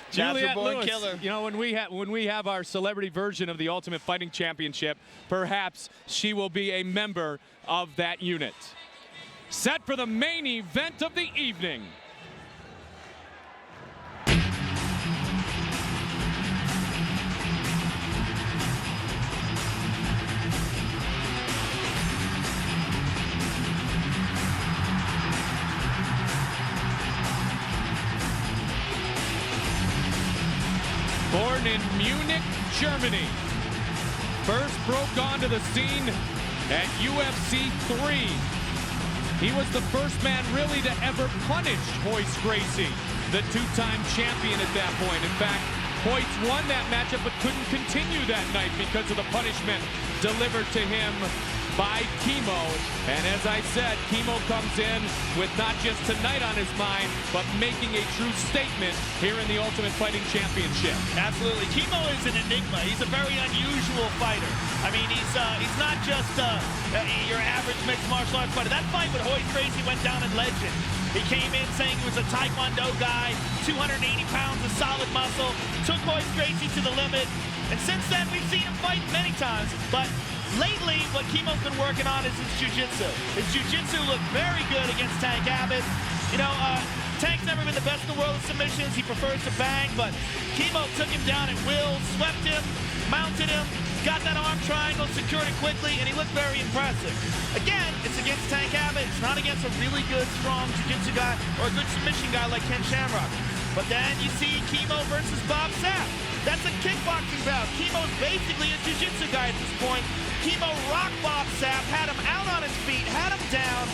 Juliette Lewis, killer. You know, when we have our celebrity version of the Ultimate Fighting Championship, perhaps she will be a member of that unit. Set for the main event of the evening. Born in Munich, Germany. First broke onto the scene at UFC 3. He was the first man really to ever punish Royce Gracie, the two-time champion at that point. In fact, Royce won that matchup but couldn't continue that night because of the punishment delivered to him by Kimo. And as I said, Kimo comes in with not just tonight on his mind, but making a true statement here in the Ultimate Fighting Championship. Absolutely. Kimo is an enigma. He's a very unusual fighter. I mean, he's not just your average mixed martial arts fighter. That fight with Royce Gracie went down in legend. He came in saying he was a Taekwondo guy, 280 pounds of solid muscle, took Royce Gracie to the limit. And since then, we've seen him fight many times, but lately, what Kimo's been working on is his jiu-jitsu. His jiu-jitsu looked very good against Tank Abbott. You know, Tank's never been the best in the world of submissions. He prefers to bang, but Kimo took him down at will, swept him, mounted him, got that arm triangle, secured it quickly, and he looked very impressive. Again, it's against Tank Abbott. It's not against a really good, strong jiu-jitsu guy or a good submission guy like Ken Shamrock. But then you see Kimo versus Bob Sapp. That's a kickboxing bout. Kimo's basically a jiu-jitsu guy at this point. Kimo rocked Bob Sapp, had him out on his feet, had him down,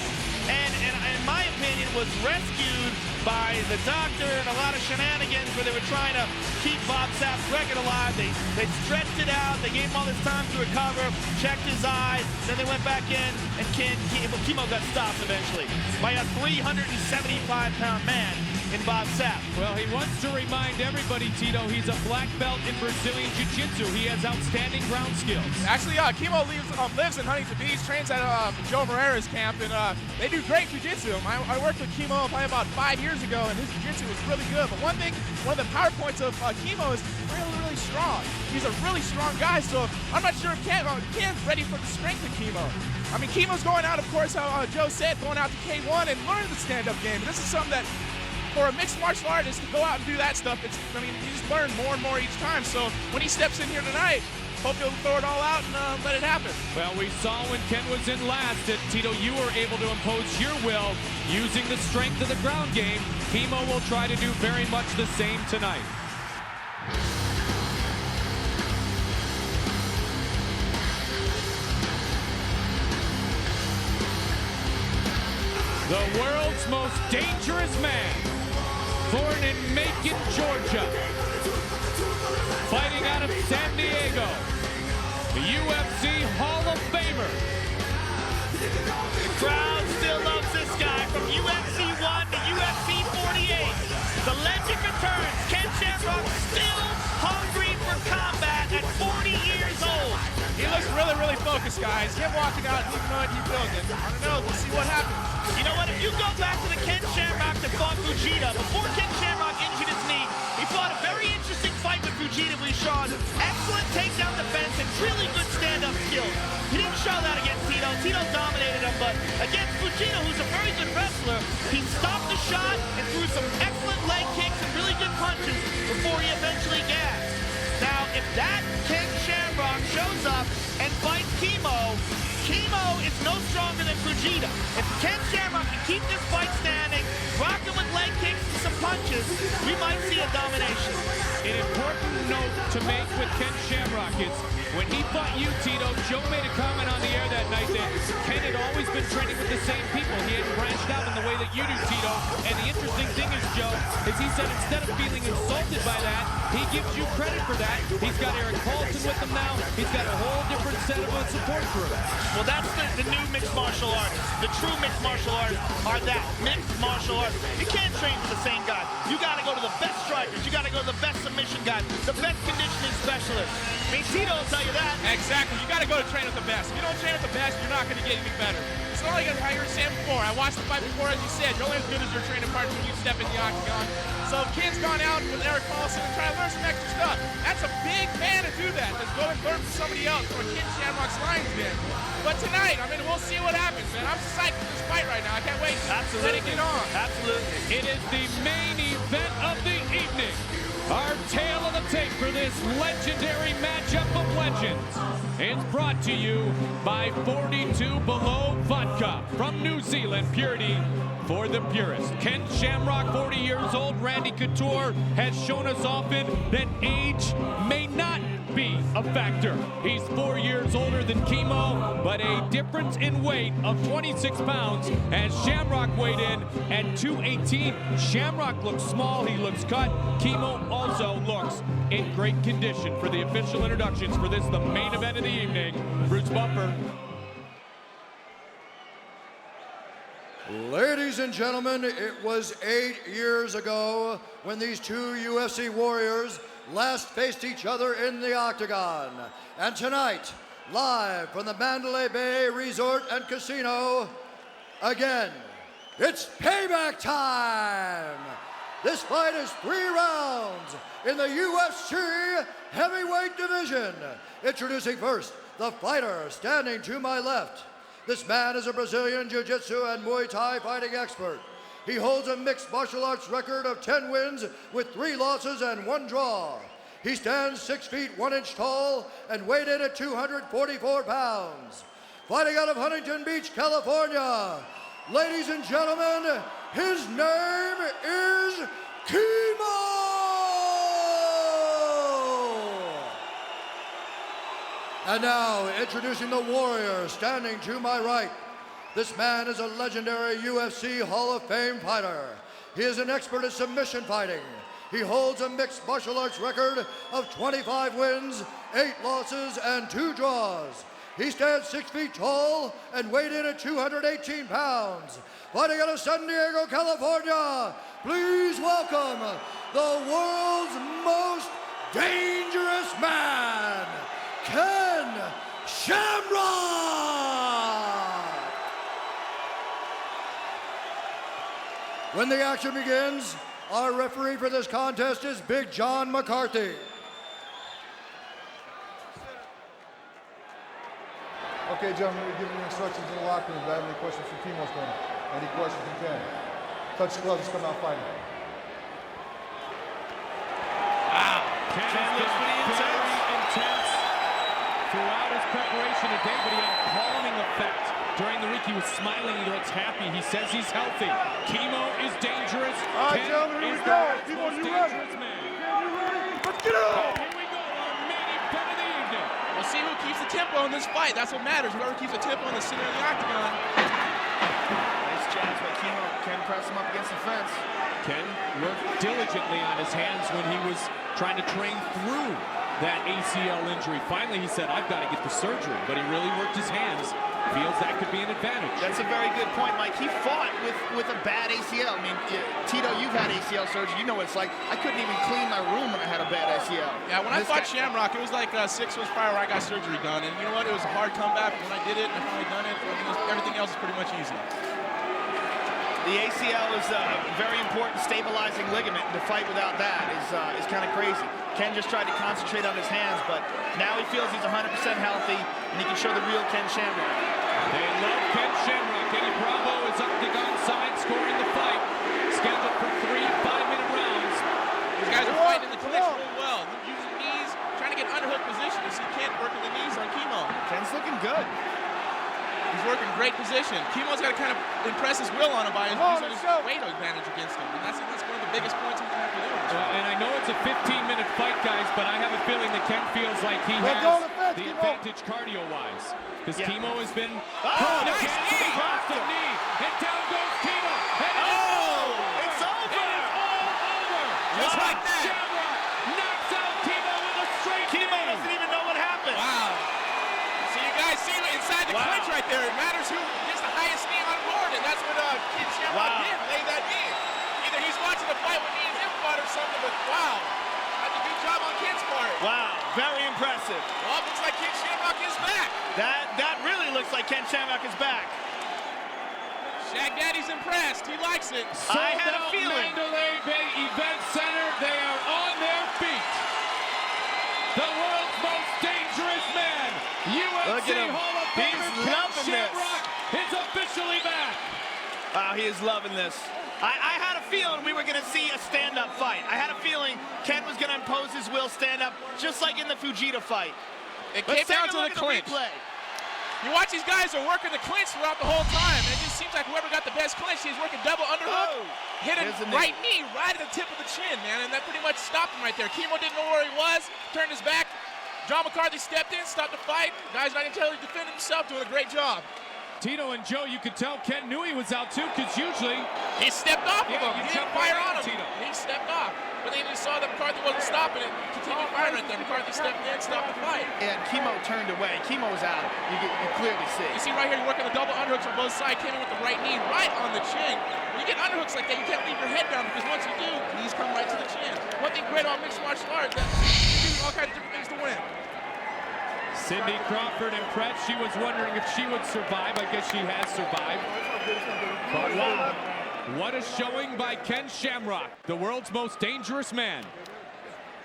and in my opinion was rescued by the doctor and a lot of shenanigans where they were trying to keep Bob Sapp's record alive. They stretched it out, they gave him all this time to recover, checked his eye, then they went back in, and Kimo got stopped eventually by a 375-pound man in Bob Sapp. Well, he wants to remind everybody, Tito, he's a black belt in Brazilian Jiu-Jitsu. He has outstanding ground skills. Actually, Kimo lives in Huntington Beach, trains at Joe Moreira's camp, and they do great Jiu-Jitsu. I worked with Kimo probably about 5 years ago, and his Jiu-Jitsu was really good. But one of the power points of Kimo is really, really strong. He's a really strong guy, so I'm not sure if Ken's ready for the strength of Kimo. I mean, Kimo's going out, of course, how Joe said, going out to K1 and learn the stand-up game. This is something that, for a mixed martial artist to go out and do that stuff, you just learn more and more each time. So when he steps in here tonight, hope he'll throw it all out and let it happen. Well, we saw when Ken was in last that, Tito, you were able to impose your will using the strength of the ground game. Kimo will try to do very much the same tonight. The world's most dangerous man, born in Macon, Georgia, fighting out of San Diego, the UFC Hall of Famer. The crowd still loves this guy from UFC 1 to UFC 48. The legend returns. Ken Shamrock still hungry for combat at 40 years old. He looks really, really focused, guys. Him walking out, he feels it. I don't know, we'll see what happens. You know what, if you go back to the Ken Shamrock that fought Fujita, before Ken Shamrock injured his knee, he fought a very interesting fight with Fujita. We saw excellent takedown defense and really good stand-up skills. He didn't show that against Tito. Tito dominated him, but against Fujita, who's a very good wrestler, he stopped the shot and threw some excellent leg kicks and really good punches before he eventually gassed. Now, if that Ken Shamrock shows up and fights Kimo, Kimo is no stronger than Fujita. If Ken Shamrock can keep this fight standing, rock him with leg kicks and some punches, we might see a domination. An important note to make with Ken Shamrock is when he fought you, Tito, Joe made a comment on the air that night that Ken had always been training with the same people. He hadn't branched out in the way that you do, Tito. And the interesting thing is, Joe, is he said instead of feeling insulted by that, he gives you credit for that. He's got Eric Paulson with him now. He's got a whole different set of a support crew. Well, that's the new mixed martial artists. The true mixed martial artists are that mixed martial artists. You can't train with the same guys. You got to go to the best strikers. You got to go to the best submission guys, the best conditioning specialists. I mean, Tito will tell you that. Exactly. You got to go to train with the best. If you don't train with the best, you're not going to get any better. It's not like how you were saying before. I watched the fight before, as you said. You're only as good as your training partner when you step in the octagon. So Ken's gone out with Eric Paulson and trying to learn some extra stuff. That's a big man to do that. Let's go and learn from somebody else where Ken Shamrock's lines been. But tonight, I mean, we'll see what happens, man. I'm psyched for this fight right now. I can't wait to let it get on. Absolutely. It is the main event of the evening. Our tale of the tape for this legendary matchup of of Legends is brought to you by 42 Below Vodka from New Zealand, purity for the purist. Ken Shamrock, 40 years old. Randy Couture has shown us often that age may not be a factor. He's 4 years older than Kimo, but a difference in weight of 26 pounds as Shamrock weighed in at 218. Shamrock looks small, he looks cut. Kimo also looks in great condition. For the official introductions for this, the main event of the evening, Bruce Buffer. Ladies and gentlemen, it was 8 years ago when these two UFC warriors last faced each other in the octagon. And tonight, live from the Mandalay Bay Resort and Casino, again, it's payback time! This fight is 3 rounds in the UFC heavyweight division. Introducing first, the fighter standing to my left. This man is a Brazilian Jiu-Jitsu and Muay Thai fighting expert. He holds a mixed martial arts record of 10 wins with 3 losses and 1 draw. He stands 6 feet 1 inch tall and weighed in at 244 pounds. Fighting out of Huntington Beach, California, ladies and gentlemen, his name is Kimo! And now, introducing the warrior standing to my right. This man is a legendary UFC Hall of Fame fighter. He is an expert at submission fighting. He holds a mixed martial arts record of 25 wins, 8 losses, and 2 draws. He stands 6 feet tall and weighed in at 218 pounds. Fighting out of San Diego, California, please welcome the world's most dangerous man, Ken Shamrock! When the action begins, our referee for this contest is Big John McCarthy. Okay, gentlemen, we're giving you instructions in the locker room. If you have any questions from Kimo's corner, any questions from Ken, touch the gloves, come out fighting. Wow, Ken looks very intense throughout his preparation today, but he had a calming effect. During the week, he was smiling, he looks happy. He says he's healthy. Kimo is dangerous. All right, gentlemen, here we go. Kimo, you ready? Let's get it! Here we go, our main event of the evening. We'll see who keeps the tempo in this fight. That's what matters. Whoever keeps the tempo in the center of the octagon. Nice jabs by Kimo. Ken press him up against the fence. Ken worked diligently on his hands when he was trying to train through that ACL injury. Finally, he said, I've got to get the surgery, but he really worked his hands. Feels that could be an advantage. That's a very good point, Mike. He fought with a bad ACL. I mean, Tito, you've had ACL surgery. You know what it's like. I couldn't even clean my room when I had a bad ACL. Yeah, when I fought Shamrock, it was like 6 months prior where I got surgery done. And you know what? It was a hard comeback. When I did it and I finally done it, everything else is pretty much easy. The ACL is a very important stabilizing ligament. To fight without that is kind of crazy. Ken just tried to concentrate on his hands, but now he feels he's 100% healthy, and he can show the real Ken Shamrock. They love Ken Shamrock. Eddie Bravo is octagon side scoring the fight. Scheduled for 3 5-minute rounds. These guys are fighting in the clinch really well. Using knees, trying to get underhook position. You see Ken working the knees on Kimo. Ken's looking good. He's working great position. Kimo's got to kind of impress his will on him by using his weight advantage against him. And that's one of the biggest points he's going to have to do. And I know it's a 15-minute fight, guys, but I have a feeling that Ken feels like he has the advantage cardio-wise. Because Kimo has been... nice knee! Drops the knee, and down goes Kimo. And it's over! It is all over! Just like that! Shamrock knocks out Kimo with a straight Kimo doesn't even know what happened. Wow. So you guys see inside the clinch right there. It matters who gets the highest knee on board, and that's what Ken Shamrock did. Laid that knee. Either he's watching the fight with knees in or something, but wow. That's a good job on Ken's part. Wow, very impressive. Well, looks like Ken Shamrock is back. That really looks like Ken Shamrock is back. Shaq Daddy's impressed. He likes it. I had a feeling. Mandalay Bay Event Center, they are on their feet. The world's most dangerous man, UFC Hall of Famer Ken Shamrock is officially back. Wow, he is loving this. I had a feeling we were going to see a stand-up fight. I had a feeling Ken was going to impose his will stand-up, just like in the Fujita fight. It came down to the clinch. You watch these guys are working the clinch throughout the whole time. It just seems like whoever got the best clinch, he's working double underhook, hit a right knee right at the tip of the chin, man, and that pretty much stopped him right there. Kimo didn't know where he was, turned his back. John McCarthy stepped in, stopped the fight. Guy's not entirely defending himself, doing a great job. Tito and Joe, you could tell Ken knew he was out too, because usually he stepped off of him. You He didn't fire on him. He stepped off. But then he saw that McCarthy wasn't stopping it. Continued firing right there. McCarthy stepped in, stopped the fight. And Kimo turned away. Kimo's out. You clearly see. You see right here, you're working the double underhooks on both sides. Came in with the right knee right on the chin. When you get underhooks like that, you can't leave your head down, because once you do, knees come right to the chin. One thing great about mixed martial arts, that you do all kinds of different things to win. Cindy Crawford impressed. She was wondering if she would survive. I guess she has survived. But wow, what a showing by Ken Shamrock, the world's most dangerous man.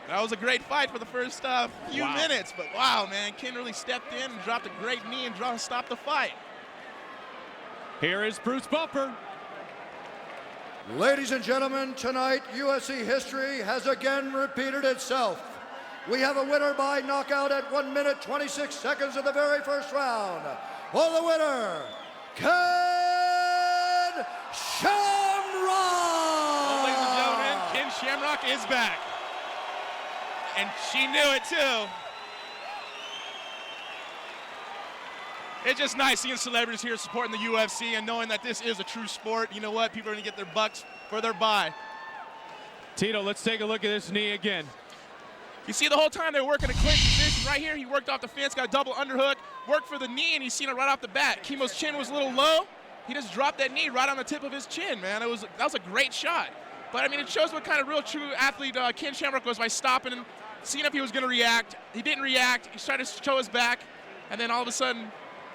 That was a great fight for the first few minutes, but wow, man, Ken really stepped in and dropped a great knee and stopped the fight. Here is Bruce Buffer. Ladies and gentlemen, tonight UFC history has again repeated itself. We have a winner by knockout at 1 minute 26 seconds of the very first round. For the winner, Ken Shamrock! Well, ladies and gentlemen, Ken Shamrock is back. And she knew it too. It's just nice seeing celebrities here supporting the UFC and knowing that this is a true sport. You know what? People are going to get their bucks for their buy. Tito, let's take a look at this knee again. You see the whole time they were working a clinch position right here. He worked off the fence, got a double underhook, worked for the knee, and he's seen it right off the bat. Kimo's chin was a little low. He just dropped that knee right on the tip of his chin, man. That was a great shot. But, I mean, it shows what kind of real true athlete Ken Shamrock was by stopping him, seeing if he was going to react. He didn't react. He tried to show his back, and then all of a sudden,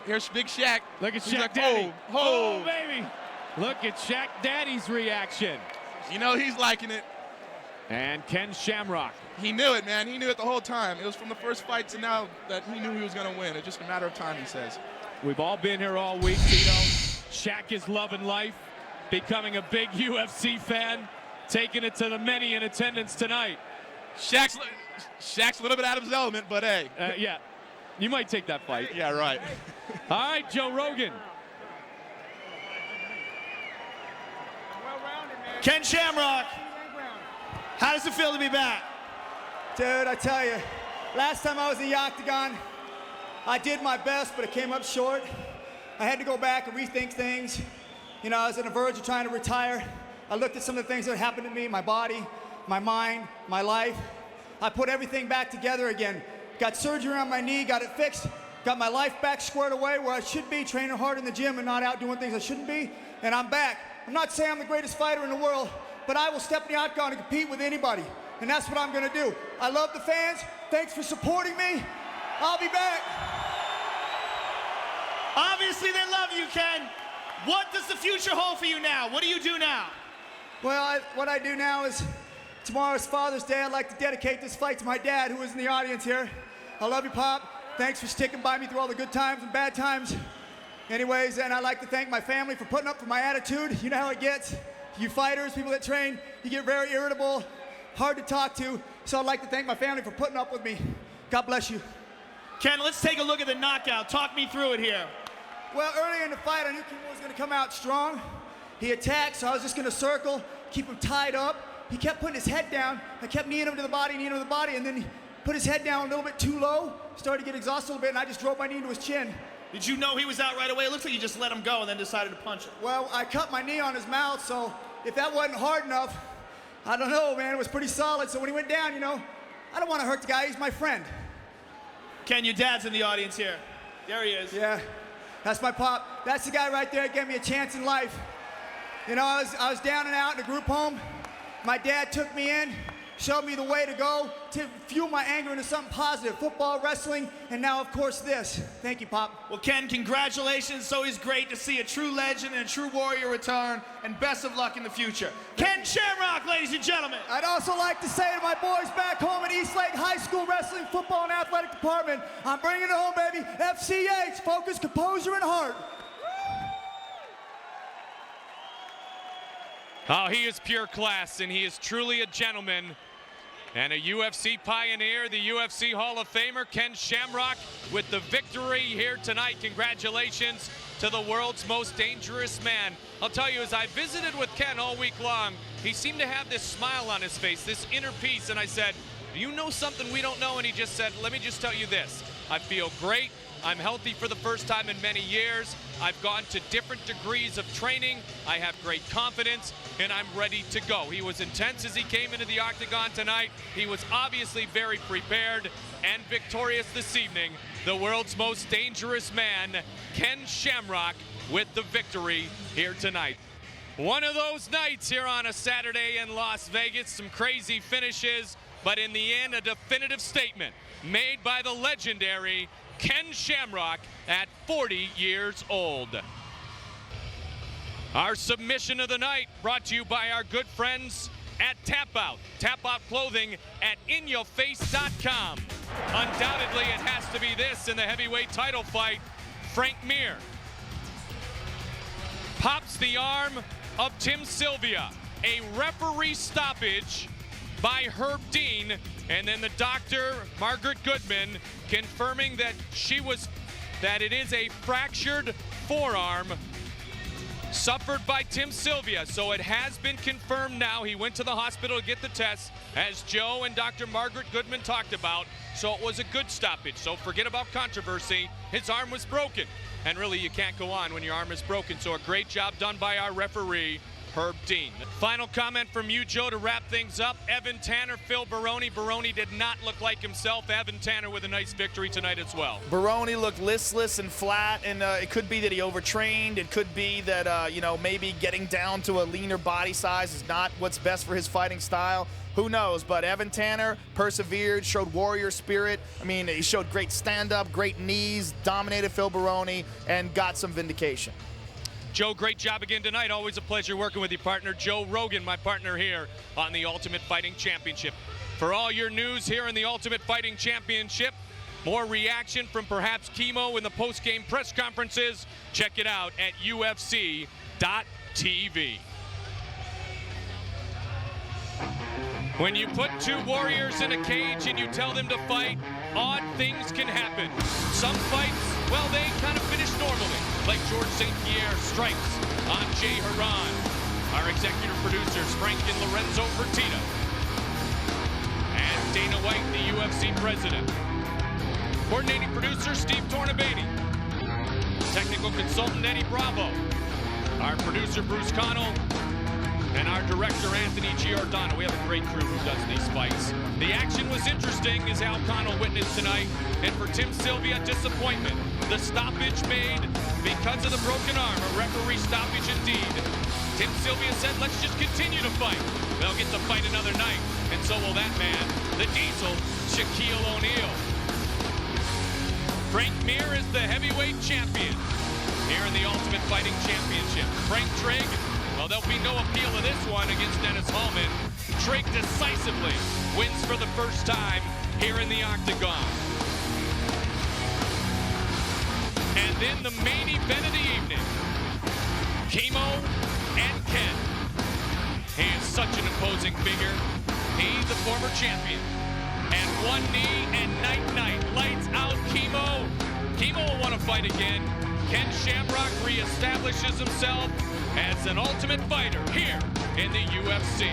here's Big Shaq. Look at He's Shaq like, Daddy. Oh, baby. Look at Shaq Daddy's reaction. You know he's liking it. And Ken Shamrock. He knew it, man. He knew it the whole time. It was from the first fight to now that he knew he was going to win. It's just a matter of time, he says. We've all been here all week, Tito. Shaq is loving life, becoming a big UFC fan, taking it to the many in attendance tonight. Shaq's a little bit out of his element, but hey. Yeah, you might take that fight. Yeah, right. All right, Joe Rogan. Ken Shamrock, how does it feel to be back? Dude, I tell you, last time I was in the octagon, I did my best, but it came up short. I had to go back and rethink things. You know, I was on the verge of trying to retire. I looked at some of the things that happened to me, my body, my mind, my life. I put everything back together again. Got surgery on my knee, got it fixed, got my life back squared away where I should be, training hard in the gym and not out doing things I shouldn't be, and I'm back. I'm not saying I'm the greatest fighter in the world, but I will step in the octagon and compete with anybody, and that's what I'm gonna do. I love the fans. Thanks for supporting me. I'll be back. Obviously they love you, Ken. What does the future hold for you now? What do you do now? Well, what I do now is, tomorrow's Father's Day. I'd like to dedicate this fight to my dad, who is in the audience here. I love you, Pop. Thanks for sticking by me through all the good times and bad times. Anyways, and I'd like to thank my family for putting up for my attitude. You know how it gets. You fighters, people that train, you get very irritable, hard to talk to. So I'd like to thank my family for putting up with me. God bless you. Ken, let's take a look at the knockout. Talk me through it here. Well, earlier in the fight, I knew Kimo was going to come out strong. He attacked, so I was just going to circle, keep him tied up. He kept putting his head down. I kept kneeing him to the body, and then he put his head down a little bit too low, started to get exhausted a little bit, and I just drove my knee into his chin. Did you know he was out right away? It looks like you just let him go and then decided to punch him. Well, I cut my knee on his mouth, so if that wasn't hard enough, I don't know, man. It was pretty solid, so when he went down, you know, I don't want to hurt the guy. He's my friend. Ken, your dad's in the audience here. There he is. Yeah, that's my pop. That's the guy right there that gave me a chance in life. You know, I was down and out in a group home. My dad took me in, showed me the way to go to fuel my anger into something positive. Football, wrestling, and now, of course, this. Thank you, Pop. Well, Ken, congratulations. It's always great to see a true legend and a true warrior return, and best of luck in the future. Ken Shamrock, ladies and gentlemen. I'd also like to say to my boys back home at East Lake High School Wrestling, Football, and Athletic Department, I'm bringing it home, baby. FCH, focus, composure, and heart. Oh, he is pure class, and he is truly a gentleman. And a UFC pioneer, the UFC Hall of Famer, Ken Shamrock, with the victory here tonight. Congratulations to the world's most dangerous man. I'll tell you, as I visited with Ken all week long, he seemed to have this smile on his face, this inner peace, and I said, do you know something we don't know? And he just said, let me just tell you this. I feel great. I'm healthy for the first time in many years. I've gone to different degrees of training. I have great confidence, and I'm ready to go. He was intense as he came into the octagon tonight. He was obviously very prepared and victorious this evening. The world's most dangerous man, Ken Shamrock, with the victory here tonight. One of those nights here on a Saturday in Las Vegas. Some crazy finishes, but in the end, a definitive statement made by the legendary Ken Shamrock at 40 years old. Our submission of the night brought to you by our good friends at Tap Out. Tap Out clothing at inyourface.com. Undoubtedly, it has to be this in the heavyweight title fight. Frank Mir pops the arm of Tim Sylvia. A referee stoppage by Herb Dean, and then the doctor, Margaret Goodman, confirming that it is a fractured forearm suffered by Tim Sylvia. So it has been confirmed now. He went to the hospital to get the test, as Joe and Dr. Margaret Goodman talked about. So it was a good stoppage. So forget about controversy. His arm was broken. And really, you can't go on when your arm is broken. So a great job done by our referee, Herb Dean. Final comment from you, Joe, to wrap things up. Evan Tanner, Phil Baroni. Baroni did not look like himself. Evan Tanner with a nice victory tonight as well. Baroni looked listless and flat, and it could be that he overtrained. It could be that, maybe getting down to a leaner body size is not what's best for his fighting style. Who knows? But Evan Tanner persevered, showed warrior spirit. I mean, he showed great stand-up, great knees, dominated Phil Baroni, and got some vindication. Joe, great job again tonight. Always a pleasure working with you, partner. Joe Rogan, my partner here on the Ultimate Fighting Championship. For all your news here in the Ultimate Fighting Championship, more reaction from perhaps Kimo in the post-game press conferences, check it out at UFC.tv. When you put two warriors in a cage and you tell them to fight, odd things can happen. Some fights, well, they kind of finish normally, like George St. Pierre strikes on Jay Haran. Our executive producers, Frank and Lorenzo Fertitta. And Dana White, the UFC president. Coordinating producer, Steve Tornabene. Technical consultant, Eddie Bravo. Our producer, Bruce Connell. And our director, Anthony Giordano. We have a great crew who does these fights. The action was interesting, as Al Connell witnessed tonight. And for Tim Sylvia, disappointment. The stoppage made because of the broken arm. A referee stoppage indeed. Tim Sylvia said, let's just continue to fight. They'll get to fight another night. And so will that man, the Diesel, Shaquille O'Neal. Frank Mir is the heavyweight champion here in the Ultimate Fighting Championship. Frank Trigg, well, there'll be no appeal of this one against Dennis Hallman. Trigg decisively wins for the first time here in the octagon. And then the main event of the evening, Kimo and Ken. He is such an imposing figure. He's the former champion. And one knee and night-night. Lights out Kimo. Kimo will want to fight again. Ken Shamrock reestablishes himself as an ultimate fighter here in the UFC.